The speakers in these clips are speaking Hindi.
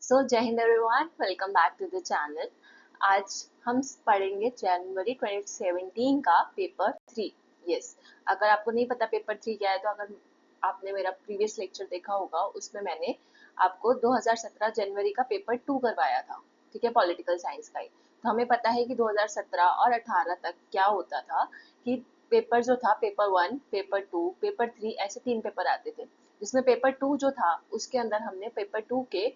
सो जय हिंद everyone, welcome back to the channel. आज हम पढ़ेंगे जनवरी 2017 का पेपर 3। यस, अगर आपको नहीं पता पेपर 3 क्या है तो अगर आपने मेरा प्रीवियस लेक्चर देखा होगा, उसमें मैंने आपको 2017 जनवरी का पेपर 2 करवाया था। ठीक है, पॉलिटिकल साइंस का ही। तो हमें पता है कि 2017 और 18 तक क्या होता था कि पेपर जो था, पेपर 1, पेपर 2, पेपर 3, ऐसे 3 पेपर आते थे। जिसमें पेपर 2 जो था उसके अंदर हमने पेपर 2 के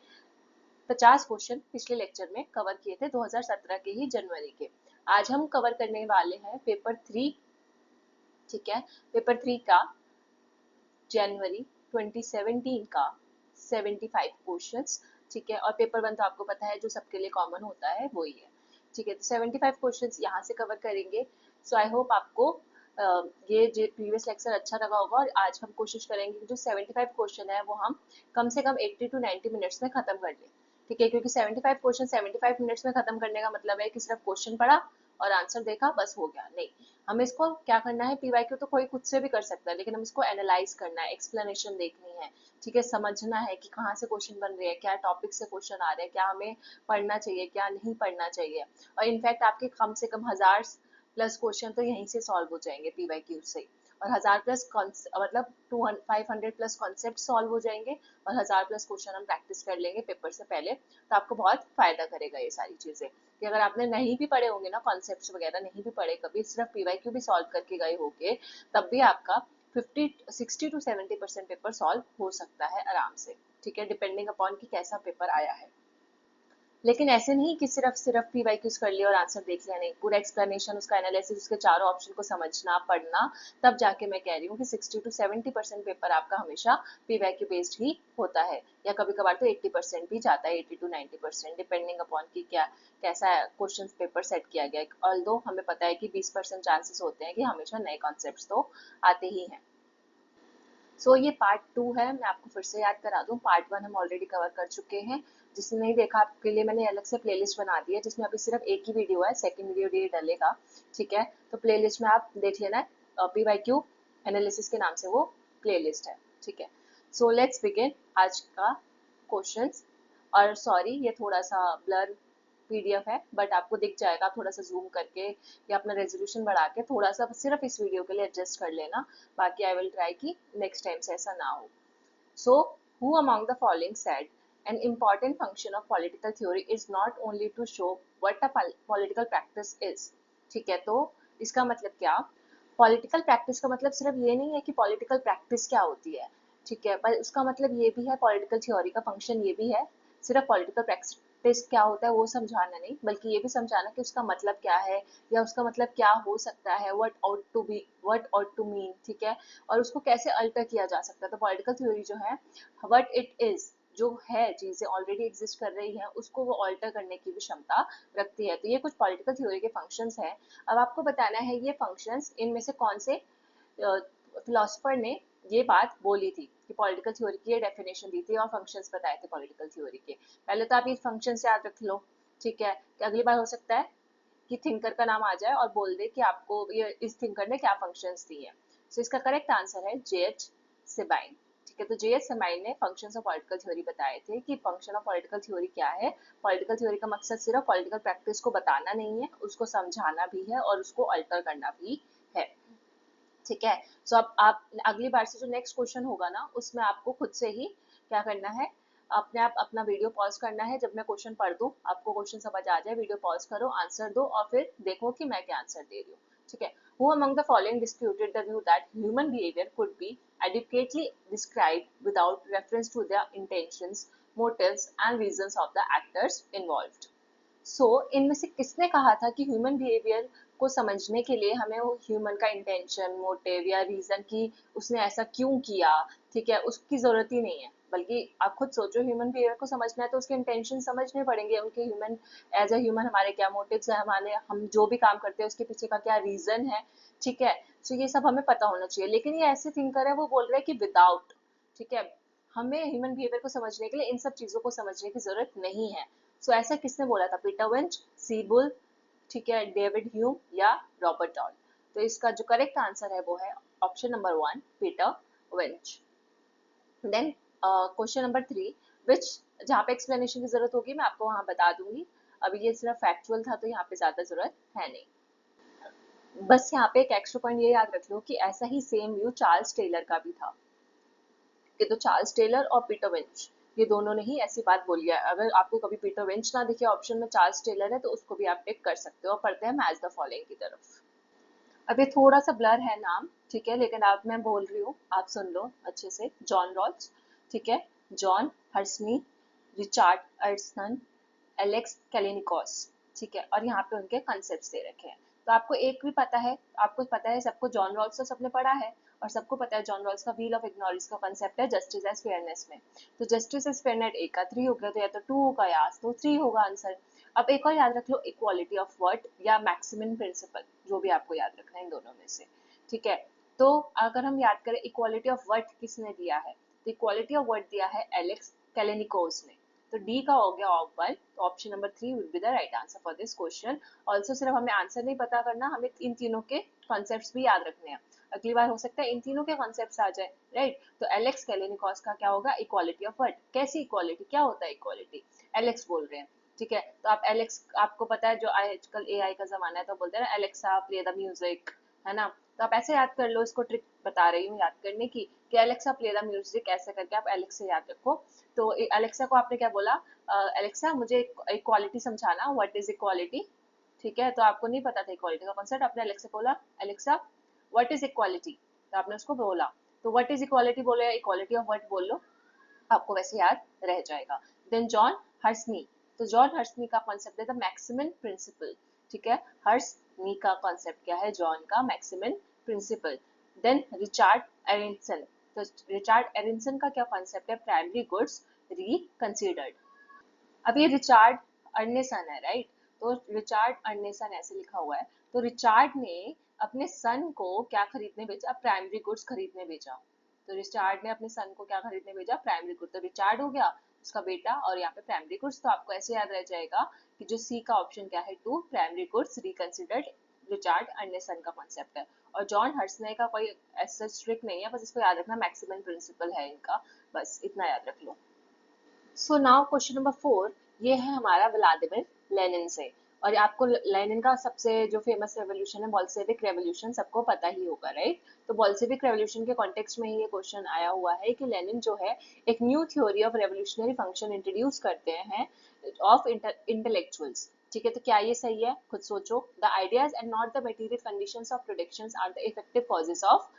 50 क्वेश्चन पिछले लेक्चर में कवर किए थे 2017 के ही जनवरी के। आज हम कवर करने वाले हैं पेपर 3। ठीक है, पेपर 3 का जनवरी 2017 का 75 क्वेश्चंस। ठीक है, और पेपर 1 तो आपको पता है जो सबके लिए कॉमन होता है वही है। ठीक है, तो 75 क्वेश्चंस यहाँ से कवर करेंगे। सो आई होप आपको ये जो प्रीवियस लेक्चर अच्छा लगा होगा, और आज हम कोशिश करेंगे कि जो 75 क्वेश्चन है वो हम कम से कम 80 टू 90 मिनट्स में खत्म कर लें। ठीक है, क्योंकि 75 क्वेश्चन 75 मिनट्स में खत्म करने का मतलब है कि सिर्फ क्वेश्चन पढ़ा और आंसर देखा बस हो गया, नहीं। हमें इसको क्या करना है, पीवाईक्यू तो कोई खुद से भी कर सकता है, लेकिन हम इसको एनालाइज करना है, एक्सप्लेनेशन देखनी है। ठीक है, समझना है कि कहाँ से क्वेश्चन बन रहे हैं, क्या टॉपिक से क्वेश्चन आ रहे हैं, क्या हमें पढ़ना चाहिए, क्या नहीं पढ़ना चाहिए। और इनफैक्ट आपके कम से कम 1000+ क्वेश्चन तो यहीं से सॉल्व हो जाएंगे पीवाईक्यू से। और 1000+ मतलब 500+ कॉन्सेप्ट सॉल्व हो जाएंगे, और 1000+ क्वेश्चन हम प्रैक्टिस कर लेंगे पेपर से पहले। तो आपको बहुत फायदा करेगा ये सारी चीजें, कि अगर आपने नहीं भी पढ़े होंगे ना, कॉन्सेप्ट्स वगैरह नहीं भी पढ़े कभी, सिर्फ पीवाईक्यू भी सॉल्व करके गए होंगे, तब भी आपका 60 to 70% पेपर सॉल्व हो सकता है आराम से। ठीक है, डिपेंडिंग अपॉन कि कैसा पेपर आया है। लेकिन ऐसे नहीं कि सिर्फ सिर्फ पीवाईक्यूज कर लिया और आंसर देख लिया, नहीं। पूरा एक्सप्लेनेशन, उसका एनालिसिस, उसके चारों ऑप्शन को समझना, पढ़ना, तब जाके मैं कह रही हूँ कि 60 to 70% पेपर आपका हमेशा पीवाईक्यू बेस्ड ही होता है, या कभी कभार तो 80% भी जाता है, 80 to 90%, डिपेंडिंग अपॉन कि क्या कैसा क्वेश्चन पेपर सेट किया गया है। ऑल्दो हमें पता है कि 20% चांसेस होते हैं कि हमेशा नए कॉन्सेप्ट तो आते ही हैं। ये पार्ट 2 है, मैं आपको फिर से याद करा दूं। पार्ट 1 हम ऑलरेडी कवर कर चुके हैं। जिसने नहीं देखा, आपके लिए मैंने अलग से प्लेलिस्ट बना दी है, जिसमें अभी सिर्फ एक ही वीडियो है, सेकंड वीडियो ये डलेगा। ठीक है, तो प्लेलिस्ट में आप देख लेना, पीवाईक्यू एनालिसिस के नाम से वो प्लेलिस्ट है। ठीक है, सो लेट्स बिगिन आज का क्वेश्चंस। और सॉरी, ये थोड़ा सा ब्लर पीडीएफ है, बट आपको दिख जाएगा। आप थोड़ा सा जूम करके या अपना रेजोल्यूशन बढ़ा के थोड़ा सा सिर्फ इस वीडियो के लिए एडजस्ट कर लेना। बाकी आई विल ट्राई कि नेक्स्ट टाइम से ऐसा ना हो। So, who among the following said an important function of political theory is not only to show what a political practice is? ठीक है, तो इसका मतलब क्या? पॉलिटिकल प्रैक्टिस का मतलब सिर्फ ये नहीं है कि पॉलिटिकल प्रैक्टिस क्या होती है। ठीक है, पर उसका मतलब ये भी है, पॉलिटिकल थ्योरी का फंक्शन ये भी है, सिर्फ पॉलिटिकल प्रैक्टिस क्या होता है वो समझाना नहीं, बल्कि ये भी समझाना कि उसका मतलब क्या है, या उसका मतलब क्या हो सकता है, व्हाट ऑट टू मीन। ठीक है, और उसको कैसे अल्टर किया जा सकता है। तो पॉलिटिकल थ्योरी जो है, व्हाट इट इज, जो है, चीजें ऑलरेडी एग्जिस्ट कर रही हैं, उसको वो ऑल्टर करने की भी क्षमता रखती है। तो ये कुछ पॉलिटिकल थ्योरी के फंक्शंस हैं। अब आपको बताना है ये फंक्शंस, इनमें से कौन से फिलोसफर ने ये बात बोली थी, कि पॉलिटिकल थ्योरी की ये डेफिनेशन दी थी और फंक्शंस बताए थे पॉलिटिकल थ्योरी के। पहले तो आप ये फंक्शंस याद रख लो। ठीक है, कि अगली बार हो सकता है कि थिंकर का नाम आ जाए और बोल दे कि आपको ये इस थिंकर ने क्या फंक्शंस दी हैं। सो इसका करेक्ट आंसर है जे.एच. सेबाइन। ठीक है, तो जे.एच. सेबाइन ने फंक्शंस ऑफ पॉलिटिकल थ्योरी बताए थे कि फंक्शन ऑफ पॉलिटिकल थ्योरी क्या है। पॉलिटिकल थ्योरी का मकसद सिर्फ पॉलिटिकल प्रैक्टिस को बताना नहीं है, उसको समझाना भी है और उसको अल्टर करना भी है। ठीक है, सो अब आप अगली बार से जो नेक्स्ट क्वेश्चन होगा ना, उसमें आपको खुद से ही क्या करना है, अपने आप अपना वीडियो पॉज करना है। जब मैं क्वेश्चन पढ़ दूं, आपको क्वेश्चन समझ आ जाए, वीडियो पॉज करो, आंसर दो, और फिर देखो कि मैं क्या आंसर दे रही हूँ। ठीक है, who among the following disputed the view that human behavior could be adequately described without reference to their intentions, motives and reasons of the actors involved? इनमें से किसने कहा था कि ह्यूमन बिहेवियर को समझने के लिए हमें वो ह्यूमन का इंटेंशन, मोटिव या रीजन की उसने ऐसा क्यों किया, ठीक है, उसकी जरूरत ही नहीं है। बल्कि आप खुद सोचो, ह्यूमन बिहेवियर को समझना है तो उसके इंटेंशन समझने पड़ेंगे, उनके ह्यूमन, एज अ ह्यूमन हमारे क्या मोटिव्स है, हमारे हम जो भी काम करते हैं उसके पीछे का क्या रीजन है। ठीक है, ये सब हमें पता होना चाहिए। लेकिन ये ऐसे थिंकर है, वो बोल रहे हैं कि विदाउट, ठीक है, हमें ह्यूमन बिहेवियर को समझने के लिए इन सब चीजों को समझने की जरूरत नहीं है। ऐसा किसने बोला था? पीटर वेंच, सीबुल, ठीक है, डेविड ह्यूम या रॉबर्ट डॉल? तो इसका जो करेक्ट आंसर है वो है option number 1, Peter Winch. Then question number 3, which जहाँ पे एक्सप्लेनेशन की जरूरत होगी मैं आपको वहां बता दूंगी। अभी ये सिर्फ फैक्चुअल था तो यहाँ पे ज्यादा जरूरत है नहीं। बस यहाँ पे एक एक्स्ट्रा पॉइंट ये याद रख लो कि ऐसा ही सेम व्यू चार्ल्स टेलर का भी था, कि तो चार्ल्स टेलर और पीटर विंच ये दोनों ने ही ऐसी बात बोली है। अगर आपको कभी पीटर विंच ना दिखे ऑप्शन में, चार्ल्स टेलर है, तो उसको भी आप टिक कर सकते हो। और पढ़ते हैं मैच द फॉलोइंग की तरफ। अब ये थोड़ा सा ब्लर है नाम, ठीक है, लेकिन आप मैं बोल रही हूँ आप सुन लो अच्छे से। जॉन रॉल्स, ठीक है, जॉन हर्सनी, रिचार्ड अर्सन, एलेक्स कैलिनिकोस, ठीक है, और यहाँ पे उनके कॉन्सेप्ट्स दे रखे हैं। तो आपको एक भी पता है, आपको पता है सबको जॉन रॉल्स तो सबने पढ़ा है, और सबको पता है जॉन रॉल्स का व्हील ऑफ इग्नोरेंस का कॉन्सेप्ट है जस्टिस एज फेयरनेस में। तो जस्टिस एज फेयरनेस एक का 3 हो गया, तो या तो 2 होगा या तो 3 होगा आंसर। अब एक और याद रख लो, इक्वालिटी ऑफ वर्ड या मैक्सिमम प्रिंसिपल, जो भी आपको याद रखना है इन दोनों में से, ठीक है। तो अगर हम याद करें इक्वालिटी ऑफ वर्ड किसने दिया है, तो इक्वालिटी ऑफ वर्ड दिया है एलेक्स कैलेनिकोस ने। तो डी का हो गया ऑप्शन, तो option number 3 will be the right answer for this question. Also सिर्फ हमें आंसर नहीं पता करना, हमें इन तीनों के कॉन्सेप्ट्स भी याद रखने हैं। अगली बार हो सकता है इन तीनों के कॉन्सेप्ट्स आ जाए, राइट। तो एलेक्स कैलेनिकोस का क्या होगा, इक्वालिटी ऑफ वर्ड। कैसी इक्वालिटी, क्या होता है इक्वालिटी, एलेक्स बोल रहे हैं, ठीक है। तो आप एलेक्स, आपको पता है जो आजकल एआई का जमाना है तो बोलते हैं ना एलेक्सा प्ले द म्यूजिक, है ना। तो आप ऐसे याद कर लो, इसको ट्रिक बता रही हूँ याद करने की, कि एलेक्सा प्ले द म्यूजिक ऐसे करके आप एलेक्स से याद रखो। तो एलेक्सा को आपने क्या बोला, एलेक्सा मुझे इक्वालिटी समझाना, व्हाट इज इक्वालिटी, ठीक है। तो आपको नहीं पता था इक्वालिटी का कॉन्सेप्ट, आपने एलेक्सा को बोला एलेक्सा व्हाट इज इक्वालिटी, तो आपने उसको बोला, तो व्हाट इज इक्वालिटी बोलो या इक्वालिटी ऑफ व्हाट बोल लो, आपको वैसे याद रह जाएगा। देन जॉन हर्सनी, तो जॉन हर्सनी का कॉन्सेप्ट है द मैक्सिमम प्रिंसिपल, ठीक है। हर्सनी का कॉन्सेप्ट क्या है, जॉन का मैक्सिमम प्रिंसिपल। देन रिचार्ड एरिंसन, तो रिचार्ड एरिंसन का क्या कॉन्सेप्ट है, प्राइमरी गुड्स रिकंसिडर्ड। अब ये रिचार्ड अर्नेसन है, राइट। तो रिचार्ड अर्नेसन ऐसे लिखा हुआ है, तो रिचार्ड ने अपने सन को क्या खरीदने भेजा, प्राइमरी गुड्स खरीदने भेजा। तो रिचार्ड ने अपने सन को क्या खरीदने भेजा, प्राइमरी गुड्स। तो रिचार्ड हो गया उसका बेटा, और यहाँ पे प्राइमरी गुड्स। तो आपको ऐसे याद रह जाएगा कि जो सी का ऑप्शन क्या है 2, प्राइमरी गुड्स रिकंसिडर्ड, रिचार्ड अर्नेसन का कॉन्सेप्ट है। और जॉन हर्सने का कोई ऐसा ट्रिक नहीं है, बस इसको याद रखना मैक्सिमम प्रिंसिपल है इनका, बस इतना याद रख लो। सो नाउ क्वेश्चन नंबर 4, ये है हमारा व्लादिमिर लेनिन से। और आपको लेनिन का सबसे जो फेमस रेवोल्यूशन है बोल्शेविक रेवोल्यूशन, सबको पता ही होगा, राइट। तो बोल्शेविक रेवोल्यूशन के कॉन्टेक्स्ट में ही ये क्वेश्चन आया हुआ है कि लेनिन जो है एक new theory of revolutionary function introduce करते हैं ऑफ इंटेलेक्चुअल्स, ठीक है। तो क्या ये सही है, खुद सोचो। The ideas and not the material conditions of productions are the effective causes of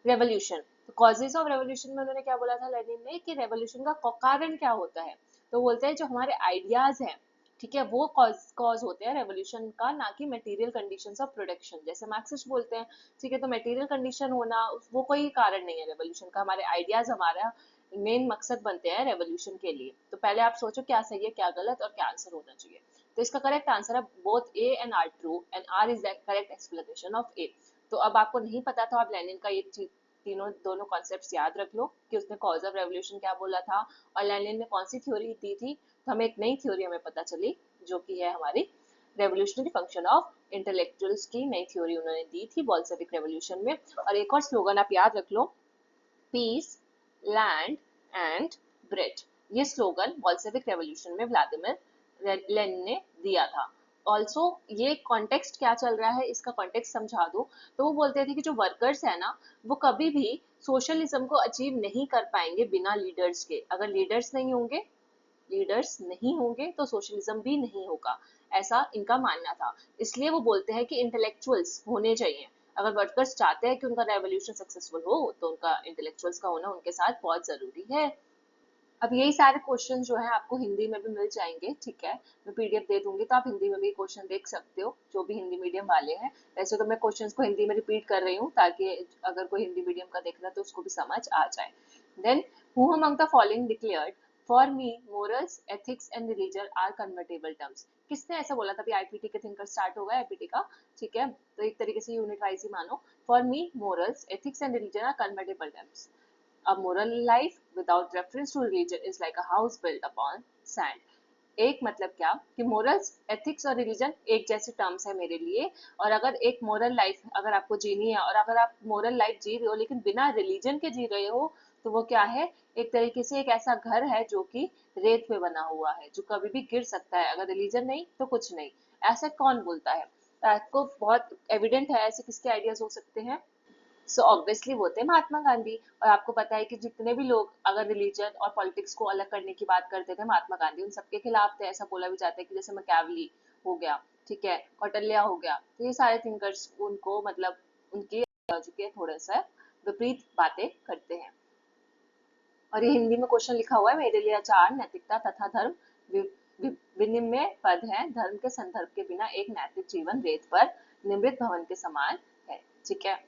revolution. तो कॉजेज ऑफ रेवोल्यूशन में उन्होंने क्या बोला था लेनिन ने, कि रेवोल्यूशन का कारण क्या होता है, तो बोलते हैं जो हमारे आइडियाज हैं, ठीक है, वो कॉज होते हैं रेवोल्यूशन का, ना कि मटेरियल कंडीशंस ऑफ प्रोडक्शन, जैसे मार्क्सिस्ट बोलते हैं, ठीक है। तो मटेरियल कंडीशन होना वो कोई कारण नहीं है रेवोल्यूशन का, हमारे आइडियाज हमारा मेन मकसद बनते हैं रेवोल्यूशन के लिए। तो पहले आप सोचो क्या सही है क्या गलत और क्या आंसर होना चाहिए। तो इसका करेक्ट आंसर है both A and R true and R is the correct explanation of A. तो अब आपको नहीं पता था, आप लेनिन का ये तीनों दोनों कॉन्सेप्ट्स याद रख लो कि उसने कॉज ऑफ रेवोल्यूशन क्या बोला था और लेनिन ने कौन सी थ्योरी दी थी। तो हमें एक नई थ्योरी हमें पता चली, जो कि है हमारी रेवोल्यूशनरी फंक्शन ऑफ इंटेलेक्चुअल्स की नई थ्योरी उन्होंने दी थी बोल्शेविक रेवोल्यूशन में। और एक और स्लोगन आप याद रख लो, पीस, लैंड एंड ब्रेड। ये स्लोगन बोल्शेविक रेवोल्यूशन में व्लादिमिर लेनिन ने दिया था। ऑल्सो ये कॉन्टेक्स्ट क्या चल रहा है, इसका कॉन्टेक्स्ट समझा दो। तो वो बोलते थे कि जो वर्कर्स है ना, वो कभी भी सोशलिज्म को अचीव नहीं कर पाएंगे बिना लीडर्स के। अगर लीडर्स नहीं होंगे तो सोशलिज्म भी नहीं होगा, ऐसा इनका मानना था। इसलिए वो बोलते हैं कि इंटेलेक्चुअल्स होने चाहिए। अगर वर्कर्स चाहते हैं कि उनका रेवोल्यूशन सक्सेसफुल हो, तो उनका इंटेलेक्चुअल्स का होना उनके साथ बहुत जरूरी है। अब यही सारे क्वेश्चन जो है आपको हिंदी में भी मिल जाएंगे, ठीक है। मैं पीडीएफ दे दूंगी तो आप हिंदी में भी क्वेश्चन देख सकते हो, जो भी हिंदी मीडियम वाले हैं। वैसे तो मैं क्वेश्चंस को हिंदी में रिपीट कर रही हूँ, ताकि अगर कोई हिंदी मीडियम का देख रहा है तो उसको भी समझ आ जाए। Then who among the following declared for me morals ethics and religion are convertible terms. किसने ऐसा बोला था, आईपीटी के थिंकर स्टार्ट होगा आईपीटी का, ठीक है। तो एक तरीके से यूनिट वाइज ही मानो, for me morals ethics and religion are convertible terms. A moral life without reference to religion is like a house built upon sand. एक मतलब क्या कि मोरल्स, एथिक्स और रिलीजन एक जैसे टर्म्स है मेरे लिए। और अगर एक मोरल लाइफ अगर आपको जीनी है और अगर आप मोरल लाइफ जी रहे हो लेकिन बिना रिलीजन के जी रहे हो, तो वो क्या है, एक तरीके से एक ऐसा घर है जो कि रेत पे बना हुआ है, जो कभी भी गिर सकता है, अगर रिलीजन नहीं तो कुछ नहीं। ऐसा कौन बोलता है? आपको बहुत एविडेंट है, ऐसे किसके आइडियाज हो सकते हैं? सो ऑब्वियसली वो थे महात्मा गांधी। और आपको पता है कि जितने भी लोग अगर रिलीजन और पॉलिटिक्स को अलग करने की बात करते थे, महात्मा गांधी उन सबके खिलाफ थे। ऐसा बोला भी जाता है कि जैसे मैकेवली हो गया, ठीक है, कौटिल्य हो गया, तो ये सारे थिंकर्स उनको मतलब उनकी आइडियोलॉजी के थोड़ा सा विपरीत बातें करते हैं। और ये हिंदी में क्वेश्चन लिखा हुआ है, मेरे लिए आचार नैतिकता तथा धर्म विनिमय पद है, धर्म के संदर्भ के बिना एक नैतिक जीवन रेत पर निर्मित भवन के समान है। ठीक है,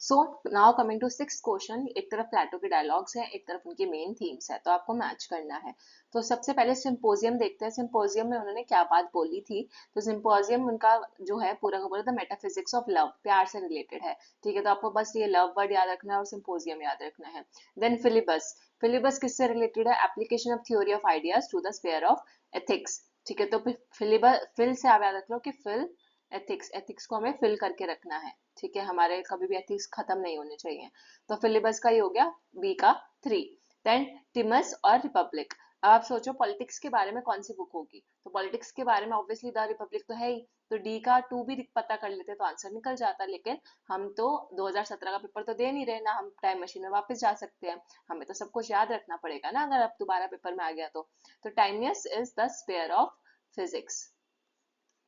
so now coming to six question. एक तरफ प्लेटो के डायलॉग्स हैं, एक तरफ उनकी मेन थीम्स है, तो आपको मैच करना है। तो सबसे पहले सिंपोजियम देखते हैं, सिंपोजियम में उन्होंने क्या बात बोली थी। तो सिंपोजियम उनका जो है पूरा का पूरा द मेटाफिजिक्स ऑफ लव, प्यार से रिलेटेड है। ठीक है, तो आपको बस ये लव वर्ड याद रखना है और सिंपोजियम याद रखना है। देन फिलिबस, फिलिबस किससे रिलेटेड है? Application of theory of ideas to the sphere of ethics. ठीक है, तो फिलिबस, फिल से आप याद रख लो कि फिल एथिक्स, एथिक्स को हमें फिल करके रखना है। ठीक है, हमारे कभी भी एथिक्स खत्म नहीं होने चाहिए। तो फिलिबस का ये हो गया बी का 3। देन टिमस और रिपब्लिक। अब आप सोचो पॉलिटिक्स के बारे में कौन सी बुक होगी, तो पॉलिटिक्स के बारे में ऑब्वियसली द रिपब्लिक तो है ही। तो डी का 2 भी पता कर लेते तो आंसर निकल जाता, लेकिन हम तो 2017 का पेपर तो दे नहीं रहे ना, हम टाइम मशीन में वापस जा सकते हैं। हमें तो सब कुछ याद रखना पड़ेगा ना, अगर अब दोबारा पेपर में आ गया तो Timaeus is the sphere of physics.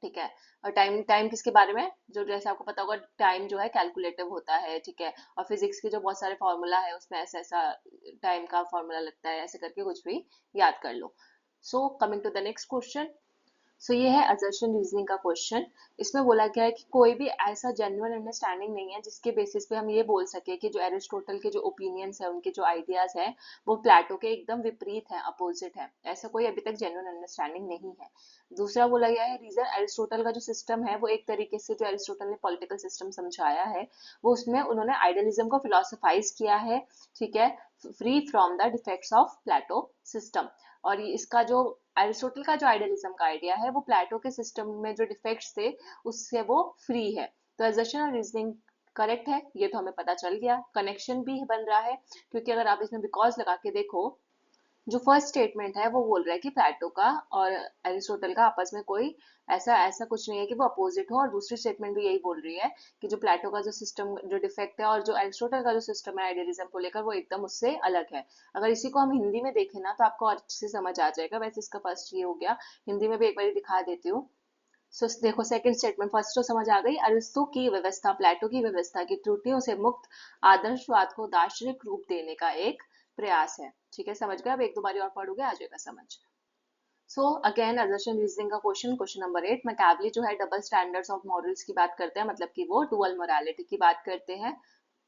ठीक है, और टाइम, टाइम किसके बारे में? जो जैसे आपको पता होगा टाइम जो है कैलकुलेटिव होता है। ठीक है, और फिजिक्स के जो बहुत सारे फॉर्मूला है उसमें ऐसा ऐसा टाइम का फॉर्मूला लगता है, ऐसे करके कुछ भी याद कर लो। So coming to the next question. So ये है असर्शन रीजनिंग का क्वेश्चन। इसमें बोला गया है कि कोई भी ऐसा जेन्युइन अंडरस्टैंडिंग नहीं है जिसके बेसिस पे हम ये बोल सके कि जो एरिस्टोटल के जो ओपिनियंस है, उनके जो आइडियाज है, वो प्लेटो के एकदम विपरीत है, अपोजिट है। ऐसा कोई अभी तक जेन्युइन अंडरस्टैंडिंग नहीं है। दूसरा बोला गया है रीजन, एरिस्टोटल का जो सिस्टम है वो एक तरीके से जो एरिस्टोटल ने पॉलिटिकल सिस्टम समझाया है, वो उसमें उन्होंने आइडियलिज्म को फिलोसफाइज किया है। ठीक है, free from the defects of Plato system. और ये इसका जो एरिस्टोटल का जो आइडियलिज्म का आइडिया है वो प्लेटो के सिस्टम में जो डिफेक्ट्स थे उससे वो फ्री है। तो एजर्शन और रीजनिंग करेक्ट है, ये तो हमें पता चल गया। कनेक्शन भी बन रहा है, क्योंकि अगर आप इसमें बिकॉज लगा के देखो, जो फर्स्ट स्टेटमेंट है वो बोल रहा है कि प्लेटो का और एरिस्टोटल का आपस में कोई ऐसा ऐसा कुछ नहीं है कि वो अपोजिट हो, और दूसरी स्टेटमेंट भी यही बोल रही है कि जो प्लेटो का जो सिस्टम जो डिफेक्ट है और जो एरिस्टोटल का जो सिस्टम है आइडियलिज्म को लेकर, वो एकदम उससे अलग है। अगर इसी को हम हिंदी में देखें ना तो आपको अच्छे से समझ आ जाएगा। वैसे इसका फर्स्ट ये हो गया, हिंदी में भी एक बार दिखा देती हूँ। सो देखो सेकंड स्टेटमेंट, फर्स्ट तो समझ आ गई, अरिस्तु की व्यवस्था प्लेटो की व्यवस्था की त्रुटियों से मुक्त आदर्शवाद को दार्शनिक रूप देने का एक प्रयास है। ठीक है, समझ गए? अब एक दो बारी और पढ़ोगे आ जाएगा समझ। सो अगेन असर्शन रीजनिंग का क्वेश्चन, क्वेश्चन नंबर 8। मैकेवली जो है डबल स्टैंडर्ड्स ऑफ मॉरल्स की बात करते हैं, मतलब कि वो डुअल मोरालिटी की बात करते हैं।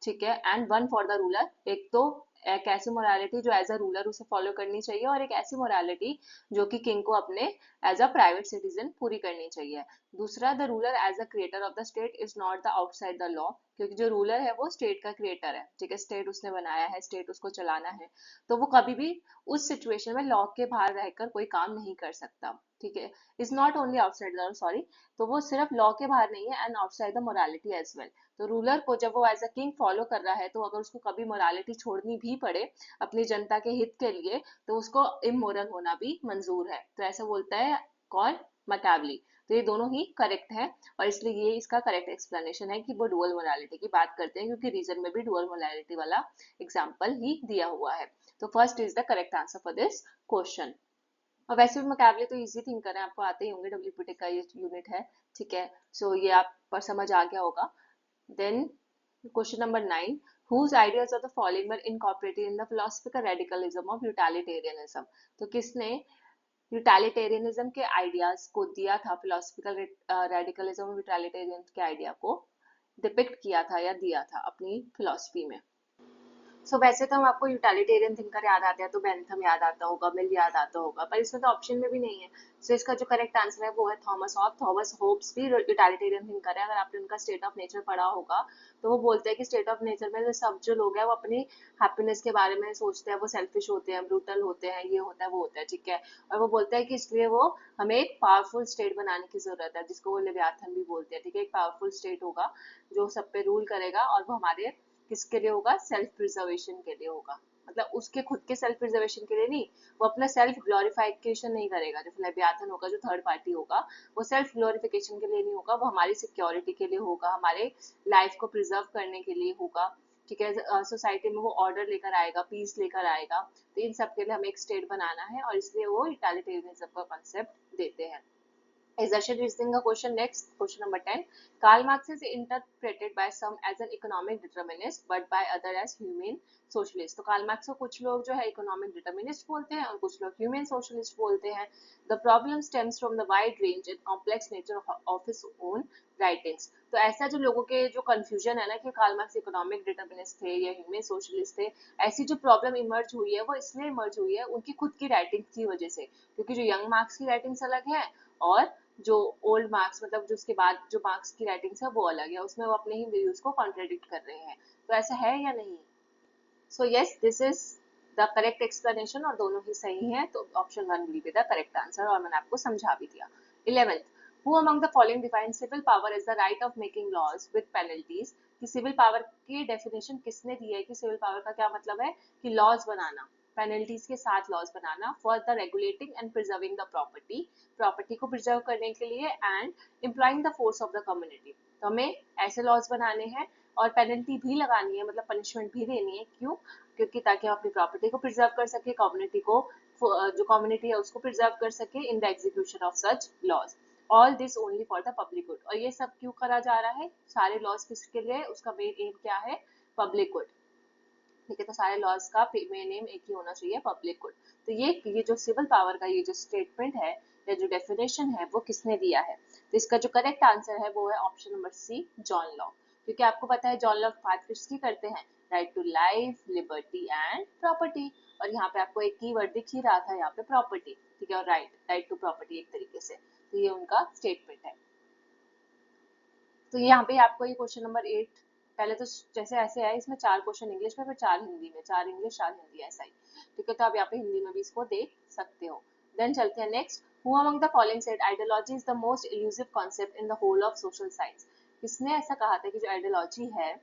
ठीक है, and one for the ruler, एक तो एक ऐसी मोरालिटी जो एज अ रूलर उसे फॉलो करनी चाहिए, और एक ऐसी मोरालिटी जो कि किंग को अपने एज अ प्राइवेट सिटीजन पूरी करनी चाहिए। दूसरा, the ruler as a creator of the state is not the outside the law, क्योंकि जो रूलर है वो स्टेट का क्रिएटर है। ठीक है, स्टेट उसने बनाया है, स्टेट उसको चलाना है, तो वो कभी भी उस सिचुएशन में लॉ के बाहर रहकर कोई काम नहीं कर सकता। ठीक है, is not only outside the, sorry, तो वो सिर्फ लॉ के बाहर नहीं है, and outside the morality as well. तो रूलर को जब वो एज अ किंग फॉलो कर रहा है, तो अगर उसको कभी मोरालिटी छोड़नी भी पड़े अपनी जनता के हित के लिए, तो उसको इमोरल होना भी मंजूर है। तो ऐसा बोलता है कौन? मैकेवली। तो ये दोनों ही करेक्ट है, और इसलिए ये इसका करेक्ट एक्सप्लेनेशन है कि वो डुअल मोरालिटी की बात करते हैं, क्योंकि रीजन में भी डुअल मोरालिटी वाला एग्जाम्पल ही दिया हुआ है। तो first is the correct answer for this question. और वैसे भी मैकेवले तो इजी थिंकर है, आपको आते ही होंगे, डब्ल्यूपीटी का ये यूनिट है। ठीक है, सो ये आप पर समझ आ गया होगा। Then question number 9, whose ideas of the following were incorporated in the philosophical radicalism of utilitarianism। तो किसने यूटिलिटेरियनिज्म के आइडियाज को दिया था, फिलोसफिकल रेडिकलिज्म और यूटिलिटेरियन के आइडिया को डिपिक्ट किया था या दिया था अपनी फिलोसफी में? सो वैसे तो हम आपको यूटिलिटेरियन थिंकर याद आते हैं तो बेंथम याद आता होगा, मिल याद आता होगा, पर इसमें तो ऑप्शन में भी नहीं है। सो इसका जो करेक्ट आंसर है वो है थॉमस हॉब्स। थॉमस होब्स भी यूटिलिटेरियन थिंकर है। अगर आपने उनका स्टेट ऑफ नेचर पढ़ा होगा तो वो बोलते हैं कि स्टेट ऑफ नेचर में सब जो लोग हैं वो अपनी हैप्पीनेस के बारे में सोचते हैं, वो सेल्फिश होते हैं, ब्रूटल होते हैं, ये होता है वो होता है। ठीक है, और वो बोलते हैं कि इसलिए वो हमें एक पावरफुल स्टेट बनाने की जरूरत है, जिसको वो लिव्याथन भी बोलते हैं। ठीक है, एक पावरफुल स्टेट होगा जो सब पे रूल करेगा और वो हमारे किसके लिए होगा? सेल्फ प्रिजर्वेशन के लिए होगा। मतलब उसके खुद के सेल्फ प्रिजर्वेशन के लिए नहीं, वो अपना सेल्फ ग्लोरिफिकेशन नहीं करेगा। जो लेवियाथन होगा, जो थर्ड पार्टी होगा, वो सेल्फ ग्लोरिफिकेशन के लिए नहीं होगा, वो हमारी सिक्योरिटी के लिए होगा, हमारे लाइफ को प्रिजर्व करने के लिए होगा। ठीक है, सोसाइटी में वो ऑर्डर लेकर आएगा, पीस लेकर आएगा। तो इन सब के लिए हमें एक स्टेट बनाना है, और इसलिए वो इटालिटेरियनिज्म का कॉन्सेप्ट देते हैं। Exertion reasoning का question next, question number 10. Karl Marx is interpreted by some as an economic determinist, but by other as humane socialist. तो कार्ल मार्क्स को कुछ लोग जो है इकोनॉमिक डिटर्मिनिस्ट बोलते हैं और कुछ लोग ह्यूमन सोशलिस्ट बोलते हैं. The problem stems from the wide range and complex nature of his own writings. तो ऐसा जो लोगों के जो कंफ्यूजन है ना कि कार्ल मार्क्स इकोनॉमिक डिटर्मिनिस्ट थे या ह्यूमन सोशलिस्ट थे, ऐसी जो प्रॉब्लम इमर्ज हुई है वो इसलिए इमर्ज हुई है उनकी खुद की राइटिंग्स की वजह से. क्योंकि जो यंग मार्क्स की राइटिंग्स अलग है और जो ओल्ड मार्क्स मतलब जो उसके बाद जो मार्क्स की राइटिंग्स है वो अलग है, उसमें वो अपने ही व्यूज को कॉन्ट्रडिक्ट कर रहे हैं. तो ऐसा है या नहीं? So yes, this is the correct explanation और दोनों ही सही हैं. तो option 1 will be the correct answer और मैंने आपको समझा भी दिया. 11th, who among the following define civil power is the right of making laws with penalties. कि सिविल पावर की डेफिनेशन किसने दी है? कि सिविल पावर का क्या मतलब है? कि लॉज बनाना, पेनल्टीज के साथ लॉज बनाना, for the regulating and preserving the property, property को प्रिजर्व करने के लिए, and employing the force of the community. तो हमें ऐसे लॉज बनाने हैं और पेनल्टी भी लगानी है, मतलब पनिशमेंट भी देनी है. क्यों? क्योंकि ताकि हम अपनी प्रॉपर्टी को प्रिजर्व कर सके, कम्युनिटी को, जो कम्युनिटी है उसको प्रिजर्व कर सके in the execution of such laws. All this only for the public good. और ये सब क्यों करा जा रहा है? सारे लॉज किसके लिए? उसका मेन एम क्या है? Public good. ठीक है, तो सारे लॉज का मेन एम एक ही होना चाहिए, पब्लिक गुड. तो ये जो सिविल पावर का ये जो स्टेटमेंट है या जो डेफिनेशन है वो किसने दिया है? तो इसका जो करेक्ट आंसर है वो है option number C, John Locke. क्योंकि आपको पता है जॉन लॉक बात किसकी करते हैं? Right to life, liberty and property. और यहाँ पे आपको एक कीवर्ड दिख ही रहा था यहाँ पे, प्रॉपर्टी. ठीक है, और राइट टू प्रॉपर्टी एक तरीके से. तो ये उनका स्टेटमेंट है. तो यहाँ पे आपको ये क्वेश्चन नंबर 8 पहले तो जैसे ऐसे है, इसमें 4 क्वेश्चन इंग्लिश में, फिर 4 हिंदी में, 4 इंग्लिश 4 हिंदी, ऐसा ही. ठीक है, तो आप यहाँ पे हिंदी में भी इसको देख सकते हो. देन चलते हैं next. Who among the following said ideology is the most elusive concept in the whole of social science. किसने ऐसा कहा था कि जो आइडियोलॉजी है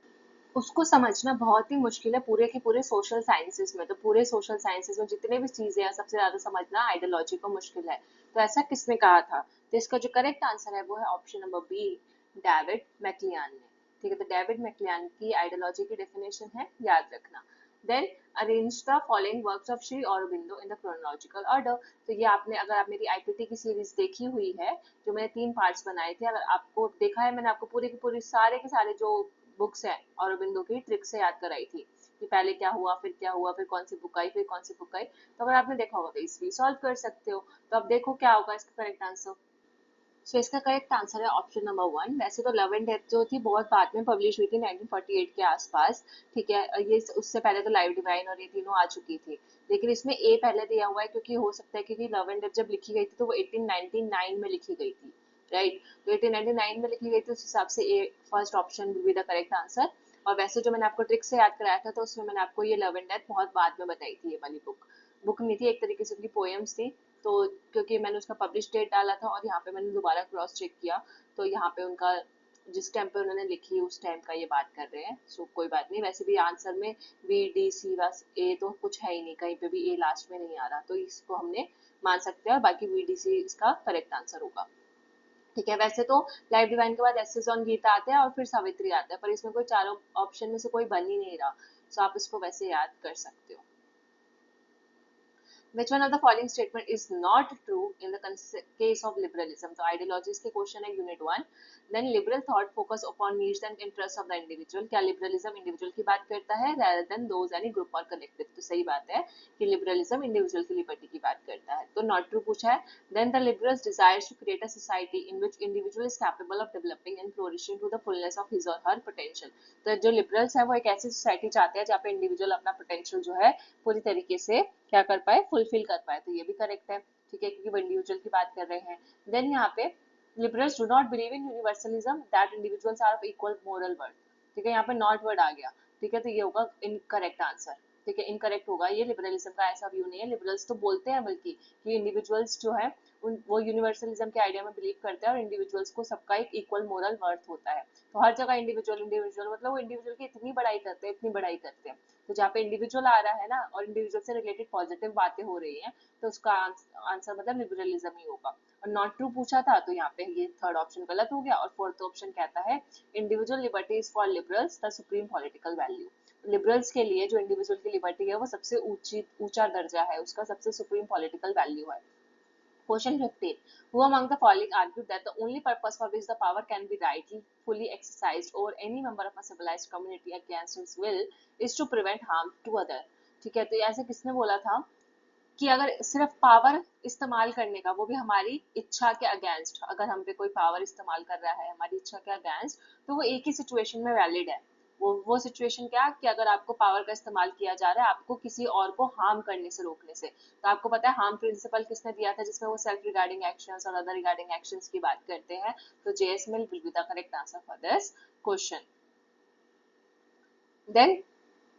उसको समझना बहुत ही मुश्किल है पूरे के पूरे सोशल साइंसेस में. तो पूरे सोशल साइंसेस में जितने भी चीजें हैं सबसे ज्यादा समझना आइडियोलॉजी को मुश्किल है. तो ऐसा किसने कहा था? तो इसका जो करेक्ट आंसर है वो है ऑप्शन नंबर बी, डेविड मैक्लियान ने. ठीक है, तो डेविड मैक्लियान की आइडियोलॉजी की डेफिनेशन है, याद रखना. Then arrange the following works of Shri Aurobindo in the chronological order. तो ये आपने, अगर आप मेरी आईपीटी की सीरीज देखी हुई है जो मैंने 3 पार्ट्स बनाए थे, अगर आपको देखा है, मैंने आपको पूरी की पूरी सारे के सारे जो बुक्स है औरबिंदो की ट्रिक से याद कराई थी कि पहले क्या हुआ, फिर क्या हुआ, फिर कौन सी बुक आई, फिर कौन सी बुक आई. तो अगर आपने देखा होगा तो इसलिए सॉल्व कर सकते हो. तो अब देखो क्या होगा इसका करेक्ट आंसर. सो इसका करेक्ट आंसर है ऑप्शन नंबर 1. वैसे तो लव एंड डेथ जो थी बहुत बाद में पब्लिश हुई थी 1948 के आसपास. ठीक है, ये उससे पहले तो लाइव डिवाइन और ये तीनों आ चुकी थी. लेकिन इसमें ए पहले दिया हुआ है क्योंकि हो सकता है क्योंकि लव एंड डेथ जब लिखी गई थी तो वो 1899 में लिखी गई थी. राइट, तो 1899 में लिखी गई थी, उस हिसाब से A first option will be the correct answer. और वैसे जो मैंने आपको ट्रिक से याद कराया था तो उसमें मैंने आपको ये लव एंड डेथ बहुत बाद में बताई थी. ये वाली बुक नहीं थी, एक तरीके से उनकी पोएम्स थी. तो क्योंकि मैंने उसका पब्लिश डेट डाला था और यहाँ पे मैंने दोबारा क्रॉस चेक किया तो यहाँ पे उनका जिस टाइम पे उन्होंने लिखी उस टाइम का ये बात कर रहे हैं. सो कोई बात नहीं. वैसे भी आंसर में बी डी सी बस ए तो कुछ है ही नहीं, कहीं पे भी ए लास्ट में नहीं आ रहा, तो इसको हमने मान सकते हैं और बाकी बी डी सी इसका करेक्ट आंसर होगा. ठीक है, वैसे तो लाइफ डिवाइन के बाद एसेस ऑन गीता आता है और फिर सावित्री आता है, पर इसमें कोई चारों ऑप्शन में से कोई बन ही नहीं रहा. सो आप इसको वैसे याद कर सकते हो. Which one of the following statement is not true in the case of liberalism? तो ideologies के क्वेश्चन है unit 1. Then liberal thought focus upon needs and interests of the individual. क्या liberalism individual की बात करता है rather than those any group or collective? तो सही बात है कि liberalism individual की liberty की बात करता है. तो not true पूछा है. Then the liberals desires to create a society in which individual is capable of developing and flourishing to the fullness of his or her potential. तो जो liberals है वो एक ऐसी सोसाइटी चाहते हैं जहाँ पे इंडिविजुअल अपना पोटेंशियल जो है पूरी तरीके से क्या कर पाए, फुलफिल कर पाए. तो ये भी करेक्ट है. ठीक है, क्योंकि वो इंडिविजुअल की बात कर रहे हैं. देन यहाँ पे liberals do not believe in universalism that individuals are of equal moral worth. ठीक है, यहाँ पे नॉट वर्ड आ गया. ठीक है, तो ये होगा इनकरेक्ट आंसर. ठीक है, इनकरेक्ट होगा, ये लिबरलिज्म का ऐसा व्यू नहीं है। लिबरल्स तो बोलते हैं बल्कि कि इंडिविजुअल्स जो है वो यूनिवर्सलिज्म के आइडिया में बिलीव करते हैं और इंडिविजुअल्स को सबका एक इक्वल मोरल वर्थ होता है। तो हर जगह इंडिविजुअल इंडिविजुअल मतलब वो इंडिविजुअल की इतनी बड़ाई करते हैं, इतनी बड़ाई करते हैं। तो जहाँ पे इंडिविजुअल आ रहा है ना और इंडिविजुअल से रिलेटेड पॉजिटिव बातें हो रही हैं, तो उसका आंसर मतलब लिबरलिज्म ही होगा। और नॉट ट्रू पूछा था तो यहाँ पे ये थर्ड ऑप्शन गलत हो गया। और फोर्थ ऑप्शन कहता है individual liberty is for liberals the supreme political value. Liberals के लिए जो इंडिविजुअल की लिबर्टी है वो सबसे ऊंचा दर्जा है, उसका सबसे सुप्रीम पॉलिटिकल वैल्यू है। Question 15. Who among the following argued that the only purpose for which the power can be rightfully exercised over any member of a civilized community against his will is to prevent harm to other? ठीक है, तो ऐसे किसने बोला था कि अगर सिर्फ पावर इस्तेमाल करने का, वो भी हमारी इच्छा के अगेंस्ट, अगर हम पे कोई पावर इस्तेमाल कर रहा है हमारी इच्छा के अगेंस्ट, तो वो एक ही सिचुएशन में वैलिड है। वो सिचुएशन क्या कि अगर आपको पावर का इस्तेमाल किया जा रहा है आपको किसी और को हार्म करने से रोकने से। तो आपको पता है हार्म प्रिंसिपल किसने दिया था, जिसमें वो सेल्फ रिगार्डिंग एक्शंस और अदर रिगार्डिंग एक्शंस की बात करते हैं। तो J S Mill will be the correct answer for this question. Then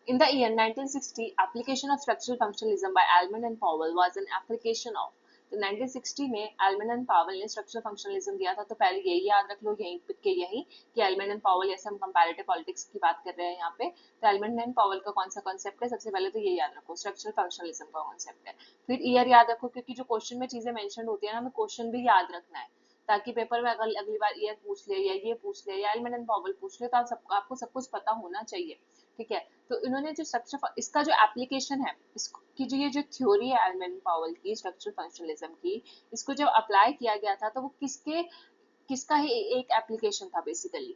in the year 1960, application of structural functionalism by Almond and Powell was an application of। तो 1960 में एल्मंड एंड पावल ने स्ट्रक्चरल फंक्शनलिज्म दिया था। तो पहले यही याद रख लो, यही के यही कि एल्मंड एंड पावल, जैसे हम कंपैरेटिव पॉलिटिक्स की बात कर रहे हैं यहाँ पे, तो एल्मंड एंड पावल का कौन सा कॉन्सेप्ट है, सबसे पहले तो ये याद रखो स्ट्रक्चरल फंक्शनलिज्म का कॉन्सेप्ट है। फिर ईयर याद रखो, क्योंकि जो क्वेश्चन में चीजें मेंशन होती है ना, हमें क्वेश्चन भी याद रखना है ताकि पेपर में अगर अगली बार ईयर पूछ ले या ये पूछ ले या एल्मंड एंड पावल पूछ ले तो आपको सब कुछ पता होना चाहिए। ठीक है, तो इन्होंने जो स्ट्रक्चर, इसका जो एप्लीकेशन है, इसकी जो ये जो थ्योरी है एल्मंड पावल की स्ट्रक्चरल फंक्शनलिज्म की, इसको जब अप्लाई किया गया था तो वो किसका ही एक एप्लीकेशन था बेसिकली।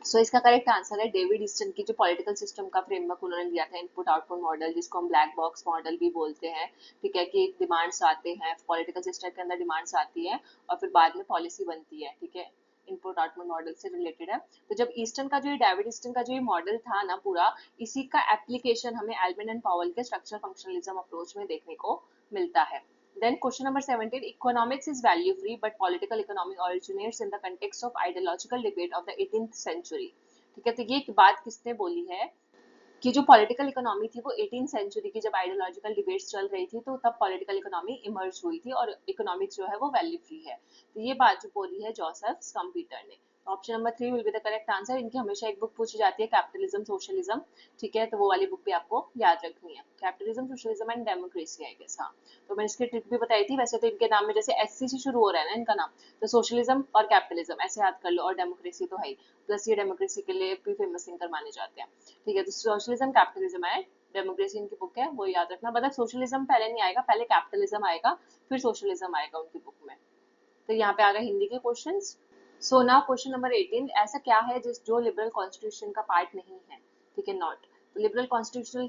सो इसका करेक्ट आंसर है डेविड ईस्टन की जो पॉलिटिकल सिस्टम का फ्रेमवर्क उन्होंने दिया था, इनपुट आउटपुट मॉडल, जिसको हम ब्लैक बॉक्स मॉडल भी बोलते हैं। ठीक है, कि डिमांड्स आते हैं पॉलिटिकल सिस्टम के अंदर, डिमांड्स आती है और फिर बाद में पॉलिसी बनती है। ठीक है, इनपुट आउटपुट मॉडल से रिलेटेड है। तो जब ईस्टन का जो ये डेविड ईस्टन का जो ये मॉडल था ना पूरा, इसी का एप्लीकेशन हमें एल्मंड एंड पावल के स्ट्रक्चरल फंक्शनलिज्म अप्रोच में देखने को मिलता है। Then question number 17, economics is value free but political economy originates in the context of ideological debate of the 18th century। ठीक है, तो ये बात किसने बोली है कि जो पॉलिटिकल इकोनॉमी थी वो 18 सेंचुरी की जब आइडियोलॉजिकल डिबेट्स चल रही थी तो तब पॉलिटिकल इकोनॉमी इमर्ज हुई थी और इकोनॉमिक्स जो है वो वैल्यू फ्री है। तो ये बात जो बोली है जोसेफ स्कम्पीटर ने। Option number 3 will be the correct answer. इनकी हमेशा एक बुक पूछी जाती है, कैपिटलिज्म सोशलिज्म। ठीक है, तो वो वाली बुक भी आपको याद रखनी है, capitalism socialism and democracy I guess. हाँ, तो मैंने इसकी ट्रिक भी बताई थी। वैसे तो इनके नाम में जैसे एससी से शुरू हो रहा है ना इनका नाम, तो सोशलिज्म और कैपिटलिज्म ऐसे याद कर लो, और डेमोक्रेसी तो है ही, प्लस ये डेमोक्रेसी के लिए भी फेमस थिंकर माने जाते हैं। ठीक है, तो सोशलिज्म कैपिटलिज्म है, डेमोक्रेसी इनकी बुक है, वो याद रखना। मतलब सोशलिज्म पहले नहीं आएगा, पहले कैपिटलिज्म आएगा फिर सोशलिज्म आएगा उनकी बुक में। तो यहाँ पे आ गए हिंदी के questions. So now question number 18, ऐसा क्या है जो लिबरल कॉन्स्टिट्यूशन का पार्ट नहीं है। ठीक है, नॉट। तो लिबरल कॉन्स्टिट्यूशन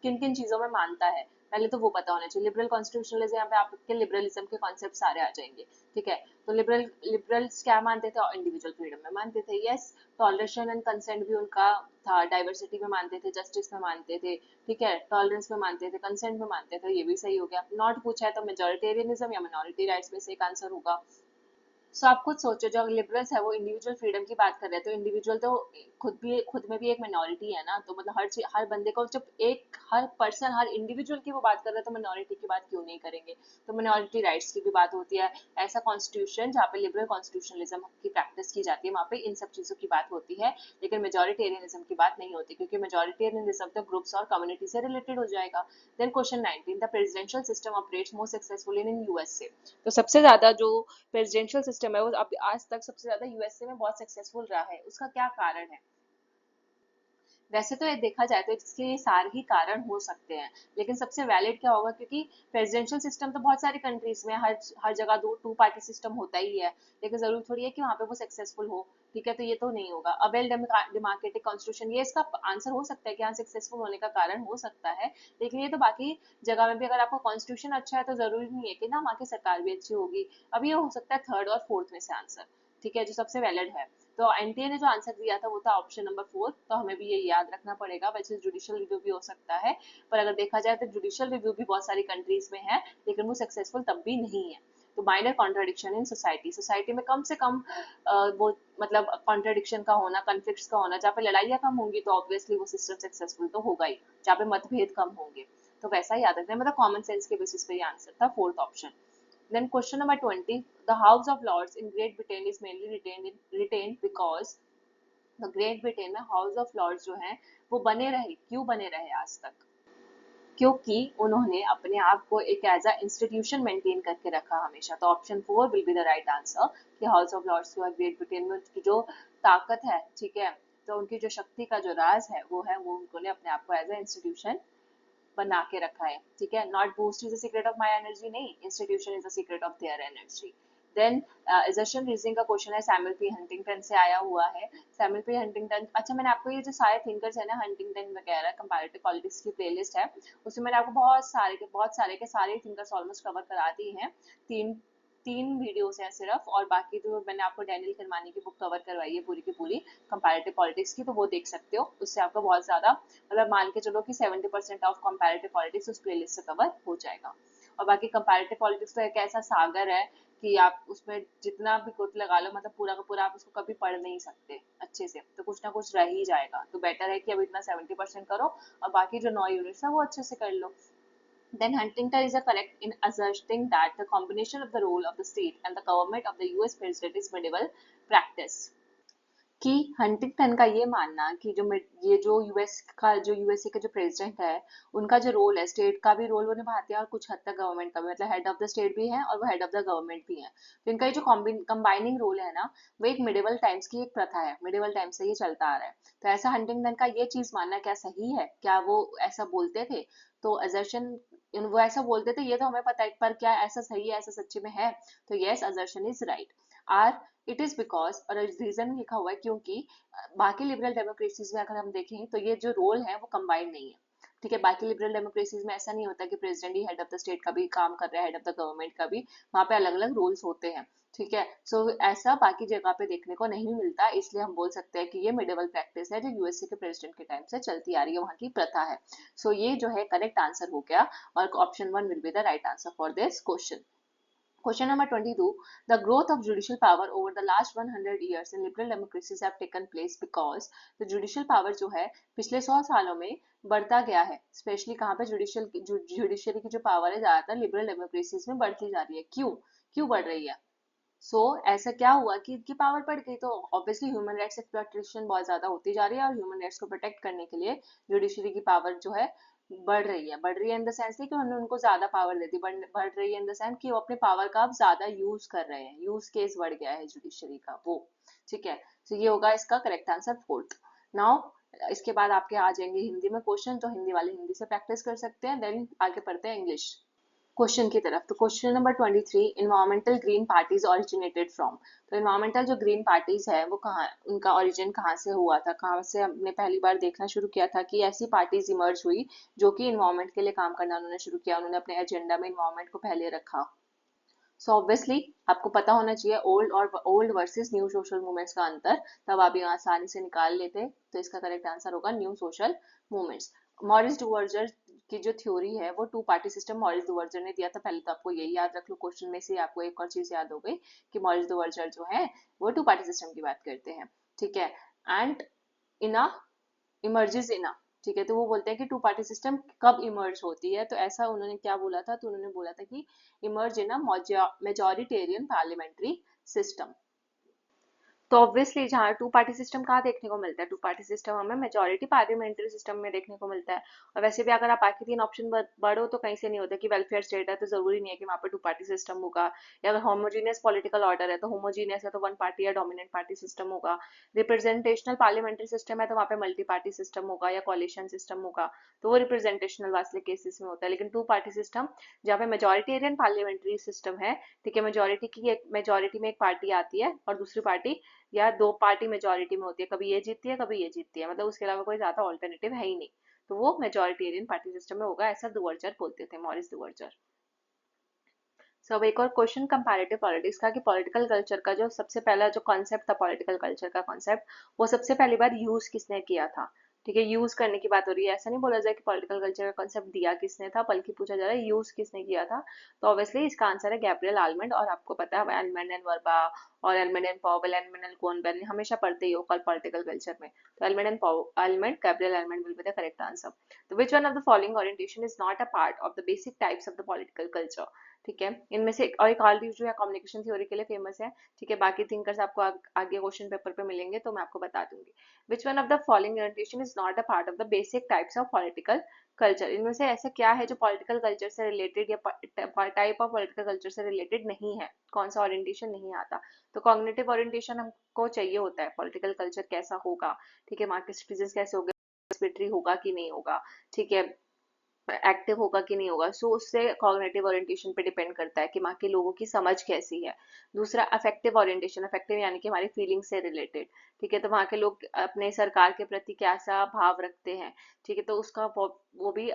किन किन चीजों में मानता है, पहले तो वो पता होना चाहिए। लिबरल कॉन्स्टिट्यूशनलिज्म, यहाँ पे आपके लिबरलिज्म के कॉन्सेप्ट सारे आ जाएंगे। ठीक है, तो लिबरल्स क्या मानते थे, इंडिविजुअल फ्रीडम में मानते थे, यस। टॉलरेशन एंड कंसेंट भी उनका था, डाइवर्सिटी में मानते थे, जस्टिस में मानते थे। ठीक है, टॉलरेंस में मानते थे, कंसेंट में मानते थे, ये भी सही हो गया। नॉट पूछा है तो मेजोरिटेरियनिज्म या मिनॉरिटी राइट्स में से एक आंसर होगा। सो आप खुद सोचो, जो लिबरल्स है वो इंडिविजुअल फ्रीडम की बात कर रहे हैं, तो इंडिविजुअल तो खुद में भी एक मिनॉरिटी है ना, तो मतलब हर बंदे को जब एक हर पर्सन हर इंडिविजुअल की वो बात कर रहे हैं तो मिनॉरिटी की बात क्यों नहीं करेंगे। तो मिनॉरिटी राइट्स की भी बात होती है। ऐसा कॉन्स्टिट्यूशन जहाँ पे लिबरल कॉन्स्टिट्यूशनलिज्म की प्रैक्टिस की जाती है वहाँ पे इन सब चीजों की बात होती है, लेकिन मेजोरिटेरियनिज्म की बात नहीं होती, क्योंकि मेजोरिटेरियनिज्म तो ग्रुप्स और कम्युनिटी से रिलेटेड हो जाएगा। Then question 19, the presidential system operates most successfully in USA. तो सबसे ज्यादा जो प्रेसिडेंशियल सिस्टम है वो अब आज तक सबसे ज्यादा यूएसए में बहुत सक्सेसफुल रहा है, उसका क्या कारण है। वैसे तो ये देखा जाए तो इसके सारे ही कारण हो सकते हैं, लेकिन सबसे वैलिड क्या होगा, क्योंकि प्रेसिडेंशियल सिस्टम तो बहुत सारी कंट्रीज में हर जगह टू पार्टी सिस्टम होता ही है, लेकिन जरूर थोड़ी है कि वहां पे वो सक्सेसफुल हो। ठीक है, तो ये तो नहीं होगा। अ वेल डेमोक्रेटिक कॉन्स्टिट्यूशन, ये इसका आंसर हो सकता है कि हाँ सक्सेसफुल होने का कारण हो सकता है, लेकिन ये तो बाकी जगह में भी अगर आपका कॉन्स्टिट्यूशन अच्छा है तो जरूरी नहीं है कि ना वहाँ की सरकार भी अच्छी होगी। अब ये हो सकता है थर्ड और फोर्थ में से आंसर। ठीक है, जो सबसे वैलिड है। तो एनटीए ने जो आंसर दिया था वो था ऑप्शन नंबर 4, तो हमें भी ये याद रखना पड़ेगा। वैसे जुडिशियल रिव्यू भी हो सकता है, पर अगर देखा जाए तो जुडिशियल रिव्यू भी बहुत सारी कंट्रीज में है, लेकिन वो सक्सेसफुल तब भी नहीं है। तो minor contradiction in society, society में कम से कम वो मतलब कॉन्ट्राडिक्शन का होना, कन्फ्लिक्ट्स का होना, जहाँ पे लड़ाइयाँ कम होंगी तो ऑब्वियसली वो सिस्टम सक्सेसफुल तो होगा ही, जहाँ पे मतभेद कम होंगे। तो वैसा ही याद रखना है, मतलब कॉमन सेंस के बेसिस पे ये आंसर था, fourth option. Then question number 20, the House of Lords in Great Britain is mainly retained because the Great Britain में House of Lords जो है वो बने रहे, क्यों बने रहे आज तक? क्योंकि उन्होंने अपने आप को एक एज अ इंस्टीट्यूशन मेंटेन करके रखा हमेशा। तो option 4 will be the right answer कि हाउस ऑफ लॉर्ड्स जो है ग्रेट ब्रिटेन में उनकी जो ताकत है, ठीक है, तो उनकी जो शक्ति का जो राज है वो उन्होंने अपने आप को एज अ इंस्टीट्यूशन बना के रखा है, ठीक है। Not boost is the secret of my energy, नहीं, institution is the secret of their energy. Then assertion reasoning का क्वेश्चन है, सैमुअल पी हंटिंगटन से आया हुआ है। सैमुअल पी हंटिंगटन, अच्छा मैंने आपको ये जो सारे थिंकर्स है ना, हंटिंगटन वगैरह, कंपैरेटिव पॉलिटिक्स की प्लेलिस्ट है, उसमें मैंने आपको बहुत सारे के सारे थिंकर्स ऑलमोस्ट कवर करा दी हैं। तीन तीन वीडियोस हैं सिर्फ, और बाकी जो मैंने आपको डैनियल किरमानी की बुक कवर करवाई है पूरी की पूरी कंपैरेटिव पॉलिटिक्स की, तो वो देख सकते हो। उससे आपको बहुत ज्यादा, मतलब मान के चलो कि 70% ऑफ कंपैरेटिव पॉलिटिक्स उस प्लेलिस्ट से कवर हो जाएगा। और बाकी कंपैरेटिव पॉलिटिक्स तो एक ऐसा सागर है कि आप उसमें जितना भी कुछ लगा लो, मतलब पूरा का पूरा आप उसको कभी पढ़ नहीं सकते अच्छे से, तो कुछ ना कुछ रह ही जाएगा। तो बेटर है कि अब इतना 70% करो और बाकी जो 9 यूनिट्स है वो अच्छे से कर लो। Then Huntington is correct in asserting that the combination of the role of the state and the government of the US president is medieval practice. कि हंटिंगटन का ये मानना कि ये जो यूएसए का जो प्रेसिडेंट है, उनका जो रोल है, स्टेट का भी रोल वो निभाते हैं और कुछ हद तक गवर्नमेंट का भी, मतलब हेड ऑफ द स्टेट भी है और वो हेड ऑफ द गवर्नमेंट भी है। तो इनका ये जो कंबाइनिंग रोल है ना, वो एक मिडिवल टाइम्स की एक प्रथा है, मिडिवल टाइम से ये चलता आ रहा है। तो ऐसा हंटिंगटन का ये चीज मानना क्या सही है? क्या वो ऐसा बोलते थे? तो असर्शन, वो ऐसा बोलते थे ये तो हमें पता है, पर क्या ऐसा सही है, ऐसा सच्ची में है? तो yes, assertion is right. R it is because, और रीजन लिखा हुआ है क्योंकि बाकी लिबरल डेमोक्रेसीज में अगर हम देखें तो ये जो रोल है वो कंबाइंड नहीं है, ठीक है। बाकी लिबरल डेमोक्रेसीज में ऐसा नहीं होता कि president he head of the state का भी काम कर रहा है, हेड ऑफ द गवर्नमेंट का भी, वहां पे अलग अलग रोल्स होते हैं, ठीक है। सो ऐसा बाकी जगह पे देखने को नहीं मिलता, इसलिए हम बोल सकते हैं कि ये मिडिवल प्रैक्टिस है जो यूएसए के प्रेसिडेंट के टाइम से चलती आ रही है, वहां की प्रथा है। सो ये जो है करेक्ट आंसर हो गया, और option 1 will be the right answer for this question. Question number 22. The growth of judicial power over the last 100 years in liberal democracies have taken place because the judicial power जो है पिछले 100 सालों में बढ़ता गया है। स्पेशली कहाँ पे? जुडिशरी की जो पावर है ज्यादातर लिबरल डेमोक्रेसीज में बढ़ती जा रही है। क्यों बढ़ रही है? ऐसा क्या हुआ कि इनकी पावर बढ़ गई? तो ऑब्वियसली ह्यूमन राइट्स एक्सप्लॉयटेशन बहुत ज्यादा होती जा रही है, और ह्यूमन राइट्स को प्रोटेक्ट करने के लिए जुडिशरी की पावर जो है बढ़ रही है इन द सेंस कि हमने उनको ज्यादा पावर दे दी, बढ़ रही है इन द सेंस कि वो अपने पावर का अब ज्यादा यूज कर रहे हैं, यूज केस बढ़ गया है जुडिशरी का वो, ठीक है। तो ये होगा इसका करेक्ट आंसर, फोर्थ। नाउ इसके बाद आपके आ जाएंगे हिंदी में क्वेश्चन, तो हिंदी वाले हिंदी से प्रैक्टिस कर सकते हैं, देन आगे पढ़ते हैं इंग्लिश क्वेश्चन की तरफ। तो question number 23, environmental green parties originated from. तो इन्वायरमेंटल जो ग्रीन पार्टीज है वो कहाँ, उनका ओरिजिन कहाँ से हुआ था, कहाँ से हमने पहली बार देखना शुरू किया था कि ऐसी पार्टीज इमर्ज हुई जो कि इन्वायरमेंट के लिए काम करना उन्होंने शुरू किया, उन्होंने अपने एजेंडा में इन्वायरमेंट को पहले रखा। सो ऑब्वियसली आपको पता होना चाहिए old versus new social movements का अंतर, तब आप ये आसानी से निकाल लेते। तो इसका करेक्ट आंसर होगा न्यू सोशल मूवमेंट्स। मॉरिस डुवर्जर की जो थ्योरी है वो टू पार्टी सिस्टम मॉरिस डुवर्जर ने दिया था। पहले तो आपको यही याद रख लो, क्वेश्चन में से आपको एक और चीज याद हो गई कि मॉरिस डुवर्जर जो है वो टू पार्टी सिस्टम की बात करते हैं, ठीक है। एंड इना इमर्जेस इना, ठीक है। तो वो बोलते हैं कि टू पार्टी सिस्टम कब इमर्ज होती है, तो ऐसा उन्होंने क्या बोला था? तो उन्होंने बोला था कि इमर्ज इन अ मेजॉरिटेरियन पार्लियामेंट्री सिस्टम। तो ऑब्वियसली जहाँ टू पार्टी सिस्टम कहाँ देखने को मिलता है? टू पार्टी सिस्टम हमें मेजॉरिटी पार्लियामेंट्री सिस्टम में देखने को मिलता है। और वैसे भी अगर आप बाकी 3 ऑप्शन बढ़ो तो कहीं से नहीं होता कि वेलफेयर स्टेट है तो जरूरी नहीं है कि वहाँ पे टू पार्टी सिस्टम होगा, या अगर होमोजीनियस पॉलिटिकल ऑर्डर है तो होमोजीनियस है तो वन पार्टी या डोमिनेंट पार्टी सिस्टम होगा, रिप्रेजेंटेशनल पार्लियामेंट्री सिस्टम है तो वहाँ पे मल्टी पार्टी सिस्टम होगा या कोलिशन सिस्टम होगा, तो वो रिप्रेजेंटेशनल वाले केसेस में होता है। लेकिन टू पार्टी सिस्टम जहाँ पे मेजॉरिटेरियन पार्लियामेंट्री सिस्टम है, ठीक है, मेजॉरिटी में एक पार्टी आती है और दूसरी पार्टी या 2 पार्टी मेजोरिटी में होती है, कभी ये जीतती है कभी ये जीतती है, मतलब उसके अलावा कोई ज्यादा ऑल्टरनेटिव है ही नहीं, तो वो मेजोरिटेरियन पार्टी सिस्टम में होगा, ऐसा दुवर्जर बोलते थे, मॉरिस दुवर्जर। सो अब एक और क्वेश्चन कंपैरेटिव पॉलिटिक्स का, कि पॉलिटिकल कल्चर का जो सबसे पहला जो कॉन्सेप्ट था, पॉलिटिकल कल्चर का कॉन्सेप्ट, वो सबसे पहली बार यूज किसने किया था? ठीक है, यूज करने की बात हो रही है, ऐसा नहीं बोला जाए कि पॉलिटिकल कल्चर का कॉन्सेप्ट दिया किसने था, बल्कि पूछा जा रहा है यूज किसने किया था। तो ऑब्वियसली इसका आंसर है गैब्रियल आलमेंड, और आपको पता है एलमेंड एंड वर्बा और Almond and Powell, Almond and कोनबेल हमेशा पढ़ते ही हो कल पॉलिटिकल कल्चर में। तो Almond and Almond Gabriel Almond will be the correct answer. तो which one of the following orientation is not a part of the basic types of the political culture. ठीक है, इनमें से और एक ऑल जो है कम्युनिकेशन थ्योरी के लिए फेमस है। ठीक है, बाकी थिंकर्स आपको आगे क्वेश्चन पेपर पे मिलेंगे तो मैं आपको बता दूंगी। विच one of the following orientation is not a part of the basic types of political culture. इनमें से ऐसा क्या है जो पॉलिटिकल कल्चर से रिलेटेड या टाइप ऑफ पॉलिटिकल कल्चर से रिलेटेड नहीं है, कौन सा ओरिएंटेशन नहीं आता। तो कॉग्निटिव ओरिएंटेशन हमको चाहिए होता है, पॉलिटिकल कल्चर कैसा होगा। ठीक है, मार्केट सिटीजन कैसे होगा, पार्टिसिपेटरी होगा कि नहीं होगा, ठीक है, एक्टिव होगा कि नहीं होगा। सो उससे कॉग्निटिव ओरिएंटेशन पे डिपेंड करता है कि वहाँ के लोगों की समझ कैसी है। दूसरा अफेक्टिव ओरिएंटेशन, अफेक्टिव यानी कि हमारी फीलिंग से रिलेटेड। ठीक है, तो वहाँ के लोग अपने सरकार के प्रति कैसा भाव रखते हैं। ठीक है, तो उसका वो भी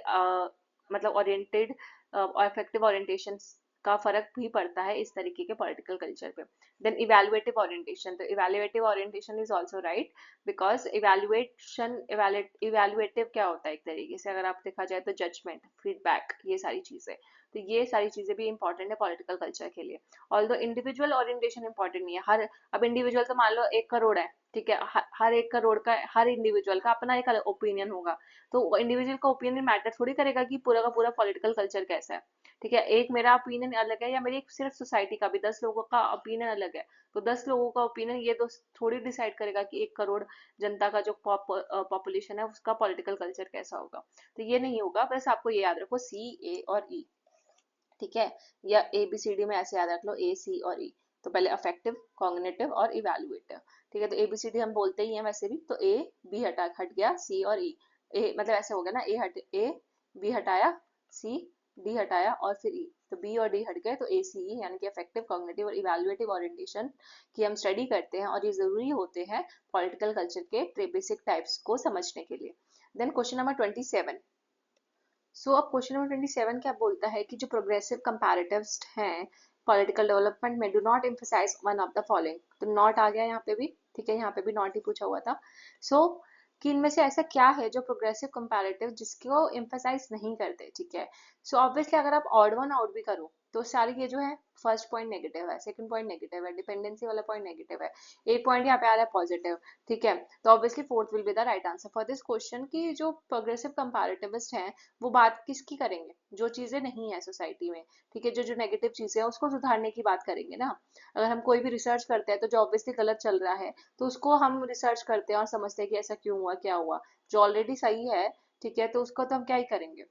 मतलब ओरिएंटेड अफेक्टिव ओरिएंटेशन का फर्क भी पड़ता है इस तरीके के पॉलिटिकल कल्चर पे। देन इवेल्युएटिव ओरिएंटेशन, तो evaluative orientation is also right, because evaluative क्या होता है एक तरीके से अगर आप देखा जाए तो जजमेंट, फीडबैक, ये सारी चीजें। तो ये सारी चीजें भी इंपॉर्टेंट है पॉलिटिकल कल्चर के लिए। ऑल्दो इंडिविजुअल ओरिएंटेशन इंपॉर्टेंट नहीं है। हर अब इंडिविजुअल तो मान लो 1 करोड़ है, ठीक है, हर 1 करोड़ का हर इंडिविजुअल का अपना एक ओपिनियन होगा। तो इंडिविजुअल का ओपिनियन मैटर थोड़ी करेगा कि पूरा का पूरा पॉलिटिकल कल्चर कैसा है। ठीक है, एक मेरा ओपिनियन अलग है या मेरी सिर्फ सोसाइटी का भी 10 लोगों का ओपिनियन अलग है, तो 10 लोगों का ओपिनियन ये तो थोड़ी डिसाइड करेगा कि 1 करोड़ जनता का जो पॉपुलेशन है उसका पॉलिटिकल कल्चर कैसा होगा। तो ये नहीं होगा, बस आपको ये याद रखो सी, ए और ई। ठीक है, या ए बी सी डी में ऐसे याद रख लो, ए, सी और ई। तो पहले अफेक्टिव, कॉग्निटिव और इवेलुएटिव। ठीक है, तो ए बी सी डी हम बोलते ही हैं वैसे भी, तो ए बी हट गया, सी और ई। ए मतलब ऐसे हो गया ना, ए बी हटाया, सी डी हटाया और फिर ई, तो बी और डी हट गए, तो ए सी ई यानी कि अफेक्टिव, कॉग्निटिव और इवेलुएटिव ओरिएंटेशन की हम स्टडी करते हैं, और ये जरूरी होते हैं पॉलिटिकल कल्चर के बेसिक टाइप्स को समझने के लिए। Then question number 27। सो अब क्वेश्चन नंबर 27 क्या बोलता है कि जो प्रोग्रेसिव कंपैरेटिव्स हैं पॉलिटिकल डेवलपमेंट में, do not emphasise one of the following. तो नॉट आ गया यहाँ पे भी। ठीक है, यहाँ पे भी नॉट ही पूछा हुआ था। सो कि इनमें से ऐसा क्या है जो प्रोग्रेसिव कंपैरेटिव जिसको एम्फसाइज नहीं करते। ठीक है, सो ऑब्वियसली अगर आप ऑड वन आउट भी करो तो सारी ये जो है, फर्स्ट पॉइंट नेगेटिव है, सेकंड पॉइंट नेगेटिव है, डिपेंडेंसी वाला पॉइंट नेगेटिव है, एक पॉइंट यहाँ पे आ रहा है पॉजिटिव। ठीक है, तो obviously fourth will be the right answer for this question. की जो प्रोग्रेसिव कंपैरेटिविस्ट हैं वो बात किसकी करेंगे, जो चीजें नहीं है सोसाइटी में। ठीक है, जो जो नेगेटिव चीजें हैं उसको सुधारने की बात करेंगे ना। अगर हम कोई भी रिसर्च करते हैं तो जो ऑब्वियसली गलत चल रहा है तो उसको हम रिसर्च करते हैं और समझते हैं कि ऐसा क्यों हुआ, क्या हुआ। जो ऑलरेडी सही है, ठीक है, तो उसको तो हम क्या ही करेंगे।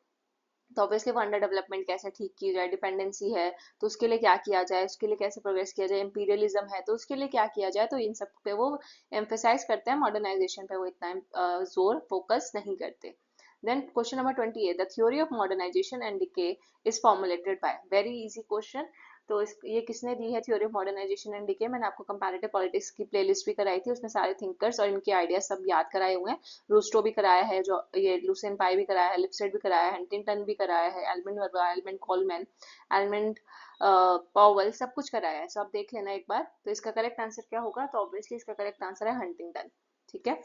तो ऑब्वियसली वो अंडर डेवलपमेंट कैसे ठीक की जाए, डिपेंडेंसी है तो उसके लिए क्या किया जाए, उसके लिए कैसे प्रोग्रेस किया जाए, इंपीरियलिज्म है तो उसके लिए क्या किया जाए। तो इन सब पे वो एम्फेसाइज करते हैं, मॉडर्नाइजेशन पे वो इतना जोर फोकस नहीं करते। Then question number 28, the theory of modernisation and decay is formulated by. Very easy question. तो ये किसने दी है theory of modernisation and decay. मैंने आपको कंपैरेटिव पॉलिटिक्स की प्लेलिस्ट भी कराई थी, उसमें सारे थिंकर्स और इनके आइडिया सब याद कराए हुए हैं। रूस्टो भी कराया है, जो ये लुसेन पाई भी कराया है, लिपसेट भी कराया है, हंटिंगटन भी कराया है, एलमंड वर्गा, एलमंड कोलमैन, एलमंड पॉवल, सब कुछ कराया है। सो आप देख लेना एक बार। तो इसका करेक्ट आंसर क्या होगा, तो ऑब्वियसली इसका करेक्ट आंसर है हंटिंगटन। ठीक है,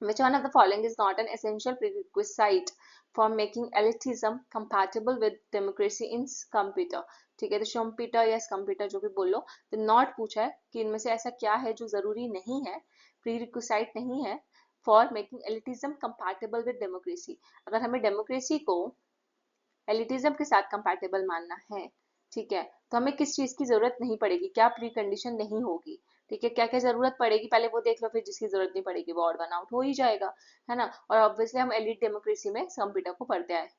which one of the following is not an essential prerequisite for making elitism compatible with democracy in computer। ठीक है, तो शम्पीटर या स्कम्पीटर जो भी बोलो, तो नॉट पूछा है कि इनमें से ऐसा क्या है जो जरूरी नहीं है, प्रीरिक्विसाइट नहीं है for making elitism compatible with democracy. अगर हमें डेमोक्रेसी को एलिटिज्म के साथ कंपैटिबल मानना है, ठीक है, तो हमें किस चीज की जरूरत नहीं पड़ेगी, क्या प्री कंडीशन नहीं होगी। ठीक है, क्या क्या जरूरत पड़ेगी पहले वो देख लो, फिर जिसकी जरूरत नहीं पड़ेगी वो ऑड वन आउट हो ही जाएगा, है ना। और ऑब्वियसली हम एलिट डेमोक्रेसी में कंप्यूटर को पढ़ते आए।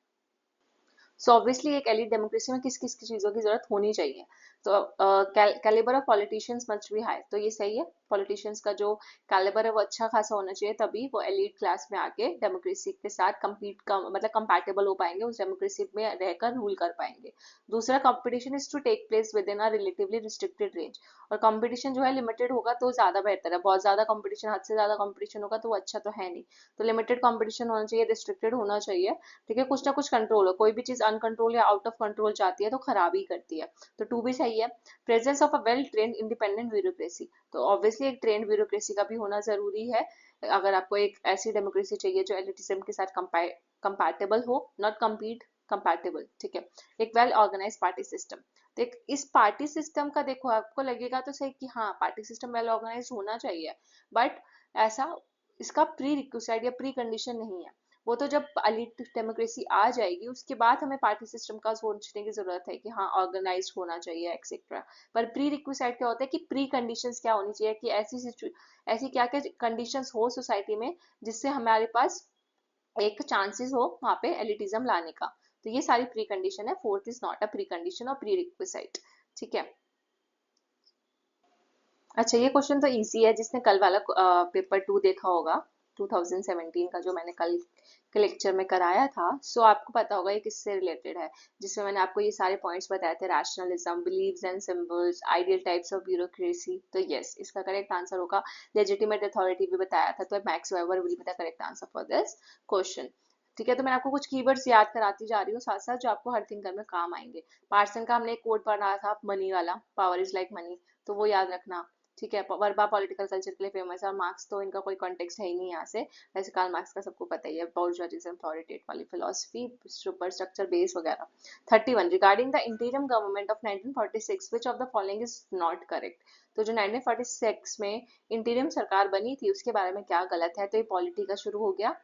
सो ऑब्वियसली एक एलिट डेमोक्रेसी में किस किस की चीजों की जरूरत होनी चाहिए। तो calibre of politicians must be high, तो ये सही है। पॉलिटिशियंस का जो कैलिबर है वो अच्छा खासा होना चाहिए, तभी वो एलिट क्लास में आके डेमोक्रेसी के साथ मतलब कंपैटिबल हो पाएंगे, उस डेमोक्रेसी में रहकर रूल कर पाएंगे। दूसरा, competition is to take place within a relatively restricted range. और कंपटीशन जो है लिमिटेड होगा तो ज्यादा बेहतर है। बहुत ज्यादा कंपटीशन, हद से ज्यादा कंपटीशन होगा तो वो अच्छा तो है नहीं। तो लिमिटेड कंपटीशन होना चाहिए, रिस्ट्रिक्टेड होना चाहिए। ठीक है, कुछ ना कुछ कंट्रोल हो, कोई भी चीज अनकंट्रोल या आउट ऑफ कंट्रोल जाती है तो खराब ही करती है। तो टू भी सही है। Presence of a well trained independent bureaucracy, तो ऑब्वियसली ऑब्वियसली एक ट्रेंड ब्यूरोक्रेसी का भी होना जरूरी है अगर आपको एक ऐसी डेमोक्रेसी चाहिए जो एलिटिज्म के साथ कंपैटिबल हो, नॉट कम्पीट, कंपैटिबल, ठीक है। एक वेल ऑर्गेनाइज पार्टी सिस्टम। देख इस पार्टी सिस्टम का देखो आपको लगेगा तो सही कि हाँ पार्टी सिस्टम वेल ऑर्गेनाइज होना चाहिए, बट ऐसा इसका प्री रिक्विसाइट या प्री कंडीशन नहीं है। वो तो जब एलिट डेमोक्रेसी आ जाएगी उसके बाद हमें पार्टी सिस्टम का सोचने की जरूरत है कि हाँ ऑर्गेनाइज होना चाहिए एक्सेट्रा। पर प्री रिक्विसाइट क्या होता है कि प्री कंडीशंस क्या होनी चाहिए, कि ऐसी क्या क्या कंडीशंस हो सोसाइटी में जिससे हमारे पास एक चांसेस हो वहां पे एलिटिज्म लाने का। तो ये सारी प्री कंडीशन है, fourth is not a pre condition और प्री रिक्विसाइट, ठीक है। अच्छा ये क्वेश्चन तो इजी है, जिसने कल वाला पेपर 2 देखा होगा 2017 का जो मैंने कल के लेक्चर में कराया था, सो आपको पता होगा ये किससे रिलेटेड है, जिसमें मैंने आपको ये सारे पॉइंट्स बताए थे, rationalism, beliefs and symbols, ideal types of bureaucracy. तो यस इसका करेक्ट आंसर होगा लेजिटिमेट अथॉरिटी भी बताया था, तो Max Weber will be the correct answer for this question, ठीक है। तो मैं आपको कुछ कीवर्ड्स याद कराती जा रही हूँ साथ साथ जो आपको हर थिंकर में काम आएंगे। पार्सन का हमने एक कोड पढ़ा था मनी वाला, पावर इज लाइक मनी, तो वो याद रखना, ठीक है। वर्बा पॉलिटिकल कल्चर के लिए फेमस है, और मार्क्स तो इनका कोई कॉन्टेक्स्ट है ही नहीं यहाँ से, वैसे कार्ल मार्क्स का सबको पता ही है, बॉर्जुआइज्म, अथॉरिटेट वाली फिलोसफी, सुपर स्ट्रक्चर बेस वगैरह। 31 regarding the इंटीरियम government of 1946 which of the following is not correct. तो जो 1946 में इंटीरियम सरकार बनी थी उसके बारे में क्या गलत है, तो ये पॉलिटी का शुरू हो गया।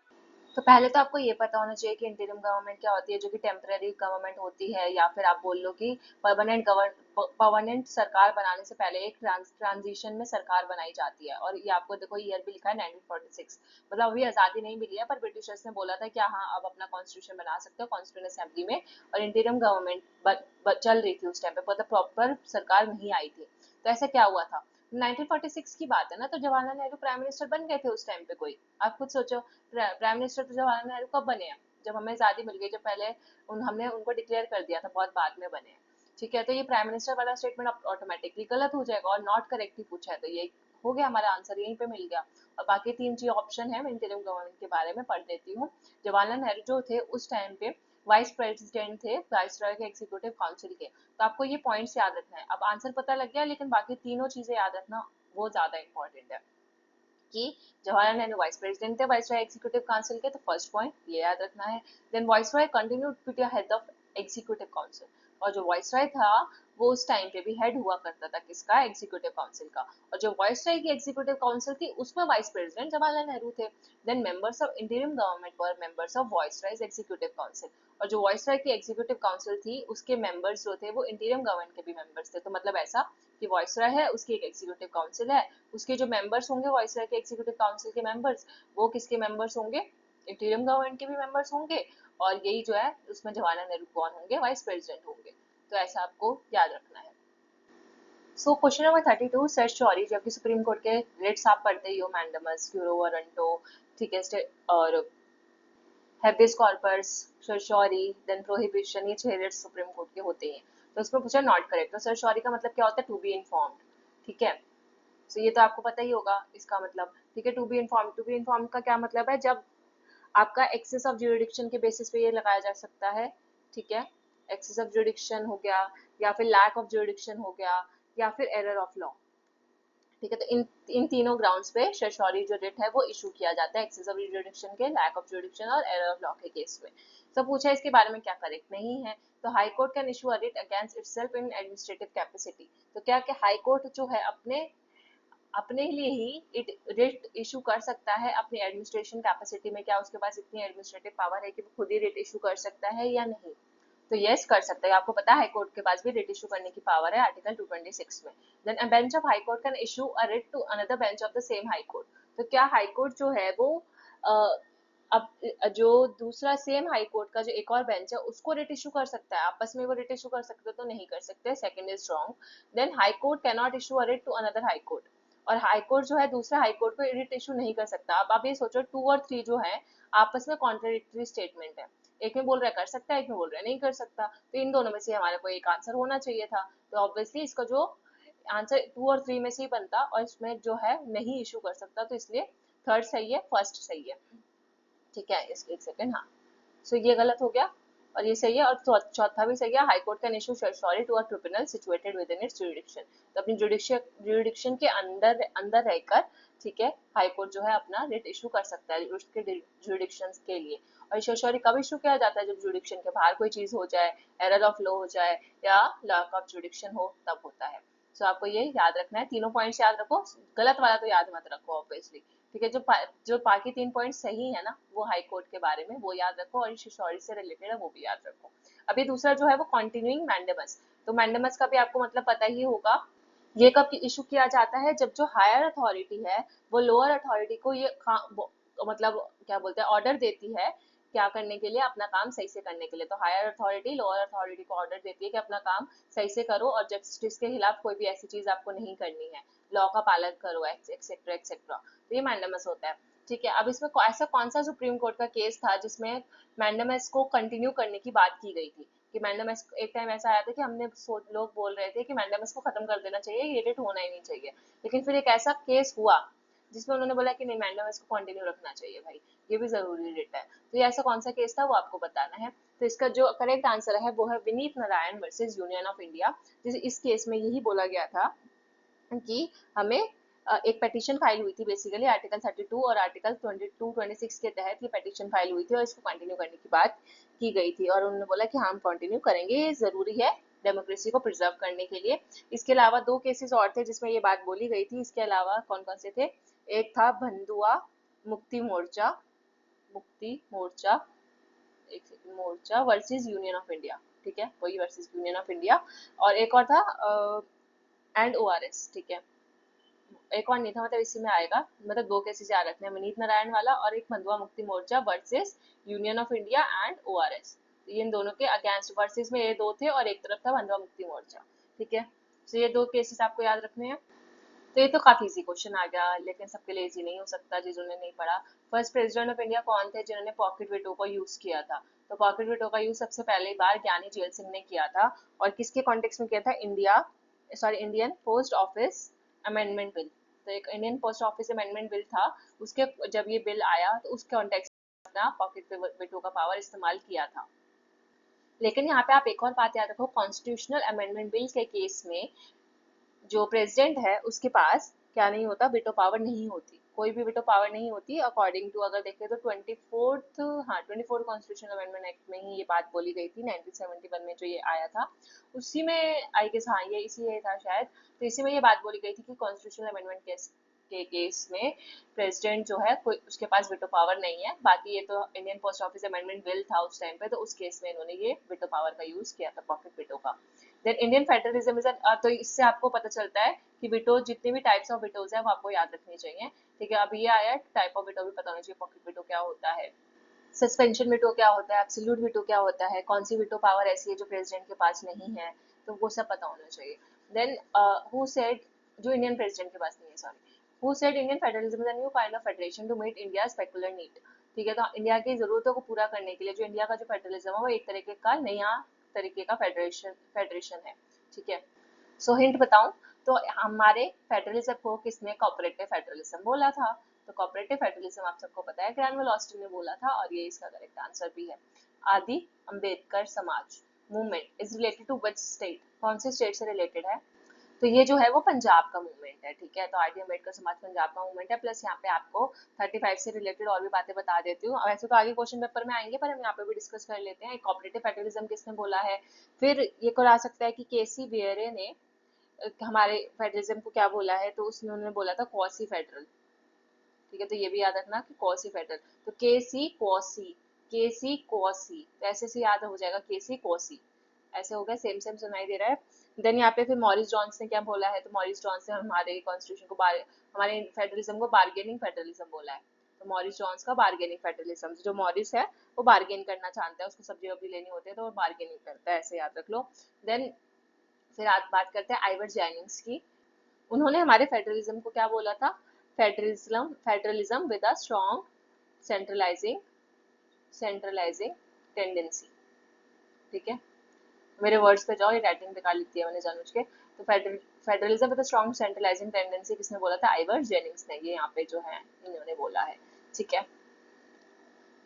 तो पहले तो आपको ये पता होना चाहिए कि इंटीरियम गवर्नमेंट क्या होती है, जो कि टेम्पररी गवर्नमेंट होती है, या फिर आप बोल लो कि परमानेंट सरकार बनाने से पहले एक ट्रांजिशन में सरकार बनाई जाती है। और ये आपको देखो ईयर भी लिखा है 1946, मतलब अभी आज़ादी नहीं मिली है पर ब्रिटिशर्स ने बोला था कि हाँ अब अपना कॉन्स्टिट्यूशन बना सकते हो कॉन्स्टिट्यूंट असेंबली में, और इंटीरियम गवर्नमेंट चल रही थी उस टाइम पे, मतलब प्रॉपर सरकार नहीं आई थी। तो ऐसा क्या हुआ था, 1946 की बात है ना, तो जवाहरलाल नेहरू प्राइम मिनिस्टर बन गए थे उस टाइम पे। कोई आप खुद सोचो, प्राइम मिनिस्टर तो जवाहरलाल नेहरू कब बने हैं, जब हमें आजादी मिल गई, जब पहले हमने उनको डिक्लेयर कर दिया था, बहुत बाद में बने हैं, ठीक है। तो ये प्राइम मिनिस्टर वाला स्टेटमेंट ऑटोमेटिकली गलत हो जाएगा, और नॉट करेक्ट ही पूछा है, तो ये हो गया हमारा आंसर, यहीं पे मिल गया। और बाकी 3 जी ऑप्शन है, मैं इंटरिम गवर्नमेंट के बारे में पढ़ देती हूँ। जवाहरलाल नेहरू जो थे उस टाइम पे वाइस प्रेसिडेंट थे वाइसरॉय के एग्जीक्यूटिव काउंसिल के, तो आपको ये पॉइंट्स याद रखना है। अब आंसर पता लग गया, लेकिन बाकी तीनों चीजें याद रखना वो ज्यादा इंपॉर्टेंट है, कि जवाहरलाल नेहरू वाइस प्रेसिडेंट थे वाइसरॉय एग्जीक्यूटिव काउंसिल के, तो फर्स्ट पॉइंट ये याद रखना है। Then viceroy continued to be head of executive council, और जो वाइसरॉय था वो उस टाइम पे भी हेड हुआ करता था किसका, एग्जीक्यूटिव काउंसिल का। और जो वाइसरॉय की एग्जीक्यूटिव काउंसिल थी उसमें वाइस प्रेसिडेंट जवाहरलाल नेहरू थे। Then members of interim government were members of viceroy's executive council, और जो वाइसरॉय की एग्जीक्यूटिव काउंसिल थी उसके मेंबर्स जो थे वो इंटीरियम गवर्नमेंट के भी मेंबर्स थे। तो मतलब ऐसा कि वाइसरॉय है उसकी एक एग्जीक्यूटिव काउंसिल है, उसके जो मेंबर्स होंगे वाइसरॉय के एग्जीक्यूटिव काउंसिल के मेंबर्स, वो किसके मेंबर्स होंगे, इंटीरियम गवर्नमेंट के भी मेंबर्स होंगे, और यही जो है उसमें जवाहरलाल नेहरू कौन होंगे, वाइस प्रेसिडेंट होंगे। तो ऐसा आपको याद रखना है। So question number 32, sir Shourie, जबकि सुप्रीम कोर्ट के रिट्स आप पढ़ते ही हो, मैंडमस, क्यूरो, वारंटो, ठीक है, और हैबियस कॉर्पस, सर्चोरी, देन प्रोहिबिशन, ये 6 रिट्स सुप्रीम कोर्ट के होते हैं। तो इसमें पूछा नॉट करेक्ट, तो सर्चोरी का मतलब क्या होता है, टू बी इन्फॉर्म्ड, ठीक है। तो ये तो आपको पता ही होगा इसका मतलब, ठीक है। To be inform, to be inform का क्या मतलब है, जब आपका एक्सेस ऑफ ज्यूरिडिक्शन के बेसिस पे ये लगाया जा सकता है, ठीक है। एक्सेस ऑफ ज्यूरिडिक्शन हो गया, या फिर लैक ऑफ ज्यूरिडिक्शन हो गया, या फिर एरर ऑफ लॉ, ठीक है। तो इन तीनों ग्राउंड्स पे शर्शौरी जो रिट है वो इशू किया जाता है, एक्सेस ऑफ ज्यूरिडिक्शन के, लैक ऑफ ज्यूरिडिक्शन और एरर ऑफ लॉ के केस में। तो पूछा इसके बारे में क्या करेक्ट नहीं है, तो high court can issue a writ against itself in administrative capacity. तो क्या कि हाई कोर्ट जो है अपने अपने लिए ही रिट इशू कर सकता है अपनी एडमिनिस्ट्रेशन कैपेसिटी में, क्या उसके पास इतनी एडमिनिस्ट्रेटिव पावर है कि वो खुद ही रिट इशू कर सकता है या नहीं, तो यस कर सकता है। आपको पता है हाई कोर्ट के पास भी रिट इशू करने की पावर है आर्टिकल 226 में। Then a bench of high court can issue a writ to another bench of the same high court. तो क्या हाई कोर्ट जो है वो अब जो दूसरा सेम हाई कोर्ट का जो एक और बेंच है उसको रिट इशू कर सकता है, आपस में वो रिट इशू कर सकते तो नहीं कर सकते, second is wrong. Then high court can not issue a writ to another high court, और हाई कोर्ट जो है दूसरे हाई कोर्ट को रिट इशू नहीं कर सकता। अब आप ये सोचो 2 और 3 जो है आपस में कॉन्ट्राडिक्टरी स्टेटमेंट है, एक में बोल रहा है कर सकता है, एक में बोल रहा है नहीं कर सकता, तो इन दोनों में से हमारे को एक आंसर होना चाहिए था। तो ऑब्वियसली इसका जो आंसर 2 और 3 में से ही बनता, और इसमें जो है नहीं इशू कर सकता, तो इसलिए थर्ड सही है, फर्स्ट सही है, ठीक है। इसके एक सेकेंड, हाँ। सो ये गलत हो गया, और ये सही है। और चौथा भी सही है, high court can issue sorry to a tribunal situated within its jurisdiction. तो अपनी जुरिडिक्शन के अंदर अंदर रहकर, ठीक है, हाई कोर्ट जो है अपना रिट इशू कर सकता है उसके जुरिडिक्शन के लिए। और सॉरी कब इशू किया जाता है? जब जुरिडिक्शन के बाहर कोई चीज हो जाए, एरर ऑफ लॉ हो जाए या लॉक ऑफ जुरिडिक्शन हो, तब होता है। सो आपको ये याद रखना है, तीनों पॉइंट्स याद रखो, गलत वाला तो याद मत रखो ऑब्वियसली, ठीक है। जो बाकी 3 पॉइंट सही है ना, वो हाई कोर्ट के बारे में, वो याद रखो, और सॉरी से रिलेटेड है वो भी याद रखो। अभी दूसरा जो है वो कंटिन्यूइंग मैंडेमस। तो मैंडेमस का भी आपको मतलब पता ही होगा, ये कब इशू किया जाता है? जब जो हायर अथॉरिटी है वो लोअर अथॉरिटी को मतलब क्या बोलते हैं, ऑर्डर देती है क्या करने के लिए, अपना काम सही से करने के लिए। तो हायर अथॉरिटी लोअर अथॉरिटी को ऑर्डर देती है कि अपना काम सही से करो और जस्टिस के खिलाफ कोई भी ऐसी चीज आपको नहीं करनी है, लॉ का पालन करो, एक्सेट्रा एक्सेट्रा। तो ये मैंडेमस होता है, ठीक है। अब इसमें ऐसा कौन सा सुप्रीम कोर्ट का केस था जिसमें मैंडेमस को कंटिन्यू करने की बात की गई थी? कि मैंडेमस, एक टाइम ऐसा आया था कि लोग बोल रहे थे कि मैंडेमस को खत्म कर देना चाहिए, ये रिट होना ही नहीं चाहिए। लेकिन फिर एक ऐसा केस हुआ जिसमें उन्होंने बोला कि नहीं, मैंडेमस को कंटिन्यू रखना चाहिए भाई, ये भी जरूरी रिट है। तो ये ऐसा कौन सा केस था वो आपको बताना है। तो इसका जो करेक्ट आंसर है वो है Vineet Narayan versus Union of India. इस केस में यही बोला गया था कि हमें एक पेटिशन फाइल हुई थी बेसिकली आर्टिकल 32 और आर्टिकल 22-26 के तहत ये पेटिशन फाइल हुई थी और इसको कंटिन्यू करने की बात की गई थी, और उन्होंने बोला कि हम कंटिन्यू करेंगे, ये जरूरी है डेमोक्रेसी को प्रिजर्व करने के लिए। इसके अलावा 2 केसेस और थे जिसमें ये बात बोली गई थी। इसके अलावा कौन कौन से थे? एक था भंदुआ मुक्ति मोर्चा, मुक्ति मोर्चा, एक second, Morcha versus Union of India, ठीक है, वही वर्सेस यूनियन ऑफ इंडिया। और एक और था एंड ओआरएस, ठीक है। एक और नहीं था, मतलब इसी में आएगा, मतलब 2 केसेस याद रखने हैं, विनीत नारायण वाला और एक Bandhua Mukti Morcha versus Union of India and ors. इन दोनों के अगेंस्ट, वर्सेस में ये 2 थे और एक तरफ था बंधुआ मुक्ति मोर्चा, ठीक है। तो ये 2 केसेस आपको याद रखने हैं। तो ये तो काफी इजी क्वेश्चन आ गया, लेकिन सबके लिए इजी नहीं हो सकता जिन्होंने नहीं पढ़ा। फर्स्ट प्रेसिडेंट ऑफ इंडिया कौन थे जिन्होंने पॉकेट वेटो को यूज किया था? तो पॉकेट वेटो का यूज सबसे पहली बार ज्ञानी जेल सिंह ने किया था, और किसके कॉन्टेक्स्ट में किया था? Indian post office amendment bill. तो एक Indian post office amendment bill था, उसके जब ये बिल आया तो उसके कॉन्टेक्स्ट में अपना पॉकेट वेटो का पावर इस्तेमाल किया था। लेकिन यहाँ पे आप एक और बात याद रखो, कॉन्स्टिट्यूशनल अमेंडमेंट बिल के केस में जो प्रेसिडेंट है उसके पास क्या नहीं होता? वेटो पावर नहीं होती, कोई भी वेटो पावर नहीं होती अकॉर्डिंग टू, अगर देखें तो 24th कॉन्स्टिट्यूशनल अमेंडमेंट एक्ट में ही ये बात बोली गई थी 1971 में, जो ये आया था उसी में आई गेस, हाँ ये इसी ये था शायद। तो इसी में ये बात बोली गई थी कि कॉन्स्टिट्यूशनल अमेंडमेंट के केस में प्रेसिडेंट जो है कोई उसके पास वेटो पावर नहीं है। बाकी ये तो Indian post office amendment bill था उस टाइम पे, तो उस केस में इन्होंने ये वेटो पावर का यूज किया था, पॉकेट वेटो का। देन इंडियन फेडरलिज्म इज तो इससे आपको पता चलता है कि विटो, जितने भी टाइप्स ऑफ विटोज है वो आपको याद रखनी चाहिए, ठीक है। अब ये आया टाइप ऑफ विटो भी पता होना चाहिए, पॉकेट विटो क्या होता है, सस्पेंशन विटो क्या होता है, एब्सोल्यूट विटो क्या होता है, कौन सी विटो पावर ऐसी है जो प्रेसिडेंट के पास नहीं है, तो वो सब पता होना चाहिए। देन हु सेड, जो इंडियन प्रेसिडेंट के पास नहीं है, sorry, who said Indian federalism is a new kind of federation to meet India peculiar need. ठीक है, तो इंडिया की जरूरतों को पूरा करने के लिए जो इंडिया का जो फेडरलिज्म है वो एक तरीके का नया तरीके का फेडरेशन है, ठीक है। सो हिंट बताऊं तो हमारे फेडरलिज्म को किसने कॉपरेटिव फेडरलिज्म बोला था? तो कॉपरेटिव फेडरलिज्म आप सबको पता है ग्रैनवेल ऑस्टिन ने बोला था, और ये इसका करेक्ट आंसर भी है। Adi Ambedkar Samaj movement is related to which state? कौन से स्टेट से रिलेटेड है? तो ये जो है वो पंजाब का मूवमेंट है, ठीक है। तो आर डी अम्बेडकर समाज पंजाब का मूवमेंट है। प्लस यहाँ पे आपको 35 से रिलेटेड और भी बातें बता देती हूँ, वैसे तो आगे क्वेश्चन पेपर में आएंगे पर हम यहाँ पे भी डिस्कस कर लेते हैं। कॉपरेटिव फेडरलिज्म किसने बोला है? फिर ये करा सकता है कि केसी बेयरे ने हमारे फेडरलिज्म को क्या बोला है? तो उसने उन्होंने बोला था क्वासी फेडरल, ठीक है। तो ये भी याद रखना कि क्वासी फेडरल, तो के सी क्वासी, तो ऐसे से याद हो जाएगा, के सी क्वासी, ऐसे हो गया, सेम सेम सुनाई दे रहा है। देन यहाँ पे फिर मॉरिस जॉन्स ने क्या बोला है? तो मॉरिस जॉन्स ने हमारे कॉन्स्टिट्यूशन को हमारे फेडरलिज्म को बार्गेनिंग फेडरलिज्म बोला है। तो मॉरिस जॉन्स का बार्गेनिंग फेडरलिज्म, जो मॉरिस है वो बार्गेन करना चाहता है, उसको सब्जी वब्जी लेनी होती है तो वो बार्गेनिंग करता है, ऐसे याद रख लो। देन फिर आज बात करते हैं आइवर जेनिंग्स की। उन्होंने हमारे फेडरलिज्म को क्या बोला था? Federalism with a strong centralising centralising tendency, ठीक है। मेरे वर्ड्स पे जाओ, ये राइटिंग निकाल ली है मैंने जानूझ के। तो federalism with a strong centralising tendency किसने बोला था? आइवर जेनिंग्स ने, ये यहाँ पे जो है इन्होंने बोला है, ठीक है।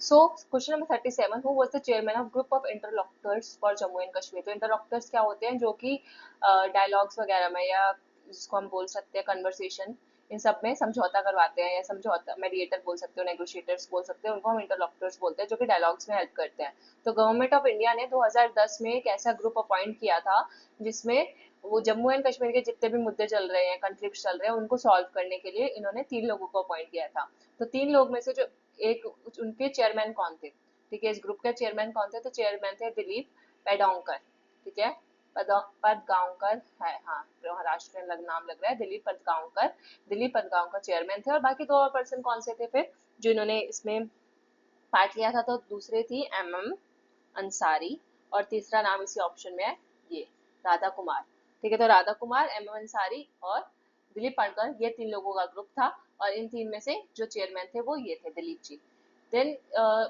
So question number 37, who was the chairman of group of interlocutors for Jammu and Kashmir. तो इंटरलॉक्टर्स क्या होते हैं, जो कि डायलॉग्स वगैरह में, या जिसको हम बोल सकते हैं कन्वर्सेशन, इन सब में समझौता करवाते हैं, या समझौता मेडिएटर बोल सकते हो, नेगोशिएटर्स बोल सकते हो, उनको हम इंटरलॉक्टर्स बोलते हैं, जो कि डायलॉग्स में हेल्प करते हैं। तो गवर्नमेंट ऑफ इंडिया ने 2010 में एक ऐसा ग्रुप अपॉइंट किया था जिसमें वो जम्मू एंड कश्मीर के जितने भी मुद्दे चल रहे हैं, कन्फ्लिक्ट चल रहे हैं, उनको सॉल्व करने के लिए इन्होंने 3 लोगों को अपॉइंट किया था। तो 3 लोग में से जो एक, उनके चेयरमैन कौन थे, ठीक है, इस ग्रुप के चेयरमैन कौन थे, तो चेयरमैन थे दिलीप पेडोंकर, ठीक है, पदगांवकर है, हाँ महाराष्ट्र में नाम लग रहा है, दिलीप पदगांवकर चेयरमैन थे। और बाकी 2 और पर्सन कौन से थे फिर जो इन्होंने इसमें पार्ट लिया था, तो दूसरे थी एम अंसारी, और तीसरा नाम इसी ऑप्शन में है ये राधा कुमार, ठीक है। तो राधा कुमार, एम अंसारी और दिलीप पाणकर, ये 3 लोगों का ग्रुप था, और इन 3 में से जो चेयरमैन थे वो ये थे, Dilip ji. Then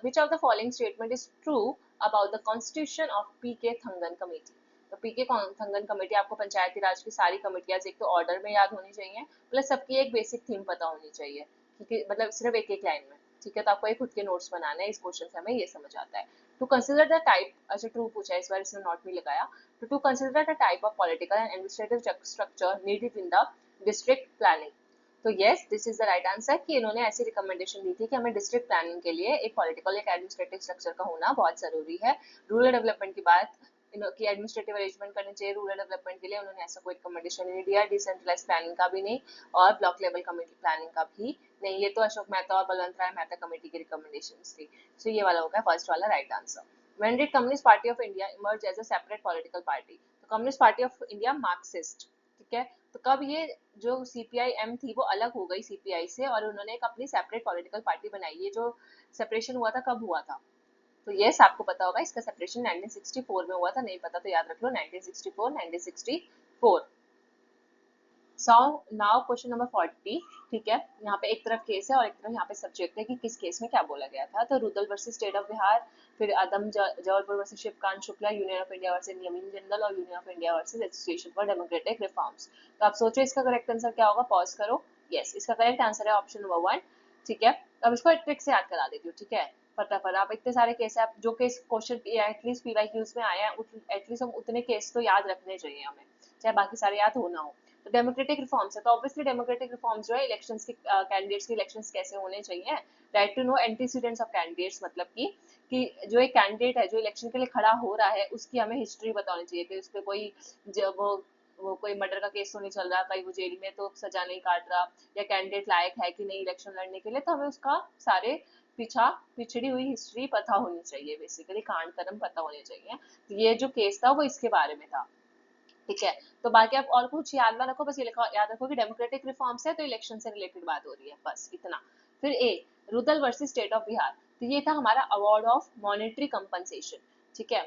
which of the following statement is true about the constitution of P K Thungon committee. तो पीके थंगन कमेटी, आपको पंचायती राज की सारी कमेटियां एक तो ऑर्डर में याद होनी चाहिए, प्लस सबकी एक बेसिक थीम पता होनी चाहिए, क्योंकि मतलब सिर्फ एक एक लाइन में, ठीक है। तो आपको एक खुद के नोट्स बनाना है, इस क्वेश्चन से हमें ये समझ आता है। टू कंसिडर द टाइप, अच्छा ट्रू पूछा है इस बार, इसमें नॉट भी लगाया। To consider the type of political and administrative structure needed in the district planning. तो yes, this is the right answer, कि इन्होंने ऐसी रिकमेंडेशन दी थी कि हमें डिस्ट्रिक्ट प्लानिंग के लिए एक पॉलिटिकल, एक एडमिनिस्ट्रेटिव स्ट्रक्चर का होना बहुत जरूरी है। रूरल डेवलपमेंट की बात, की एडमिनिस्ट्रेटिव अरेंजमेंट करनी चाहिए रूरल डेवलपमेंट के लिए, उन्होंने ऐसा कोई रिकमेंडेशन नहीं दिया, डिसेंट्रलाइज प्लानिंग का भी नहीं, और ब्लॉक लेवल कमेटी प्लानिंग का भी नहीं। ये तो अशोक मेहता और बलवंत राय मेहता कमेटी की रिकमेंडेशंस थी। सो ये वाला होगा फर्स्ट वाला right answer. When did Communist Party of India emerge as a separate political party? तो communist party of India Marxist, ठीक है। तो कब ये जो सीपीआई-एम थी वो अलग हो गई सीपीआई से, और उन्होंने एक अपनी सेपरेट पॉलिटिकल पार्टी बनाई। ये जो सेपरेशन हुआ था कब हुआ था, तो यस आपको पता होगा, इसका सेपरेशन 1964 में हुआ था, नहीं पता तो याद रख लो 1964, 1964। सो नाउ क्वेश्चन नंबर 40, ठीक है। यहाँ पे एक तरफ केस है और एक तरफ यहाँ पे सब्जेक्ट है कि किस केस में क्या बोला गया था। तो Rudal versus state of Bihar, फिर ADM Jabalpur versus Shivkant Shukla, Union of India versus Naveen Jindal, और Union of India versus Association for Democratic Reforms. तो आप सोचो इसका करेक्ट आंसर क्या होगा, पॉज करो। यस, इसका करेक्ट आंसर है ऑप्शन नंबर 1, ठीक है। अब इसको एक ट्रिक से याद करा देती हूँ, ठीक है, फटाफट। आप इतने सारे केस है, जो केस क्वेश्चन एटलीस्ट पीवाईक्यूज में आया है, एटलीस्ट हम उतने केस तो याद रखने चाहिए हमें, चाहे बाकी सारे याद हो ना हो। तो डेमोक्रेटिक रिफॉर्म्स है, तो ऑब्वियसली डेमोक्रेटिक रिफॉर्म्स जो है इलेक्शंस के, कैंडिडेट्स के इलेक्शंस कैसे होने चाहिए, right to know antecedents of candidates, मतलब कि जो एक कैंडिडेट है जो इलेक्शन के लिए खड़ा हो रहा है उसकी हमें हिस्ट्री बतानी चाहिए, कि उस पर कोई जब वो कोई मर्डर का केस तो नहीं चल रहा, कहीं वो जेल में तो सजा नहीं काट रहा, या कैंडिडेट लायक है कि नहीं इलेक्शन लड़ने के लिए, तो हमें उसका सारे पिछड़ी हुई हिस्ट्री पता होनी चाहिए, बेसिकली कांड कर्म पता होने चाहिए। तो ये जो केस था वो इसके बारे में था, ठीक है। तो बाकी आप और कुछ याद ना रखो, बस ये याद रखो कि डेमोक्रेटिक रिफॉर्म्स है तो इलेक्शन से रिलेटेड बात हो रही है, बस इतना। फिर A, Rudal versus state of Bihar, तो ये था हमारा अवार्ड ऑफ मॉनेटरी कंपनसेशन, ठीक है।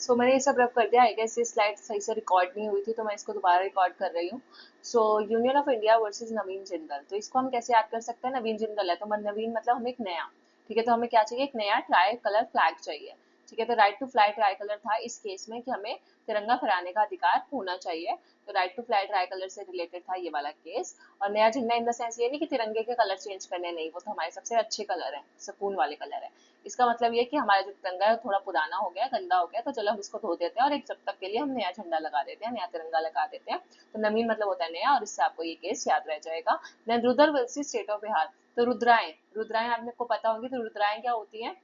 सो मैंने ये सब रब कर दिया, आई गेस ये स्लाइड सही से रिकॉर्ड नहीं हुई थी तो मैं इसको दोबारा रिकॉर्ड कर रही हूँ। So Union of India versus Naveen Jindal, तो इसको हम कैसे याद कर सकते हैं, नवीन जिंदल है तो नवीन मतलब हमें एक नया, ठीक है। तो हमें क्या चाहिए, एक नया ट्राई कलर फ्लैग चाहिए, ठीक है। तो right to fly tricolour था इस केस में, कि हमें तिरंगा फहराने का अधिकार होना चाहिए, तो right to fly tricolour से रिलेटेड था ये वाला केस। और नया झंडा इन द सेंस ये नहीं कि तिरंगे के कलर चेंज करने, नहीं, वो तो हमारे सबसे अच्छे कलर है, सुकून वाले कलर है। इसका मतलब ये कि हमारा जो तिरंगा है थोड़ा पुराना हो गया, गंदा हो गया, तो चलो हम इसको धो देते हैं और एक जब तक के लिए हम नया झंडा लगा देते हैं, नया तिरंगा लगा देते हैं। तो नवीन मतलब होता है नया, और इससे आपको ये केस याद रह जाएगा। Then Rudra versus state of Bihar, तो रुद्राएं, रुद्राएं आपको पता होगी, तो रुद्राएं क्या होती है,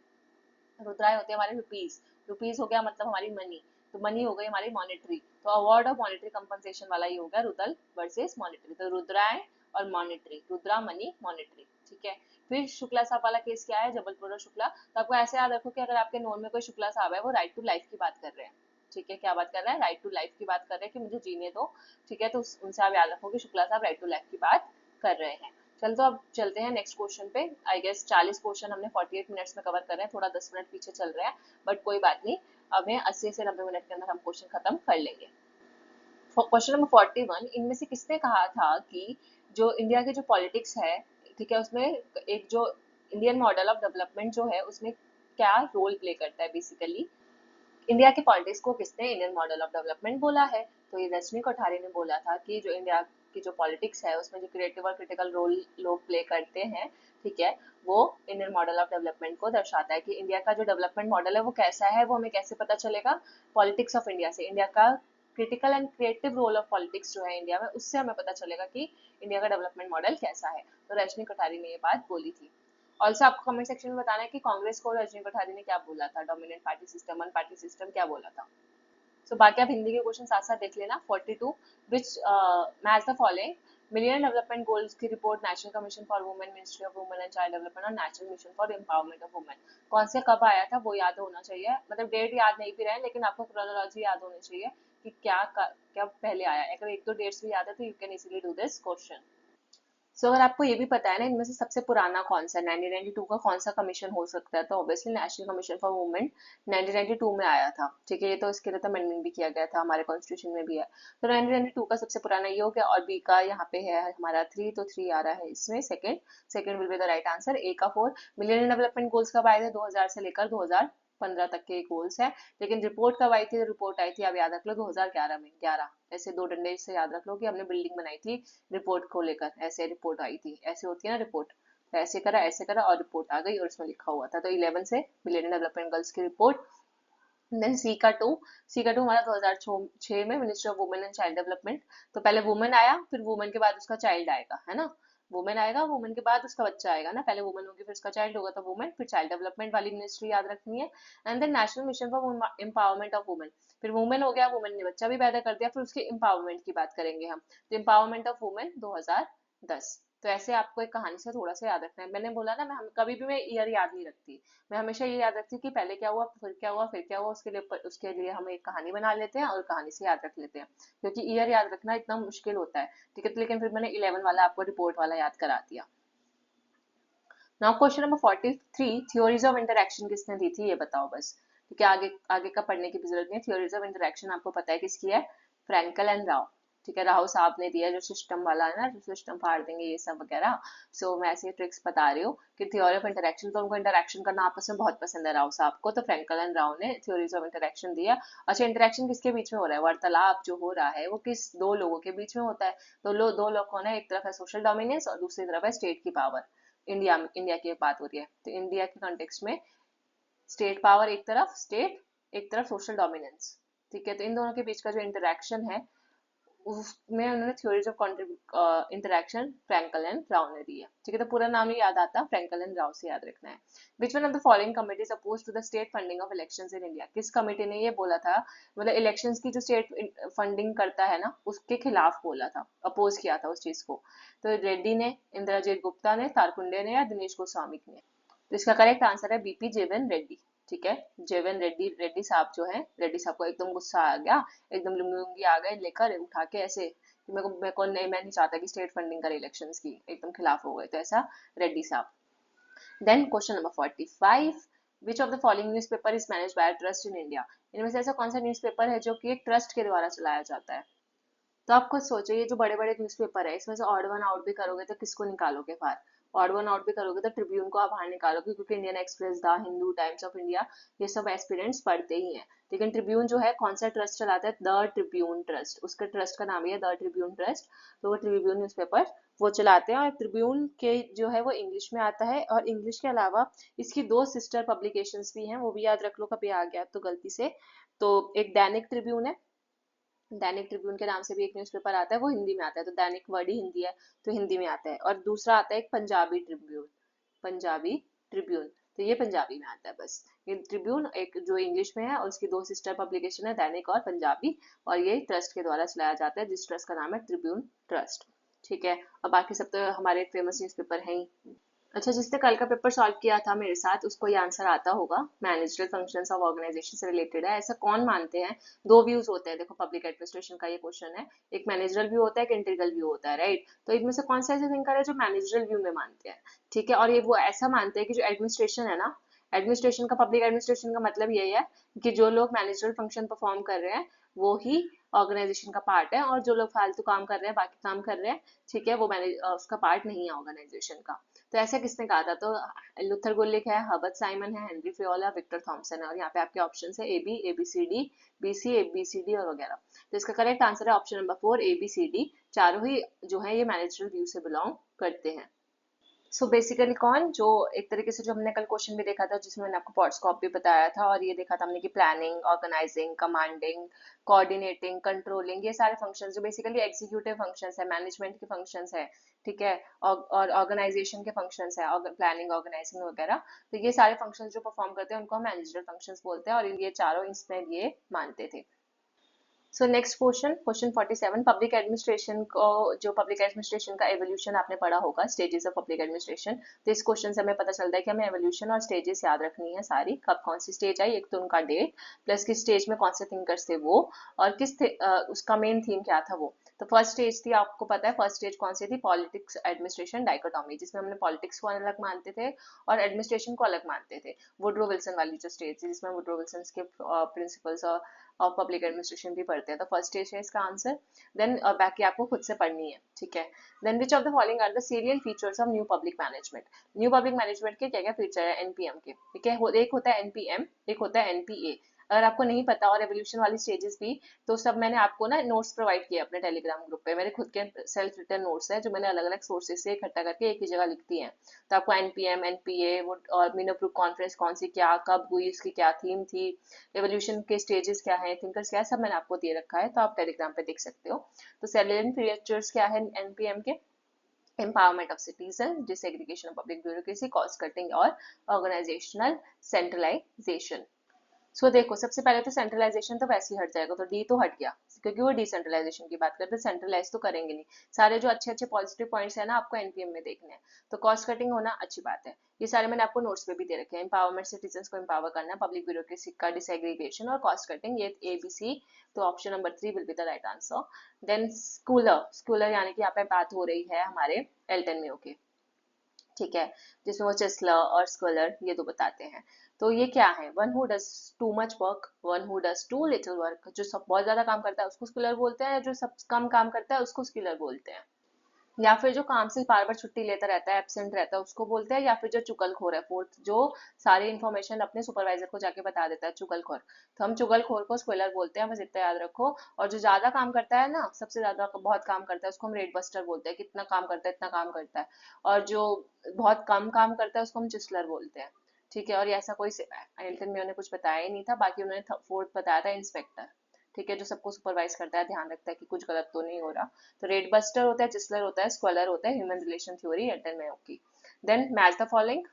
रुद्राएं होती है हमारे रुपीज, रुपीज हो गया मतलब हमारी मनी, तो मनी हो गई हमारी मॉनेटरी, तो अवार्ड ऑफ मॉनेटरी कंपनसेशन वाला ही हो गया रुदल वर्सेस मॉनेटरी। तो रुद्राएं और मॉनेटरी, रुद्रा मनी मॉनेटरी, ठीक है। फिर शुक्ला साहब वाला केस क्या है, जबलपुर और शुक्ला, तो आपको ऐसे याद रखो कि अगर आपके नोन में कोई शुक्ला साहब है वो राइट टू लाइफ की बात कर रहे हैं, ठीक है। क्या बात कर रहे हैं, राइट टू लाइफ की बात कर रहे हैं, कि मुझे जीने दो, ठीक है। तो उनसे आप याद रखो कि शुक्ला साहब राइट टू लाइफ की बात कर रहे हैं। चल तो अब चलते हैं नेक्स्ट क्वेश्चन पे। आई गेस 40 क्वेश्चन हमने 48 मिनट्स में कवर कर रहे हैं, थोड़ा 10 मिनट पीछे चल रहे हैं, बट कोई बात नहीं, अब 80 से 90 मिनट के अंदर हम क्वेश्चन खत्म कर लेंगे। क्वेश्चन नंबर 41, इनमें से किसने कहा था कि जो इंडिया के जो पॉलिटिक्स है, ठीक है, उसमें एक जो इंडियन मॉडल ऑफ डेवलपमेंट जो है उसमें क्या रोल प्ले करता है, बेसिकली इंडिया के पॉलिटिक्स को किसने इंडियन मॉडल ऑफ डेवलपमेंट बोला है, तो ये रजनी कोठारी ने बोला था कि जो इंडिया की जो पॉलिटिक्स है उसमें जो क्रिएटिव और क्रिटिकल रोल लोग प्ले करते हैं, ठीक है, वो इंडियन मॉडल ऑफ डेवलपमेंट को दर्शाता है कि इंडिया का जो डेवलपमेंट मॉडल है वो कैसा है, वो हमें कैसे पता चलेगा, पॉलिटिक्स ऑफ इंडिया से, इंडिया का critical and creative role of politics जो है इंडिया में, उससे हमें पता चलेगा कि इंडिया का डेवलपमेंट मॉडल कैसा है। तो रजनी कोठारी ने ये बात बोली थी। ऑल्सो आपको कमेंट सेक्शन में बताना है कि कांग्रेस को रजनी कोठारी ने क्या बोला था, dominant party system, one party system क्या बोला था। सो बाकी आप हिंदी के क्वेश्चन साथ साथ देख लेना। 42 which match the following million development goals की report national commission for women, ministry of women and child development और national mission for empowerment of women, कौन से कब आया था वो याद होना चाहिए, मतलब डेट याद नहीं भी रहे लेकिन आपको क्रोनोलॉजी याद होनी चाहिए कि क्या पहले आया। अगर एक दो डेट्स भी याद है तो you can easily do this question. So अगर आपको ये भी पता है ना इनमें से सबसे पुराना कौन सा 1992 का कौन सा कमीशन हो सकता है, तो obviously national commission for women 1992 में आया था, ठीक है, ये तो इसके लिए तो अमेंडमेंट भी किया गया था, हमारे कॉन्स्टिट्यूशन में भी है। तो 1992 का सबसे पुराना ये हो गया, और बी का यहाँ पे है हमारा 3, तो 3 आ रहा है इसमें, second, second will be the right answer. A का 4 मिलियन डेवलपमेंट गोल्स कब आए थे, 2000 से लेकर 2015 तक के गोल्स है, लेकिन रिपोर्ट कब आई थी, रिपोर्ट आई थी आप याद रख लो 2011 में, 11, ऐसे दो डंडे से याद रख लो कि हमने बिल्डिंग बनाई थी रिपोर्ट को लेकर, ऐसे रिपोर्ट आई थी, ऐसे होती है ना रिपोर्ट, तो ऐसे करा और रिपोर्ट आ गई और उसमें लिखा हुआ था, तो 11 से मिलेनियम डेवलपमेंट गर्ल्स की रिपोर्ट। देन सी का टू हमारा 2006 में ministry of women and child development, तो पहले वुमेन आया, फिर वुमेन के बाद उसका चाइल्ड आएगा, है ना, वुमेन आएगा, वुमेन के बाद उसका बच्चा आएगा ना, पहले वुमेन होगी फिर उसका चाइल्ड होगा, तो वुमेन, फिर चाइल्ड डेवलपमेंट वाली मिनिस्ट्री याद रखनी है। And then national mission for empowerment of women, फिर वुमेन हो गया, वुमेन ने बच्चा भी पैदा कर दिया, फिर उसके एम्पावरमेंट की बात करेंगे हम, तो एम्पावरमेंट ऑफ वुमेन 2010। तो ऐसे आपको एक कहानी से थोड़ा सा याद रखना है, मैंने बोला ना मैं कभी भी मैं ईयर याद नहीं रखती, मैं हमेशा ये याद रखती हूँ कि पहले क्या हुआ, फिर क्या हुआ, फिर क्या हुआ, उसके लिए हम एक कहानी बना लेते हैं और कहानी से याद रख लेते हैं, क्योंकि ईयर याद रखना इतना मुश्किल होता है, ठीक है, तो लेकिन फिर मैंने 11 वाला आपको रिपोर्ट वाला याद करा दिया। Now question number 43, theories of interaction किसने दी थी, ये बताओ बस, ठीक है, आगे आगे का पढ़ने की भी जरूरत नहीं है, थ्योरीज ऑफ इंटरैक्शन आपको पता है किसकी है, फ्रैंकल एंड राव, ठीक है, राव साहब ने दिया, जो सिस्टम वाला है ना, जो सिस्टम फाड़ देंगे ये सब वगैरह। सो मैं ऐसे ट्रिक्स बता रही हूँ कि थ्योरी ऑफ इंटरैक्शन, तो उनको इंटरैक्शन करना आपस में बहुत पसंद है राव साहब को, तो फ्रैंकल एंड राव ने थ्योरीज ऑफ इंटरैक्शन दिया। अच्छा, इंटरैक्शन किसके बीच में हो रहा है, वार्तालाप जो हो रहा है वो किस दो लोगों के बीच में होता है, तो दो लोग कौन है, एक तरफ है सोशल डोमिनेंस और दूसरी तरफ है स्टेट की पावर, इंडिया की बात हो रही है, तो इंडिया के कॉन्टेक्स्ट में स्टेट पावर एक तरफ सोशल डोमिनेंस, ठीक है, तो इन दोनों के बीच का जो इंटरेक्शन है उसमें उन्होंने theories of interaction Frankel and Rao ने दी है, ठीक है, तो पूरा नाम नहीं याद आता, फ्रैंकल एंड राव से याद रखना है। Which one of the following committees oppose to the state funding of elections in India, किस कमेटी ने ये बोला था, मतलब इलेक्शंस की जो स्टेट फंडिंग करता है ना उसके खिलाफ बोला था, अपोज किया था उस चीज को, तो रेड्डी ने, इंद्रजीत गुप्ता ने, तारकुंडे ने या दिनेश गोस्वामी ने, तो इसका करेक्ट आंसर है बीपी जेवन रेड्डी, ठीक है, जेवन रेड्डी, रेड्डी साहब जो है, रेड्डी साहब को एकदम गुस्सा आ गया, एकदम लुंगी आ गए लेकर उठा के ऐसे कि मेरे को नहीं, मैं नहीं चाहता कि स्टेट फंडिंग करे इलेक्शंस की, एकदम खिलाफ हो गए, तो ऐसा रेड्डी साहब। Then question number 45, which of the following newspaper is managed by trust in India, इनमें से ऐसा कौन सा न्यूज़पेपर है जो कि एक ट्रस्ट के द्वारा चलाया जाता है, तो आप खुद सोचो, ये जो बड़े बड़े न्यूज़पेपर है इसमें से ऑड वन आउट भी करोगे तो किसको निकालोगे बाहर, ऑड वन आउट भी करोगे तो ट्रिब्यून को आप बाहर निकालोगे, क्योंकि Indian express, the Hindu, times of India, ये सब एस्पिरेंट्स पढ़ते ही हैं, लेकिन ट्रिब्यून जो है कौन सा ट्रस्ट चलाता है, द ट्रिब्यून ट्रस्ट, उसका ट्रस्ट का नाम ही है द ट्रिब्यून ट्रस्ट, तो वो ट्रिब्यून न्यूज़पेपर वो चलाते हैं, और ट्रिब्यून के जो है वो इंग्लिश में आता है, और इंग्लिश के अलावा इसकी दो सिस्टर पब्लिकेशंस भी हैं, वो भी याद रख लो, कभी आ गया तो गलती से, तो एक दैनिक ट्रिब्यून है, दैनिक ट्रिब्यून के नाम से भी एक न्यूज़पेपर आता है, वो हिंदी में आता है, तो दैनिक वर्ड ही हिंदी है तो हिंदी में आता है, और दूसरा आता है एक पंजाबी ट्रिब्यून, पंजाबी ट्रिब्यून, तो ये पंजाबी में आता है बस, ये ट्रिब्यून एक जो इंग्लिश में है, और उसकी दो सिस्टर पब्लिकेशन है, दैनिक और पंजाबी, और ये ट्रस्ट के द्वारा चलाया जाता है, जिस ट्रस्ट का नाम है ट्रिब्यून ट्रस्ट, ठीक है, और बाकी सब तो हमारे फेमस न्यूज़पेपर हैं ही। अच्छा, जिसने कल का पेपर सॉल्व किया था मेरे साथ उसको ये आंसर आता होगा, मैनेजरल फंक्शंस ऑफ ऑर्गेनाइजेशन से रिलेटेड है, ऐसा कौन मानते हैं, दो व्यूज होते हैं, देखो पब्लिक एडमिनिस्ट्रेशन का ये क्वेश्चन है, एक मैनेजरल व्यू होता है, एक इंटीग्रल व्यू होता है, राइट, तो इनमें से कौन सा ऐसे थिंकर है जो मैनेजरल व्यू में मानते हैं, ठीक है, और ये वो ऐसा मानते हैं कि जो एडमिनिस्ट्रेशन है ना, एडमिनिस्ट्रेशन का, पब्लिक एडमिनिस्ट्रेशन का मतलब यही है कि जो लोग मैनेजरल फंक्शन परफॉर्म कर रहे हैं वो ही ऑर्गेनाइजेशन का पार्ट है, और जो लोग फालतू काम कर रहे हैं, बाकी काम कर रहे हैं, ठीक है, वो मैनेज उसका पार्ट नहीं है ऑर्गेनाइजेशन का, तो ऐसा किसने कहा था, तो लुथर गुलिक है, हर्बर्ट साइमन है, हेनरी फियोला, विक्टर थॉमसन है, और यहाँ पे आपके ऑप्शन है A B C D, B C, A B C D और वगैरह, तो इसका करेक्ट आंसर है option number 4 A B C D, चारों ही जो है ये मैनेजरल व्यू से बिलोंग करते हैं। सो बेसिकली कौन जो एक तरीके से जो हमने कल क्वेश्चन भी देखा था जिसमें मैंने आपको पॉट स्कोप भी बताया था, और ये देखा था हमने कि planning, organising, commanding, coordinating, controlling, ये सारे फंक्शंस जो बेसिकली एग्जीक्यूटिव फंक्शंस है, मैनेजमेंट के फंक्शंस है, ठीक है, और ऑर्गेनाइजेशन के फंक्शंस है, प्लानिंग, ऑर्गेनाइजिंग वगैरह, तो ये सारे फंक्शंस जो परफॉर्म करते हैं उनको हम मैनेजरल फंक्शंस बोलते हैं, और ये चारों इसमें ये मानते थे। So next question, question 47, public administration को, जो पब्लिक एडमिनिस्ट्रेशन का एवोल्यूशन आपने पढ़ा होगा, स्टेजेस ऑफ पब्लिक एडमिनिस्ट्रेशन, तो इस क्वेश्चन से हमें पता चलता है कि हमें एवोल्यूशन और स्टेजेस याद रखनी है सारी, कब कौन सी स्टेज आई, एक तो उनका डेट, प्लस किस स्टेज में कौन से थिंकर्स थे वो, और उसका मेन थीम क्या था वो। तो फर्स्ट स्टेज थी, आपको पता है फर्स्ट स्टेज कौन सी थी, पॉलिटिक्स एडमिनिस्ट्रेशन डाइकोटॉमी, जिसमें हमने पॉलिटिक्स को अलग मानते थे और एडमिनिस्ट्रेशन को अलग मानते थे। वुडरो विल्सन वाली जो स्टेज थी जिसमें वुडरो विल्सन के प्रिंसिपल्स और पब्लिक एडमिनिस्ट्रेशन भी पढ़ते हैं, तो फर्स्ट स्टेज है इसका आंसर। देन बाकी आपको खुद से पढ़नी है, ठीक है। Then which of the following are the serial features of new public management, new public management के क्या क्या फीचर है एनपीएम के, ठीक है। एक होता है एनपीएम, एक होता है एनपीए। अगर आपको नहीं पता और एवोल्यूशन वाली स्टेजेस भी, तो सब मैंने आपको ना नोट्स प्रोवाइड किए अपने टेलीग्राम ग्रुप पे, मेरे खुद के सेल्फ रिटन नोट्स है जो मैंने अलग अलग सोर्सेज से इकट्ठा करके एक ही जगह लिखती हैं। तो आपको एनपीएम, एनपीए और मीन अप्रूव कॉन्फ्रेंस कौन सी क्या कब हुई, उसकी क्या थीम थी, एवोल्यूशन के स्टेजेस क्या है, थिंकर्स क्या है, सब मैंने आपको दे रखा है, तो आप टेलीग्राम पे देख सकते हो। तो सैलिएंट फीचर्स क्या है एनपीएम के, empowerment of citizens, disaggregation of public bureaucracy, cost cutting और organizational centralization। सो देखो सबसे पहले तो सेंट्रलाइजेशन तो वैसे ही हट जाएगा, तो डी तो हट गया क्योंकि वो डिसेंट्रलाइजेशन की बात करते हैं, सेंट्रलाइज तो करेंगे नहीं। सारे जो अच्छे अच्छे पॉजिटिव पॉइंट्स है ना आपको एनपीएम में देखने हैं। तो कॉस्ट कटिंग होना अच्छी बात है, ये सारे मैंने आपको नोट्स पे भी दे रखे हैं। एम्पावरमेंट, सिटीजन को एम्पावर करना, पब्लिक ब्यूरोक्रेसी का डिसएग्रीगेशन और कॉस्ट कटिंग, ये एबीसी, तो option number 3 will be the right answer. Then स्कूलर, स्कूलर यानी कि यहाँ पे बात हो रही है हमारे एल्टन मेयो की, ठीक है, जिसमें वो चेस्लर और स्कॉलर ये दो बताते हैं। तो ये क्या है, one who does too much work, one who does too little work, जो सब बहुत ज्यादा काम करता है उसको स्कॉलर बोलते हैं, जो सब कम काम करता है उसको स्किलर बोलते हैं। या फिर जो काम से बार बार छुट्टी लेता रहता है, एब्सेंट रहता है, उसको बोलते हैं। या फिर जो चुगलखोर है, फोर्थ, जो सारी इन्फॉर्मेशन अपने सुपरवाइजर को जाके बता देता है, चुगलखोर, तो हम चुगलखोर को स्क्वेलर बोलते हैं, बस इतना याद रखो। और जो ज्यादा काम करता है ना, सबसे ज्यादा बहुत काम करता है, उसको हम रेट बस्टर बोलते हैं, कितना काम करता है इतना काम करता है। और जो बहुत कम काम करता है उसको हम चिस्लर बोलते हैं, ठीक है। और ये ऐसा कोई एल्टन में उन्होंने कुछ बताया ही नहीं था, बाकी उन्होंने फोर्थ बताया था इंस्पेक्टर, ठीक है, जो सबको सुपरवाइज करता है, ध्यान रखता है कि कुछ गलत तो नहीं हो रहा। तो रेड बस्टर होता है, चिस्लर होता है, स्क्वेलर होता है, human relation theory Elton Mayo की। Then match the following.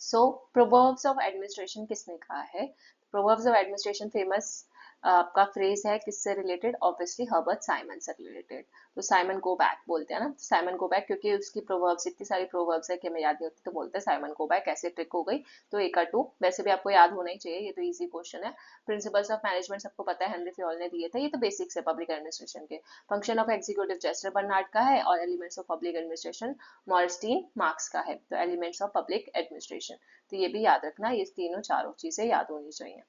So proverbs of administration किसने कहा है, प्रोवर्ब्स ऑफ एडमिनिस्ट्रेशन फेमस आपका फ्रेज है किससे रिलेटेड, ऑब्वियसली हर्बर्ट साइमन से रिलेटेड। तो साइमन गो बैक बोलते हैं ना, साइमन गो बैक, क्योंकि उसकी प्रोवर्ब्स इतनी सारी प्रोवर्ब्स है कि हमें याद नहीं होती, तो बोलते हैं साइमन गो बैक। ऐसे ट्रिक हो गई, तो एक टू वैसे भी आपको याद होना ही चाहिए, ये तो इजी क्वेश्चन है। प्रिंसिपल्स ऑफ मैनेजमेंट सबको पता है, हेनरी फ्योल ने दिए थे, ये तो बेसिक्स है पब्लिक एडमिनिस्ट्रेशन के। Function of executive Chester Barnard का है, और elements of public administration Morstein Marx का है। तो एलिमेंट्स ऑफ पब्लिक एडमिनिस्ट्रेशन, तो ये भी याद रखना, ये तीनों चारों चीजें याद होनी चाहिए।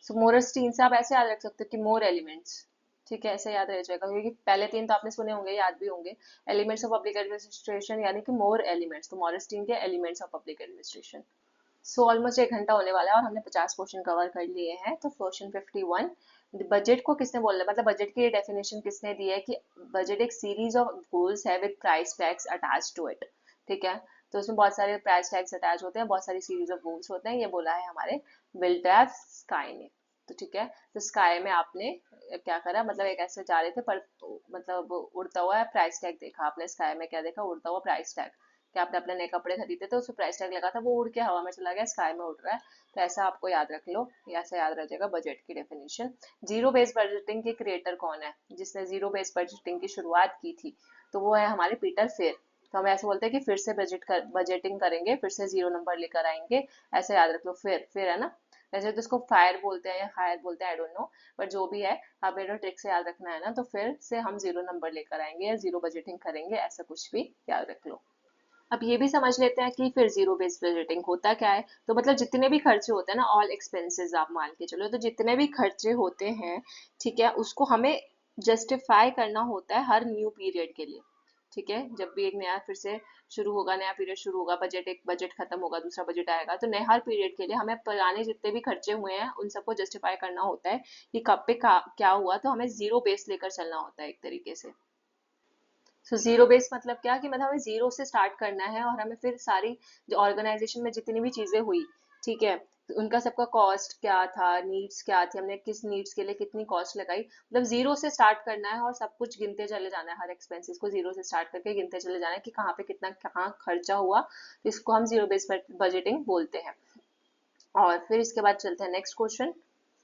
सो मोरस्टीन से आप ऐसे याद रख सकते हो कि मोर एलिमेंट्स, ठीक है, ऐसे याद रह जाएगा, क्योंकि पहले तीन तो आपने सुने होंगे, याद भी होंगे। एलिमेंट्स ऑफ पब्लिक एडमिनिस्ट्रेशन यानी कि मोर एलिमेंट्स, तो मोरस्टीन के elements of public administration. So almost 1 घंटा होने वाला है और हमने 50 क्वेश्चन कवर कर लिए हैं। तो क्वेश्चन 51, बजट को किसने बोला, मतलब बजट की डेफिनेशन किसने दी है कि बजट एक सीरीज ऑफ गोल्स है with price tags attached to it, ठीक है। तो उसमें बहुत सारे प्राइस टैग्स अटैच होते हैं, बहुत सारी सीरीज ऑफ गोल्स होते हैं, ये बोला है हमारे विल्डेव स्काई ने। तो ठीक है, तो स्काई में आपने क्या करा, मतलब एक ऐसे जा रहे थे पर मतलब उड़ता हुआ प्राइस टैग देखा आपने, स्काई में क्या देखा, उड़ता हुआ प्राइस टैग, कि आपने अपने नए कपड़े खरीदे थे उसमें प्राइस टैग लगा था, वो उड़ के हवा में चला गया, स्काई में उड़ रहा है। तो ऐसा आपको याद रख लो, ऐसा याद रह जाएगा बजट की डेफिनेशन। जीरो बेस्ड बजटिंग के क्रिएटर कौन है, जिसने जीरो बेस्ड बजटिंग की शुरुआत की थी, तो वो है हमारे पीटर फेर। तो हम ऐसे बोलते हैं कि फिर से बजटिंग करेंगे, फिर से जीरो नंबर लेकर आएंगे, ऐसे याद रख लो। फिर है ना, वैसे तो इसको फायर बोलते हैं या हायर बोलते हैं, आई डोंट नो, पर जो भी है आप मेरे ट्रिक से याद रखना है ना, तो फिर से हम जीरो नंबर लेकर आएंगे या जीरो बजटिंग करेंगे, ऐसा कुछ भी याद रख लो। अब ये भी समझ लेते हैं कि फिर जीरो बेस्ड बजटिंग होता क्या है। तो मतलब जितने भी खर्चे होते हैं ना, ऑल एक्सपेंसेस आप मान के चलो, तो जितने भी खर्चे होते हैं, ठीक है, उसको हमें जस्टिफाई करना होता है हर न्यू पीरियड के लिए, ठीक है, जब भी एक नया फिर से शुरू होगा, नया पीरियड शुरू होगा, एक बजट खत्म होगा, दूसरा बजट आएगा, तो नए हर पीरियड के लिए हमें पुराने जितने भी खर्चे हुए हैं उन सबको जस्टिफाई करना होता है कि कब पे क्या हुआ, तो हमें जीरो बेस लेकर चलना होता है एक तरीके से। सो जीरो बेस मतलब क्या, कि मतलब हमें जीरो से स्टार्ट करना है और हमें फिर सारी जो ऑर्गेनाइजेशन में जितनी भी चीजें हुई, ठीक है, तो उनका सबका कॉस्ट क्या था, नीड्स क्या थी, हमने किस नीड्स के लिए कितनी कॉस्ट लगाई, मतलब जीरो से स्टार्ट करना है और सब कुछ गिनते चले जाना है, हर एक्सपेंसेस को जीरो से स्टार्ट करके गिनते चले जाना है कि कहाँ पे कितना कहाँ खर्चा हुआ, तो इसको हम जीरो बेस बजटिंग बोलते हैं। और फिर इसके बाद चलते हैं नेक्स्ट क्वेश्चन।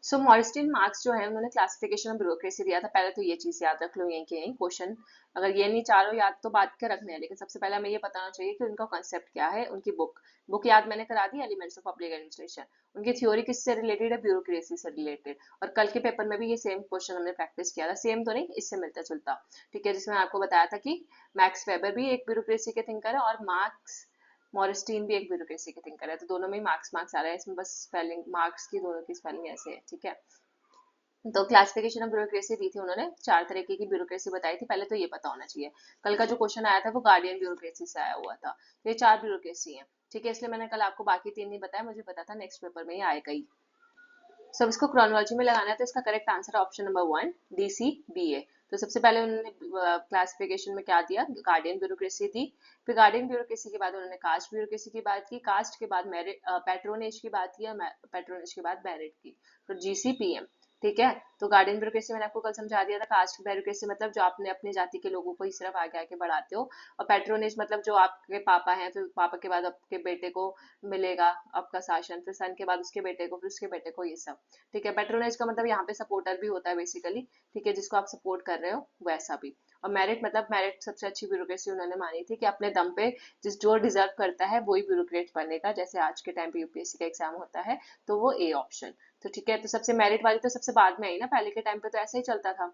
सो मॉरिस्टिन मार्क्स जो है उन्होंने क्लासिफिकेशन ऑफ ब्यूरोक्रेसी दिया था, पहले तो ये चीज याद रख लो यहीं के यहीं क्वेश्चन, अगर ये नहीं चारों याद तो बात के रखने हैं, लेकिन सबसे पहले हमें ये बताना चाहिए कि उनका कॉन्सेप्ट क्या है, उनकी बुक याद मैंने करा दी, एलिमेंट्स ऑफ पब्लिक एडमिनिस्ट्रेशन। उनकी थ्योरी किससे रिलेटेड है, ब्यूरोक्रेसी से रिलेटेड, और कल के पेपर में भी ये सेम क्वेश्चन हमने प्रैक्टिस किया था, सेम तो नहीं, इससे मिलता जुलता, ठीक है, जिसमें आपको बताया था कि मैक्स वेबर भी एक ब्यूरोक्रेसी के थिंकर है और मार्क्स मॉरिस्टीन भी एक ब्यूरोक्रेसी के थिंकर है, तो दोनों में मार्क्स मार्क्स आ रहा है, इसमें बस स्पेलिंग मार्क्स की दोनों की स्पेलिंग ऐसे है, ठीक है। तो क्लासिफिकेशन ऑफ ब्यूरोक्रेसी दी थी उन्होंने, 4 तरीके की ब्यूरोक्रेसी बताई थी, पहले तो ये पता होना चाहिए। कल का जो क्वेश्चन आया था वो गार्डियन ब्यूरोक्रेसी से आया हुआ था, तो ये 4 ब्यूरोक्रेसी है, ठीक है, इसलिए मैंने कल आपको बाकी 3 नहीं बताया, मुझे पता था नेक्स्ट पेपर में ये आएगा ही। सब इसको क्रोनोलॉजी में लगाना है, तो इसका करेक्ट आंसर है ऑप्शन नंबर 1, DCBA। तो सबसे पहले उन्होंने क्लासिफिकेशन में क्या दिया, गार्डियन ब्यूरोक्रेसी दी, फिर गार्डियन ब्यूरोक्रेसी के बाद उन्होंने कास्ट ब्यूरोक्रेसी की बात की, कास्ट के बाद मेरिट पैट्रोनेज की बात की, पैट्रोनेज के बाद मेरिट की, तो GCPM, ठीक है। तो गार्डियन ब्यूरोक्रेसी मैंने आपको कल समझा दिया था, कास्ट ब्यूरोक्रेसी मतलब जो आपने अपने जाति के लोगों को ही सिर्फ आगे आगे बढ़ाते हो, और पैट्रोनेज मतलब जो आपके पापा हैं, फिर पापा के बाद आपके बेटे को मिलेगा आपका शासन, फिर सन के बाद उसके बेटे को, फिर उसके बेटे को, ये सब, ठीक है। पैट्रोनेज का मतलब यहाँ पे सपोर्टर भी होता है बेसिकली, ठीक है, जिसको आप सपोर्ट कर रहे हो वैसा भी। और मेरिट मतलब मेरिट सबसे अच्छी ब्यूरोक्रेसी उन्होंने मानी थी कि अपने दम पे जिस जो डिजर्व करता है वही ब्यूरोक्रेट बनेगा, जैसे आज के टाइम पे यूपीएससी का एग्जाम होता है, तो वो ए ऑप्शन, तो ठीक है। तो सबसे मेरिट वाली तो सबसे बाद में आई ना, पहले के टाइम पे तो ऐसा ही चलता था,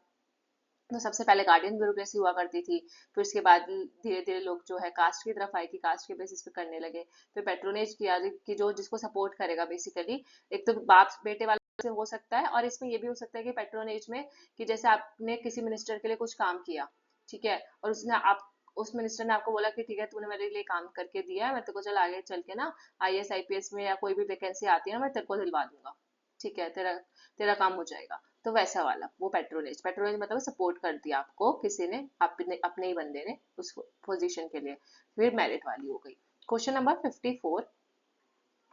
तो सबसे पहले गार्डियन ब्यूरोक्रेसी हुआ करती थी, फिर उसके बाद धीरे धीरे लोग जो है कास्ट की तरफ आए कि कास्ट के बेसिस पे करने लगे, फिर पेट्रोनेज किया कि जो जिसको सपोर्ट करेगा बेसिकली, एक तो बाप बेटे वाला से हो सकता है, और इसमें ये भी हो सकता है कि पेट्रोनेज में कि जैसे आपने किसी मिनिस्टर के लिए कुछ काम किया, ठीक है, और उसने आप उस मिनिस्टर ने आपको बोला कि ठीक है तूने मेरे लिए काम करके दिया है, मैं तेरे को चल आगे चल के ना IAS IPS में या कोई भी वैकेंसी आती है ना मैं तेरे को दिलवा दूंगा, ठीक है, तेरा तेरा काम हो जाएगा, तो वैसा वाला वो पेट्रोनेज, पेट्रोनेज मतलब सपोर्ट कर दिया आपको किसी ने, अपने अपने ही बंदे ने उस पोजीशन के लिए, फिर मेरिट वाली हो गई। Question number 54,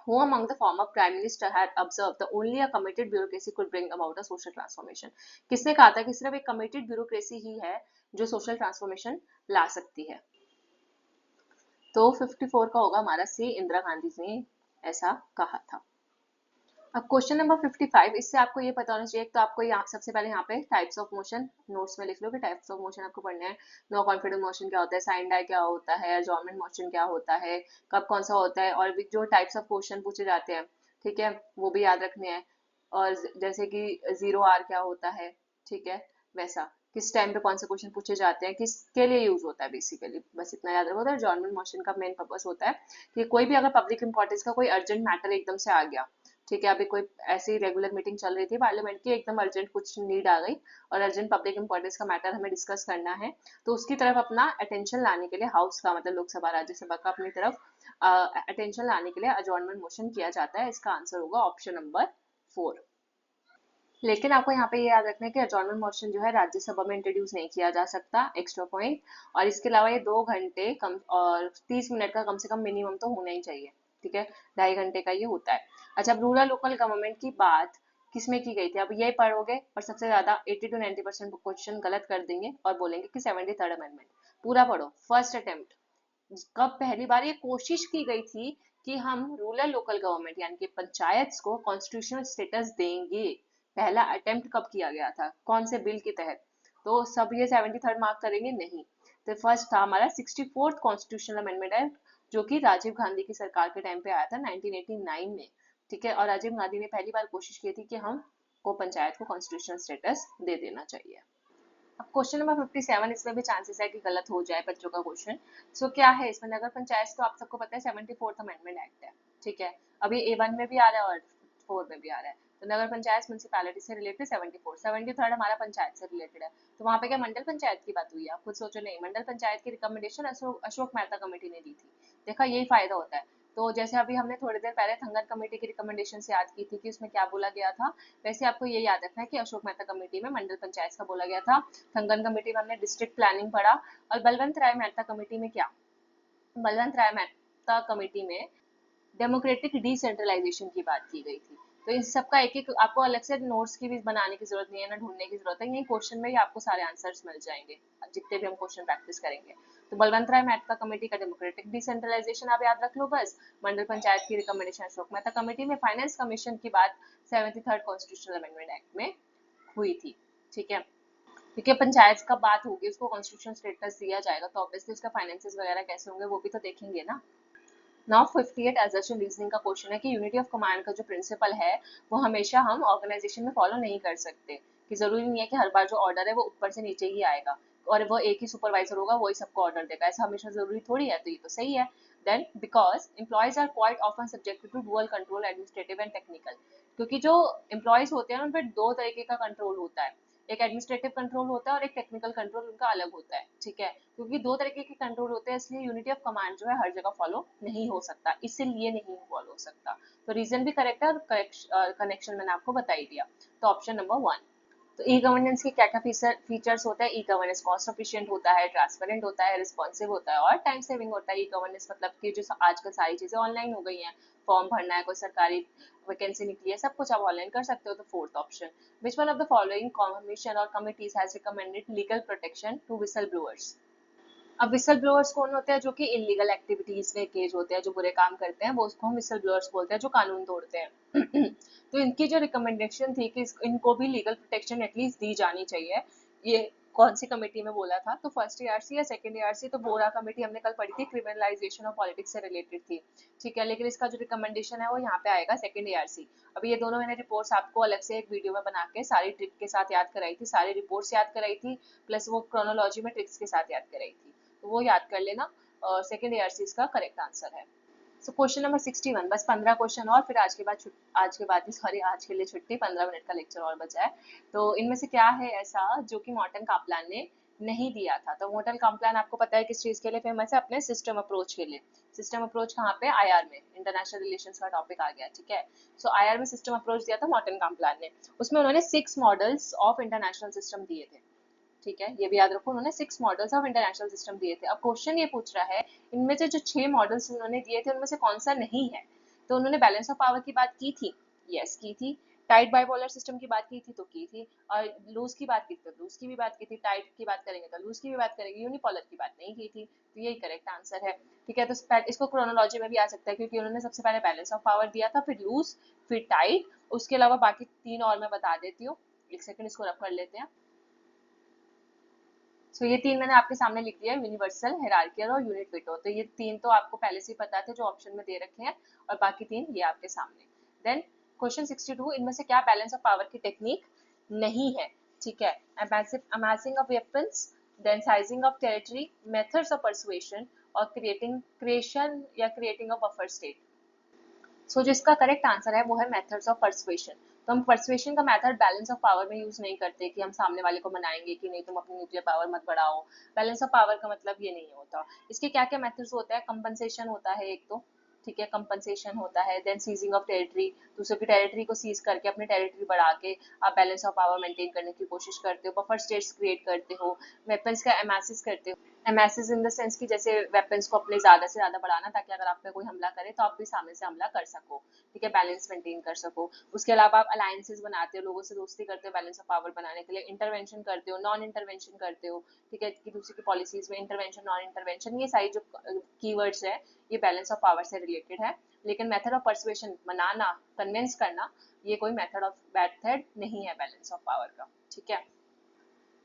who among the former prime minister had observed the only a committed bureaucracy could bring about a social transformation? किसने कहा था कि सिर्फ एक कमिटेड ब्यूरोक्रेसी ही है जो सोशल ट्रांसफॉर्मेशन ला सकती है, तो 54 का होगा हमारा सी, इंदिरा गांधी जी ने ऐसा कहा था। अब क्वेश्चन नंबर 55, इससे आपको ये पता होना चाहिए, तो आपको यहाँ सबसे पहले यहाँ पे टाइप्स ऑफ मोशन नोट्स में लिख लो कि टाइप्स ऑफ मोशन आपको पढ़ने हैं, नो कॉन्फिडेंस मोशन क्या होता है, साइन डाई क्या होता है, एडजॉर्नमेंट मोशन क्या होता है, कब कौन सा होता है, और भी जो टाइप्स ऑफ क्वेश्चन पूछे जाते हैं, ठीक है, वो भी याद रखने हैं, और जैसे कि 0R क्या होता है, ठीक है, वैसा किस टाइम पे कौन से क्वेश्चन पूछे जाते हैं, किसके लिए यूज होता है, बेसिकली बस इतना याद रखो। एडजॉर्नमेंट मोशन का मेन पर्पस होता है कि कोई भी अगर पब्लिक इंपॉर्टेंस का कोई अर्जेंट मैटर एकदम से आ गया, ठीक है, अभी कोई ऐसी रेगुलर मीटिंग चल रही थी पार्लियामेंट की, एकदम अर्जेंट कुछ नीड आ गई और अर्जेंट पब्लिक इंपॉर्टेंस का मैटर हमें डिस्कस करना है, तो उसकी तरफ अपना अटेंशन लाने के लिए हाउस का मतलब लोकसभा राज्यसभा का अपनी तरफ अटेंशन लाने के लिए अजॉर्नमेंट मोशन किया जाता है, इसका आंसर होगा ऑप्शन नंबर 4। लेकिन आपको यहाँ पे ये याद रखना है कि अजॉर्नमेंट मोशन जो है राज्यसभा में इंट्रोड्यूस नहीं किया जा सकता, एक्स्ट्रा पॉइंट, और इसके अलावा ये 2 घंटे कम और 30 मिनट का कम से कम मिनिमम तो होना ही चाहिए, ठीक है, 2.5 घंटे का ये होता है। अच्छा, अब रूरल लोकल गवर्नमेंट की बात किसमें की गई थी, अब ये पढ़ोगे और सबसे ज्यादा 80 to 90% क्वेश्चन गलत कर देंगे और बोलेंगे कि 73rd अमेंडमेंट, पूरा पढ़ो। फर्स्ट अटेम्प्ट कब पहली बार ये कोशिश की गई थी कि हम रूरल लोकल गवर्नमेंट यानी कि पंचायत को कॉन्स्टिट्यूशनल स्टेटस देंगे, पहला अटेम्प्ट कब किया गया था, कौन से बिल के तहत, तो सब ये 73rd मार्क करेंगे नहीं, तो फर्स्ट था हमारा 64th कॉन्स्टिट्यूशनल अमेंडमेंट एक्ट, जो कि राजीव गांधी की सरकार के टाइम पे आया था 1989 में, ठीक है, और राजीव गांधी ने पहली बार कोशिश की थी कि हम को पंचायत को कॉन्स्टिट्यूशनल स्टेटस दे देना चाहिए। अब क्वेश्चन नंबर 57, इसमें भी चांसेस है कि गलत हो जाए बच्चों का क्वेश्चन। सो क्या है इसमें, नगर पंचायत तो आप सबको पता है 74th अमेंडमेंट एक्ट है, ठीक है, अभी A1 में भी आ रहा है और 4 में भी आ रहा है, तो नगर पंचायत म्यूनसिपैलिटी से रिलेटेड 74, 73 हमारा पंचायत से रिलेटेड है। तो वहाँ पे क्या मंडल पंचायत की बात हुई है? आप खुद सोचो, नहीं, मंडल पंचायत की रिकमेंडेशन अशोक मेहता कमेटी ने दी थी। देखा, यही फायदा होता है। तो जैसे अभी हमने थोड़ी देर पहले थंगन कमेटी की रिकमेंडेशन से याद की थी कि उसमें क्या बोला गया था, वैसे आपको ये याद रखना है कि अशोक मेहता कमेटी में मंडल पंचायत का बोला गया था, थंगन कमेटी में हमने डिस्ट्रिक्ट प्लानिंग पढ़ा, और बलवंत राय मेहता कमेटी में क्या, बलवंत राय मेहता कमेटी में डेमोक्रेटिक डिसेंट्रलाइजेशन की बात की गई थी। तो इन सब का एक एक आपको अलग से नोट्स की भी बनाने की जरूरत नहीं है, ना ढूंढने की जरूरत है, यही क्वेश्चन में ही आपको सारे आंसर्स मिल जाएंगे जितने भी हम क्वेश्चन प्रैक्टिस करेंगे। तो बलवंत राय मेहता कमेटी का डेमोक्रेटिक डिसेंट्रलाइजेशन आप याद रख लो बस। मंडल पंचायत की रिकमेंडेशन अशोक मेहता कमेटी में, फाइनेंस कमीशन की बात 73rd कॉन्स्टिट्यूशनल अमेंडमेंट एक्ट में हुई थी। ठीक है, क्योंकि पंचायत का बात होगी, उसको कॉन्स्टिट्यूशन स्टेटस दिया जाएगा, तो ऑब्वियसली उसका फाइनेंसेस वगैरह कैसे होंगे वो भी तो देखेंगे ना। नाउ 58 असर्शन रीजनिंग का क्वेश्चन है कि यूनिटी ऑफ कमांड का जो प्रिंसिपल है वो हमेशा हम ऑर्गेनाइजेशन में फॉलो नहीं कर सकते, कि जरूरी नहीं है कि हर बार जो ऑर्डर है वो ऊपर से नीचे ही आएगा और वो एक ही सुपरवाइजर होगा वही सबको ऑर्डर देगा, ऐसा हमेशा जरूरी थोड़ी है। तो ये तो सही है। Then because employees are quite often subjected to dual control, administrative and technical, क्योंकि जो एम्प्लॉयज होते हैं उन पर दो तरीके का कंट्रोल होता है, एक एडमिनिस्ट्रेटिव कंट्रोल होता है और एक टेक्निकल कंट्रोल उनका अलग होता है। ठीक है, क्योंकि दो तरीके के कंट्रोल होते हैं, इसलिए यूनिटी ऑफ कमांड जो है हर जगह फॉलो नहीं हो सकता, इसीलिए नहीं फॉलो हो सकता। तो रीजन भी करेक्ट है और कनेक्शन मैंने आपको बता ही दिया। तो ऑप्शन नंबर 1। तो ई गवर्नेंस के क्या क्या फीचर्स होता है? ई गवर्नेंस कॉस्ट एफिशिएंट होता है, ट्रांसपेरेंट होता है, रिस्पॉन्सिव होता है और टाइम सेविंग होता है। ई गवर्नेंस मतलब कि जो आजकल सारी चीजें ऑनलाइन हो गई हैं, फॉर्म भरना है, कोई सरकारी वैकेंसी निकली है, सब कुछ आप ऑनलाइन कर सकते हो। तो fourth option, which one of the following commission और committees has recommended legal protection to whistle blowers? अब विसल ब्लोअर्स कौन होते हैं? जो कि इलीगल एक्टिविटीज में एंगेज होते हैं, जो बुरे काम करते हैं, वो उसको हम विसल ब्लोअर्स बोलते हैं, जो कानून तोड़ते हैं। तो इनकी जो रिकमेंडेशन थी कि इनको भी लीगल प्रोटेक्शन एटलीस्ट दी जानी चाहिए, ये कौन सी कमेटी में बोला था? तो फर्स्ट एआरसी या सेकंड एआरसी? तो बोरा कमेटी हमने कल पढ़ी थी, क्रिमिनलाइजेशन ऑफ पॉलिटिक्स से रिलेटेड थी। ठीक है, लेकिन इसका जो रिकमेंडेशन है वो यहाँ पे आएगा सेकंड एआरसी। अभी ये दोनों मैंने रिपोर्ट्स आपको अलग से एक वीडियो में बना के सारी ट्रिक के साथ याद कराई थी, सारी रिपोर्ट्स याद कराई थी, प्लस वो क्रोनोलॉजी में ट्रिक्स के साथ याद कराई थी, तो वो याद कर लेना। सेकेंड एआरसी इसका करेक्ट आंसर है। सो क्वेश्चन नंबर 61, बस 15 क्वेश्चन और फिर आज के बाद सॉरी आज के लिए छुट्टी, 15 मिनट का लेक्चर और बचा है। तो इनमें से क्या है ऐसा जो कि मॉर्टन कापलान ने नहीं दिया था? तो मॉर्टन कापलान आपको पता है किस चीज के लिए फेमस है? अपने सिस्टम अप्रोच के लिए। सिस्टम अप्रोच कहाँ पे? आईआर में, इंटरनेशनल रिलेशंस का टॉपिक आ गया। ठीक है, सो आईआर में सिस्टम अप्रोच दिया था मॉर्टन कापलान ने। उसमें उन्होंने 6 मॉडल्स ऑफ इंटरनेशनल सिस्टम दिए थे। ठीक है, ये भी याद रखो, उन्होंने 6 मॉडल्स ऑफ इंटरनेशनल सिस्टम दिए थे। अब क्वेश्चन ये पूछ रहा है इनमें से जो 6 मॉडल्स उन्होंने दिए थे उनमें से कौन सा नहीं है? तो उन्होंने बैलेंस ऑफ पावर की बात की थी, यस की थी। टाइट बाइपोलर सिस्टम की बात की थी तो की थी, और लूज की बात की तो लूज की भी बात की थी, टाइट की बात करेंगे तो लूज की भी बात करेंगे, यूनिपोलर की बात नहीं की थी। तो यही करेक्ट आंसर है। ठीक है, तो इसको क्रोनोलॉजी में भी आ सकता है, क्योंकि उन्होंने सबसे पहले बैलेंस ऑफ पावर दिया था, फिर लूज, फिर टाइट, उसके अलावा बाकी 3 और मैं बता देती हूँ, एक सेकंड इसको रख कर लेते हैं। सो ये 3 मैंने आपके सामने लिख दिया है, यूनिवर्सल, हायरार्कियल और यूनिट वेटो। तो ये 3 तो आपको पहले से ही पता थे जो ऑप्शन में दे रखे हैं, और बाकी 3 ये आपके सामने। देन क्वेश्चन 62, इनमें से क्या बैलेंस ऑफ पावर की टेक्निक नहीं है? ठीक है, amassing of weapons, then sizing of territory, methods of persuasion और creating of buffer state. So जो इसका करेक्ट आंसर है वो है मेथड्स ऑफ परसुएशन। तो हम परसुएशन का मेथड बैलेंस ऑफ पावर में यूज नहीं करते कि हम सामने वाले को मनाएंगे कि नहीं तुम अपनी न्यूक्लियर पावर मत बढ़ाओ। बैलेंस ऑफ पावर का मतलब ये नहीं होता। इसके क्या क्या मेथड्स होते हैं? कंपनसेशन होता है एक तो, ठीक है, कंपनसेशन होता है। देन सीजिंग ऑफ टेरिटरी, दूसरे की टेरिटरी को सीज करके अपनी टेरिटरी बढ़ा के आप बैलेंस ऑफ पावर मेंटेन करने की कोशिश करते हो। बफर स्टेट्स क्रिएट करते हो, वेपन्स का एमासिस करते हो। एमएसएस इन द सेंस की जैसे वेपन्स को अपने ज्यादा से ज्यादा बढ़ाना, ताकि अगर आप पे कोई हमला करे तो आप भी सामने से हमला कर सको। ठीक है, बैलेंस मेंटेन कर सको। उसके अलावा आप अलायंसेस बनाते हो, लोगों से दोस्ती करते हो बैलेंस ऑफ पावर बनाने के लिए। इंटरवेंशन करते हो, नॉन इंटरवेंशन करते हो। ठीक है, कि दूसरे की पॉलिसीज में इंटरवेंशन, नॉन इंटरवेंशन, ये सारी जो कीवर्ड्स है ये बैलेंस ऑफ पावर से रिलेटेड है। लेकिन मेथड ऑफ परसुएशन, मनाना, कन्विंस करना, ये कोई मेथड नहीं है बैलेंस ऑफ पावर का। ठीक है,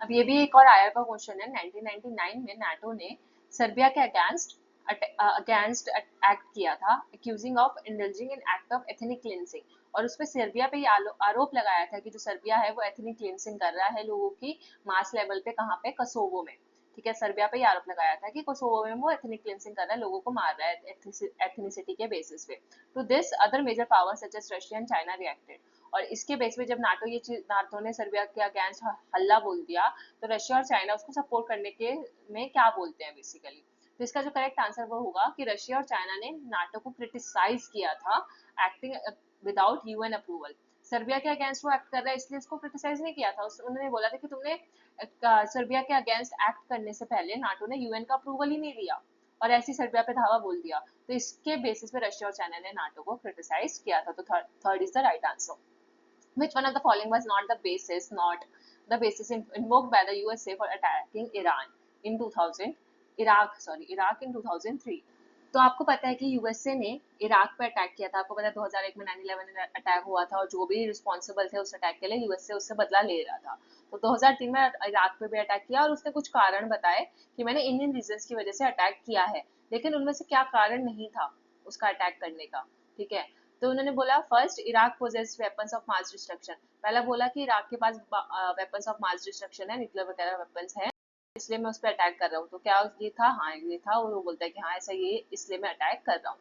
अब ये भी एक और आयर का क्वेश्चन है। 1999 में नाटो ने सर्बिया के अगेंस्ट एक्ट किया था, accusing of indulging in act of ethnic cleansing, और उसपे सर्बिया पे आरोप लगाया था कि जो सर्बिया है वो एथनिक क्लिनसिंग कर रहा है लोगों की मास लेवल पे। कहाँ पे? कसोवो में। ठीक है, सर्बिया पे आरोप लगाया था कि कोसोवो में वो एथनिक क्लिनसिंग कर रहा है, लोगों को मार रहा है एथनिसिटी के बेसिस पे। To this other major power such as Russia and China reacted, और इसके बेस पे जब नाटो ने सर्बिया के अगेंस्ट हल्ला बोल दिया, तो रशिया और चाइना उसको सपोर्ट करने के में क्या बोलते हैं बेसिकली। तो इसका जो करेक्ट आंसर वो होगा कि रशिया और चाइना ने नाटो को क्रिटिसाइज किया था acting without UN approval. Serbia के अगेंस्ट वो एक्ट कर रहा है इसलिए इसको क्रिटिसाइज नहीं किया था, उन्होंने बोला था कि तुमने सर्बिया के अगेंस्ट एक्ट करने से पहले नाटो ने यूएन का अप्रूवल ही नहीं लिया, और ऐसी सर्बिया पे धावा बोल दिया। तो इसके बेसिस पे रशिया और चाइना ने नाटो को क्रिटिसाइज किया था। तो third is the right answer. Which one of the following was not the basis invoked by the USA for attacking Iraq in 2003? तो आपको पता है कि यूएसए ने इराक पे अटैक किया था। आपको पता है 2001 में 9/11 अटैक हुआ था, और जो भी रिस्पॉन्सिबल थे उस अटैक के लिए यूएसए उससे बदला ले रहा था। तो 2003 में इराक पे भी अटैक किया, और उसने कुछ कारण बताए कि मैंने इन रीजंस की वजह से अटैक किया है, लेकिन उनमें से क्या कारण नहीं था उसका अटैक करने का। ठीक है, तो उन्होंने बोला first, Iraq possess weapons of mass destruction. पहला बोला कि इराक के पास वेपन्स ऑफ मास डिस्ट्रक्शन है, न्यूक्लियर वगैरह वेपन्स है, इसलिए मैं उस पर अटैक कर रहा हूँ। तो क्या ये था? हाँ ये था, और वो बोलता है कि हाँ ऐसा ये इसलिए मैं अटैक कर रहा हूँ।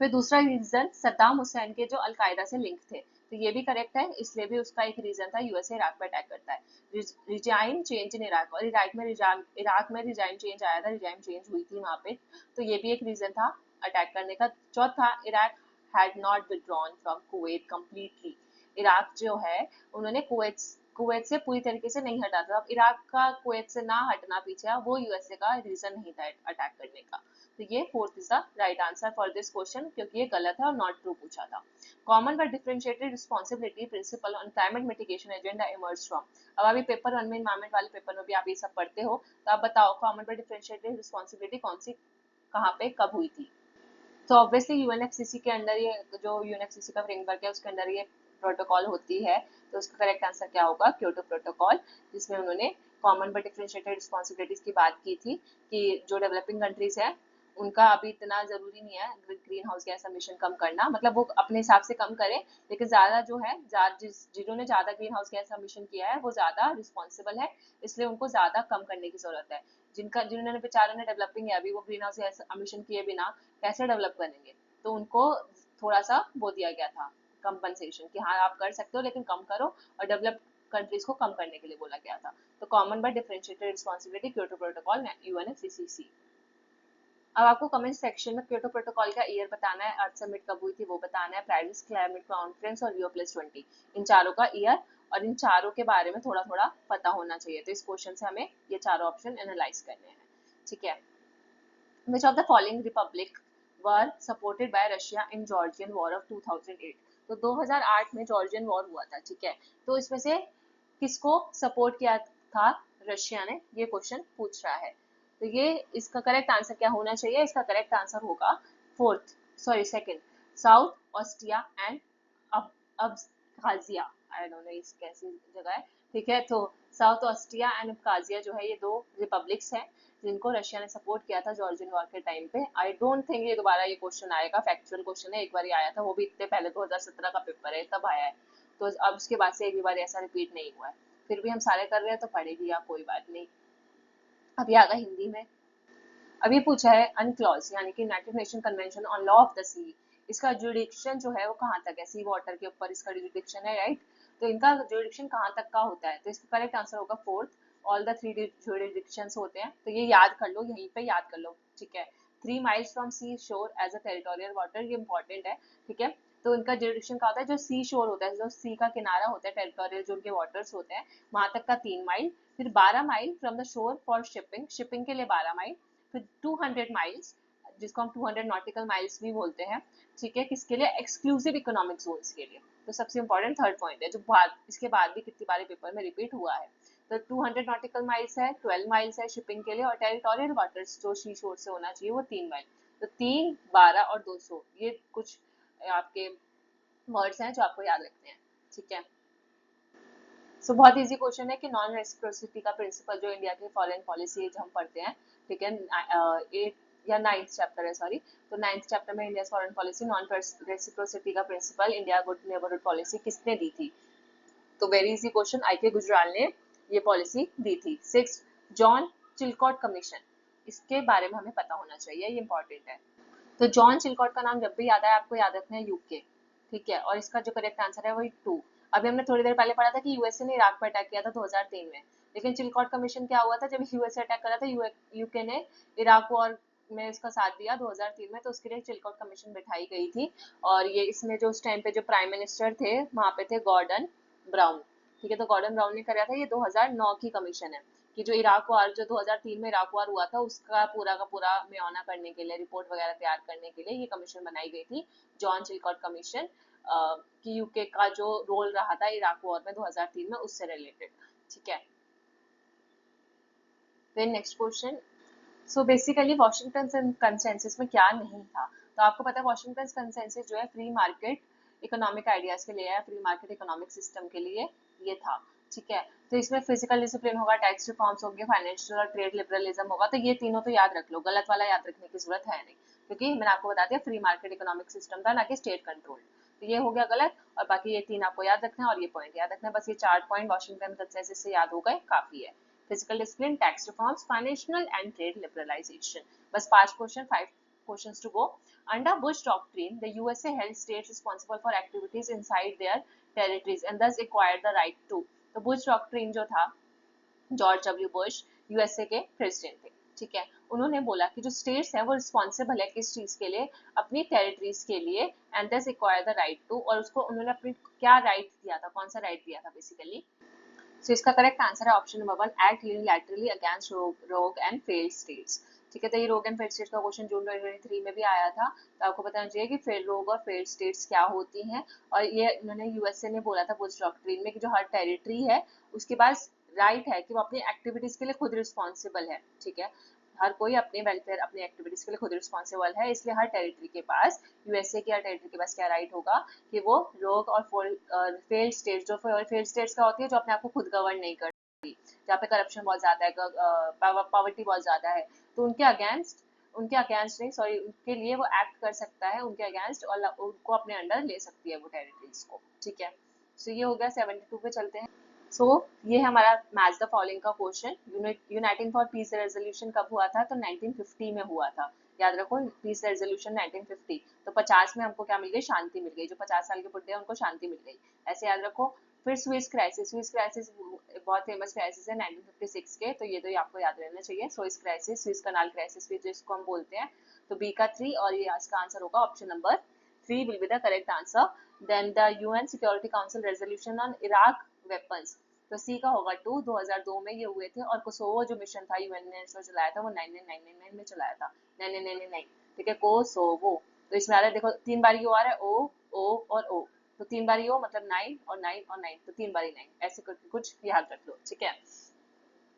फिर दूसरा रीजन, सद्दाम हुसैन के जो अलकायदा से लिंक थे, तो ये भी करेक्ट है, इसलिए भी उसका एक रीजन था यूएसए इराक पे अटैक करता है। रिजाइन चेंज इन इराक, और इराक में रिजाइन चेंज आया था, रिजाइन चेंज हुई थी वहां पे, तो ये भी एक रीजन था अटैक करने का। चौथा, Iraq had not withdrawn from Kuwait completely. Iraq जो है उन्होंने कुवैत से पूरी तरीके से नहीं हटा था। अब इराक का कुवैत से ना हटना पीछे वो यूएसए का रीजन नहीं था अटैक करने का। तो ये fourth is the right answer for this question, क्योंकि ये गलत है और नॉट ट्रू पूछा था। Common but differentiated responsibility principal on climate mitigation agenda emerge from. अब अभी पेपर 1 में इन्वायरमेंट वाले पेपर में भी आप ये सब पढ़ते हो, तो आप बताओ कॉमन बट डिफरेंशिएटेड रिस्पॉन्सिबिलिटी कौन सी कहाँ पे कब हुई थी। तो ऑब्वियसली यूएनएफसीसी के अंदर, ये जो यूएनएफसीसी का फ्रेमवर्क है उसके अंदर ये प्रोटोकॉल होती है। तो उसका करेक्ट आंसर क्या होगा? क्योटो प्रोटोकॉल, जिसमें उन्होंने कॉमन बट डिफरेंशिएटेड रिस्पॉन्सिबिलिटीज की बात की थी कि जो डेवलपिंग कंट्रीज है उनका अभी इतना जरूरी नहीं है ग्रीन हाउस गैस एमिशन कम करना, मतलब वो अपने हिसाब से कम करें, लेकिन ज्यादा जो है जिन्होंने ज्यादा ग्रीन हाउस गैस एमिशन किया है वो ज्यादा रिस्पॉन्सिबल है, इसलिए उनको ज्यादा कम करने की जरूरत है। जिन्होंने बेचारों ने डेवलपिंग है अभी, वो ग्रीन हाउस गैस एमिशन किए बिना कैसे डेवलप करेंगे, तो उनको थोड़ा सा वो दिया गया था कंपनसेशन कि हाँ आप कर सकते हो लेकिन कम करो, और डेवलप कंट्रीज को कम करने के लिए बोला गया था। तो common but differentiated responsibility Kyoto protocol UNFCCC. अब आपको कमेंट सेक्शन में क्योटो प्रोटोकॉल का ईयर बताना है, अर्थ समिट कब हुई थी वो बताना है, पेरिस क्लाइमेट कॉन्फ्रेंस और Rio+20, इन चारों का ईयर और इन चारों के बारे में थोड़ा थोड़ा पता होना चाहिए। तो इस क्वेश्चन से हमें ये चारों ऑप्शन एनालाइज करने हैं। ठीक है, Which of the following republic were supported by Russia in Georgian War of 2008? तो 2008 में जॉर्जियन वॉर हुआ था। ठीक है, तो इसमें से किसको सपोर्ट किया था रशिया ने, ये क्वेश्चन पूछ रहा है। तो ये इसका करेक्ट आंसर क्या होना चाहिए? इसका करेक्ट आंसर होगा second, south Austria and Abkhazia. I don't know इस कैसी जगह है। ठीक है, तो साउथ ऑस्ट्रिया एंड अब्खाजिया जो है ये दो रिपब्लिक्स हैं जिनको रशिया ने सपोर्ट किया था जॉर्जियन वॉर के टाइम पे। आई डोंट थिंक ये दोबारा ये क्वेश्चन आएगा, फैक्चुअल क्वेश्चन है, एक बार आया था वो भी इतने पहले 2017 का पेपर है तब आया है, तो अब उसके बाद से एक भी बार ऐसा रिपीट नहीं हुआ है। फिर भी हम सारे कर रहे हैं तो पढ़ेगी या कोई बात नहीं। अब ये आ गया हिंदी में। अब ये पूछा है अनक्लॉज यानी कि United Nation convention on law of the sea, इसका जुरिडिक्शन जो है वो कहाँ तक है? सी वाटर के ऊपर इसका जुरिडिक्शन है, राइट। तो इनका जुरिडिक्शन कहाँ तक का होता है? तो इसका करेक्ट आंसर होगा फोर्थ, ऑल द 3 जुरिडिक्शंस होते हैं। तो ये याद कर लो, यहीं पे याद कर लो। ठीक है, 3 miles फ्रॉम सी शोर एज अ टेरिटोरियल वाटर, ये इंपॉर्टेंट है। ठीक है, तो इनका जुरिडिक्शन का होता है जो सी शोर होता है, जो सी का किनारा होता है, टेरिटोरियल जो उनके वाटर्स होते हैं वहां तक का 3 माइल, फिर 12 mile from the shore for shipping, shipping के लिए 12 माइल, फिर 200 माइल्स जिसको हम 200 नॉटिकल माइल्स भी बोलते हैं। ठीक है, किसके लिए? एक्सक्लूसिव इकोनॉमिक जोन्स के लिए। तो सबसे इंपॉर्टेंट थर्ड पॉइंट है जो इसके बाद भी कितनी बार पेपर में रिपीट हुआ है। तो 200 नॉटिकल माइल्स है, 12 माइल्स है शिपिंग के लिए, और टेरिटोरियल वाटर्स जो सी शोर से होना चाहिए वो 3 माइल। तो 3, 12 और 200 ये कुछ आपके वर्ड्स हैं जो आपको याद रखने हैं। ठीक है, सो बहुत इजी क्वेश्चन है कि नॉन रेसिप्रोसिटी का प्रिंसिपल जो इंडिया की फॉरेन पॉलिसी हम पढ़ते हैं। ठीक है, 8 या 9th चैप्टर है, सॉरी। तो 9th चैप्टर में India foreign policy non reciprocity का principle India good neighbourhood policy किसने दी थी? तो very easy question, I K. Gujral ने ये पॉलिसी दी थी। 6, जॉन चिलकॉट कमीशन, इसके बारे में हमें पता होना चाहिए, ये इंपॉर्टेंट है। तो जॉन चिलकॉट का नाम जब भी याद आए आपको याद रखना है यूके। ठीक है, और इसका जो करेक्ट आंसर है वही 2। अभी हमने थोड़ी देर पहले पढ़ा था कि यूएसए ने इराक पर अटैक किया था 2003 में, लेकिन चिलकॉट कमीशन क्या हुआ था जब यूएसए अटैक करा था, यूके ने इराक वॉर में इसका साथ दिया 2003 में, तो उसके लिए चिलकॉट कमीशन बिठाई गई थी। और ये इसमें जो उस टाइम पे जो प्राइम मिनिस्टर थे वहां पे थे गॉर्डन ब्राउन। ठीक है, तो गॉर्डन ब्राउन ने कराया था, ये 2009 की कमीशन है कि जो इराक वार जो 2003 में इराक वार हुआ था उसका पूरा का पूरा मुआयना करने के लिए, रिपोर्ट वगैरह तैयार करने के लिए ये कमीशन बनाई गई थी, जॉन चिलकॉट कमीशन, कि यूके का जो रोल रहा था इराक वॉर में 2003 में उससे रिलेटेड। ठीक है, फिर next question. So basically Washington consensus में क्या नहीं था, तो आपको पता है वाशिंगटन कंसेंसस जो है फ्री मार्केट इकोनॉमिक आइडियाज के लिए है, फ्री मार्केट इकोनॉमिक सिस्टम के लिए ये था। ठीक है, तो इसमें फिजिकल डिसिप्लिन होगा, टैक्स रिफॉर्म्स होंगे, फाइनेंशियल और ट्रेड लिबरलिज्म होगा, तो ये तीनों तो याद रख लो, गलत वाला याद रखने की जरूरत है नहीं, क्योंकि मैंने आपको बता दिया फ्री मार्केट इकोनॉमिक सिस्टम था, ना कि स्टेट कंट्रोल। तो ये हो गया गलत, और बाकी ये तीन आपको याद रखना है और ये पॉइंट याद रखना है, बस ये 4 पॉइंट वाशिंगटन कंसेंसस से याद हो गए, काफी है। Fiscal discipline, tax reforms, financial and trade liberalisation, बस 5 question, 5 questions to go. Under Bush Doctrine, the USA held states responsible for activities inside their territories and thus acquired the right to. तो बुश डॉक्ट्रिन जो था, जॉर्ज डब्ल्यू बुश यूएसए के प्रेसिडेंट थे। ठीक है, उन्होंने बोला कि जो स्टेट्स हैं वो रिस्पॉन्सिबल है किस चीज के लिए, अपनी टेरिटरीज के लिए, एंड दस एक्वायर द राइट टू, और उसको उन्होंने अपनी क्या राइट दिया था, कौन सा राइट दिया था बेसिकली। सो इसका करेक्ट आंसर है option number 1, act unilaterally against रोग एंड फेल्ड स्टेट्स। ठीक है, तो ये रोग एंड फेल्ड स्टेट्स का क्वेश्चन जून 2023 में भी आया था, तो आपको बताना चाहिए कि फेल रोग और फेल्ड स्टेट्स क्या होती हैं। और ये इन्होंने यूएसए ने बोला था बुश डॉक्ट्रिन में कि जो हर टेरिटरी है उसके पास राइट है कि वो अपनी एक्टिविटीज के लिए खुद रिस्पॉन्सिबल है। ठीक है, हर कोई अपने वेलफेयर अपनी एक्टिविटीज के लिए खुद रिस्पॉन्सिबल है, इसलिए हर टेरिटरी के पास, यूएसए की हर टेरिटरी के पास क्या राइट होगा कि वो रोग और फेल्ड स्टेट्स, जो फेल्ड स्टेट्स क्या होती है, जो अपने आप को खुद गवर्न नहीं करती, जहाँ पे करप्शन बहुत ज्यादा है, पॉवर्टी बहुत ज्यादा है, तो उनके अगेंस्ट नहीं, सॉरी, उनके लिए वो एक्ट कर सकता है उनके अगेंस्ट, और उनको अपने अंडर ले सकती है वो टेरिटरीज को। ठीक है, सो ये हो गया 72 पे चलते हैं। सो ये है हमारा मैच द फॉलोइंग का question. Uniting for piece resolution कब हुआ था, तो 1950 में हुआ था, याद रखो, पीस रेजोल्यूशन 1950। तो 50 में हमको क्या मिल गई, शांति मिल गई, जो 50 साल के बुढ़े हैं उनको शांति मिल गई, ऐसे याद रखो। फिर स्विस क्राइसिस बहुत फेमस क्राइसिस है 1956 के, तो ये तो आपको याद रहना चाहिए, स्विस कनाल क्राइसिस भी जिसको हम बोलते हैं। तो बी का 3, और ये इसका आंसर होगा option number 3 will be the correct answer. Then the UN Security Council resolution on Iraq weapons, तो सी का होगा 2, 2002 में ये हुए थे। और कोसोवो जो मिशन था यूएन ने चलाया था वो 1999 में चलाया था, 1999। ठीक है, कोसोवो, तो इसमें आ रहा है, देखो 3 बार यू आ रहा है, ओ ओ और ओ, तो 3 बार ओ मतलब 9 और 9 और 9, तो 3 बारी 9, ऐसे करके कुछ याद रख लो। ठीक है,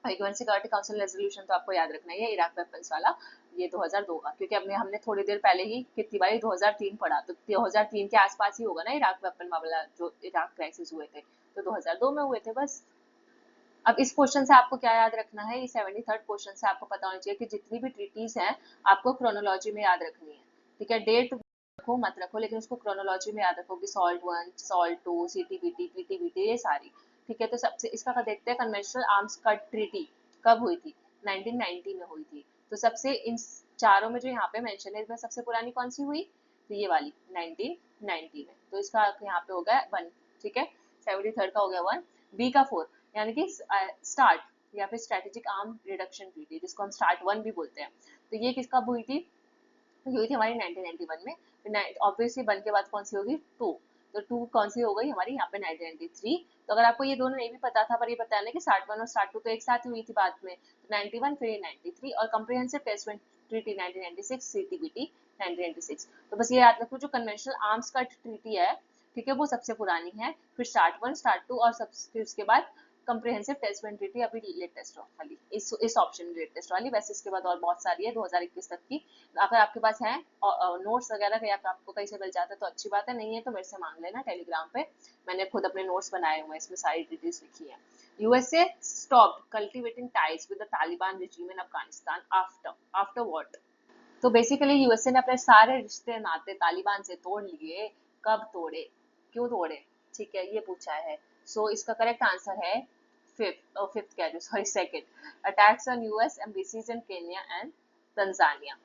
यूएन सिक्योरिटी काउंसिल रेजोल्यूशन तो आपको याद रखना है, इराक वेपन्स वाला, ये 2002 का, क्योंकि हमने थोड़ी देर पहले ही कितनी बारी 2003 पढ़ा, तो 2003 के आसपास ही होगा ना इराक वेपन वाला जो इराक क्राइसिस हुए थे, तो 2002 में हुए थे बस। अब इस क्वेश्चन से आपको क्या याद रखना है, ये 73rd क्वेश्चन से आपको पता होना चाहिए कि जितनी भी ट्रीटीज हैं आपको क्रोनोलॉजी में याद रखनी है। ठीक है, डेट रखो मत रखो, लेकिन उसको क्रोनोलॉजी में याद रखो कि सॉल्ट 1, सॉल्ट 2, सीटीबीटी, पीटीबीटी, ये सारी। ठीक है, तो सबसे इसका देखते हैं, कन्वेंशनल आर्म्स कट ट्रीटी कब हुई थी, 1990 में हुई थी। तो सबसे इन चारों में जो यहाँ पे मेंशन है, इसमें सबसे पुरानी कौन सी हुई, तो ये वाली 1990 में, तो इसका यहाँ पे हो गया 1। ठीक है, 73rd का हो गया 1। बी का 4, यानी कि स्टार्ट या फिर स्ट्रेटेजिक आर्म रिडक्शन ट्रीटी, जिसको हम स्टार्ट 1 भी बोलते हैं, तो ये किस कब हुई थी, ये हुई थी हमारी 1991 में। फिर ऑब्वियसली 1 के बाद कौन सी होगी, 2, तो 2 कौन सी हो गई हमारी यहाँ पे 1993। तो अगर आपको ये दोनों नहीं भी पता था, पर ये बताया ना कि स्टार्ट 1 और स्टार्ट 2 तो एक साथ ही हुई थी बाद में, तो 91 फिर 93, और कम्प्रिहेंसिव टेस्ट ट्रीटी 1996, सीटीबीटी 1996। तो बस ये याद रखो, जो कन्वेंशनल आर्म्स कट ट्रीटी है, ठीक है, वो सबसे पुरानी है, फिर स्टार्ट 1, स्टार्ट 2, और फिर उसके बाद कम्प्रिहेंसिव टेस्ट ट्रीटी अभी लेटेस्ट वाली, इस ऑप्शन लेटेस्ट वाली, वैसे इसके बाद और बहुत सारी है 2021 तक की। अगर आपके पास है नोट्स वगैरह, या आपको कहीं से मिल जाता है तो अच्छी बात है, नहीं है तो मेरे से मांग लेना टेलीग्राम पे, मैंने खुद अपने नोट्स बनाए हुए हैं, इसमें सारी डिटेल्स लिखी है। USA stopped cultivating ties with the Taliban regime in Afghanistan after what, तो बेसिकली यूएसए ने अपने सारे रिश्ते नाते तालिबान से तोड़ लिए, कब तोड़े, क्यों तोड़े, ठीक है, ये पूछा है। सो इसका करेक्ट आंसर है फिफ्थ कह रही sorry second, attacks on US embassies in Kenya and Tanzania.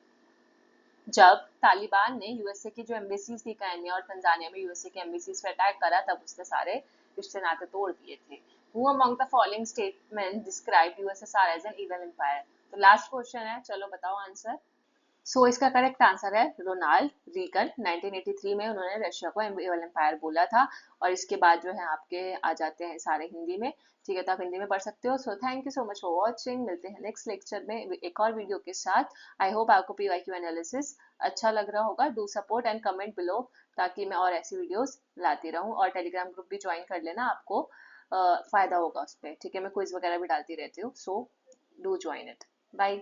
जब तालिबान ने यूएसए की जो एम्बेसीज थी केन्या और तंजानिया में यूएसए की एम्बेसीज पे अटैक करा, तब उसने सारे रिश्ते नाते तोड़ दिए थे। Who among the following statement describe USSR as an evil empire? तो लास्ट क्वेश्चन है, चलो बताओ आंसर। इसका करेक्ट आंसर है रोनाल्ड रीगन। 1983 में उन्होंने रशिया को इवल एम्पायर बोला था। और इसके बाद जो है आपके आ जाते हैं सारे हिंदी में। ठीक है, तो आप हिंदी में पढ़ सकते हो। So thank you so much for watching. मिलते हैं नेक्स्ट लेक्चर में एक और वीडियो के साथ। आई होप आपको पीवाईक्यू एनालिसिस अच्छा लग रहा होगा। Do support and comment below, ताकि मैं और ऐसी वीडियोस लाती रहूं। और टेलीग्राम ग्रुप भी ज्वाइन कर लेना, आपको फायदा होगा उस पर। ठीक है, मैं क्विज वगैरह भी डालती रहती हूँ। So do join it. Bye.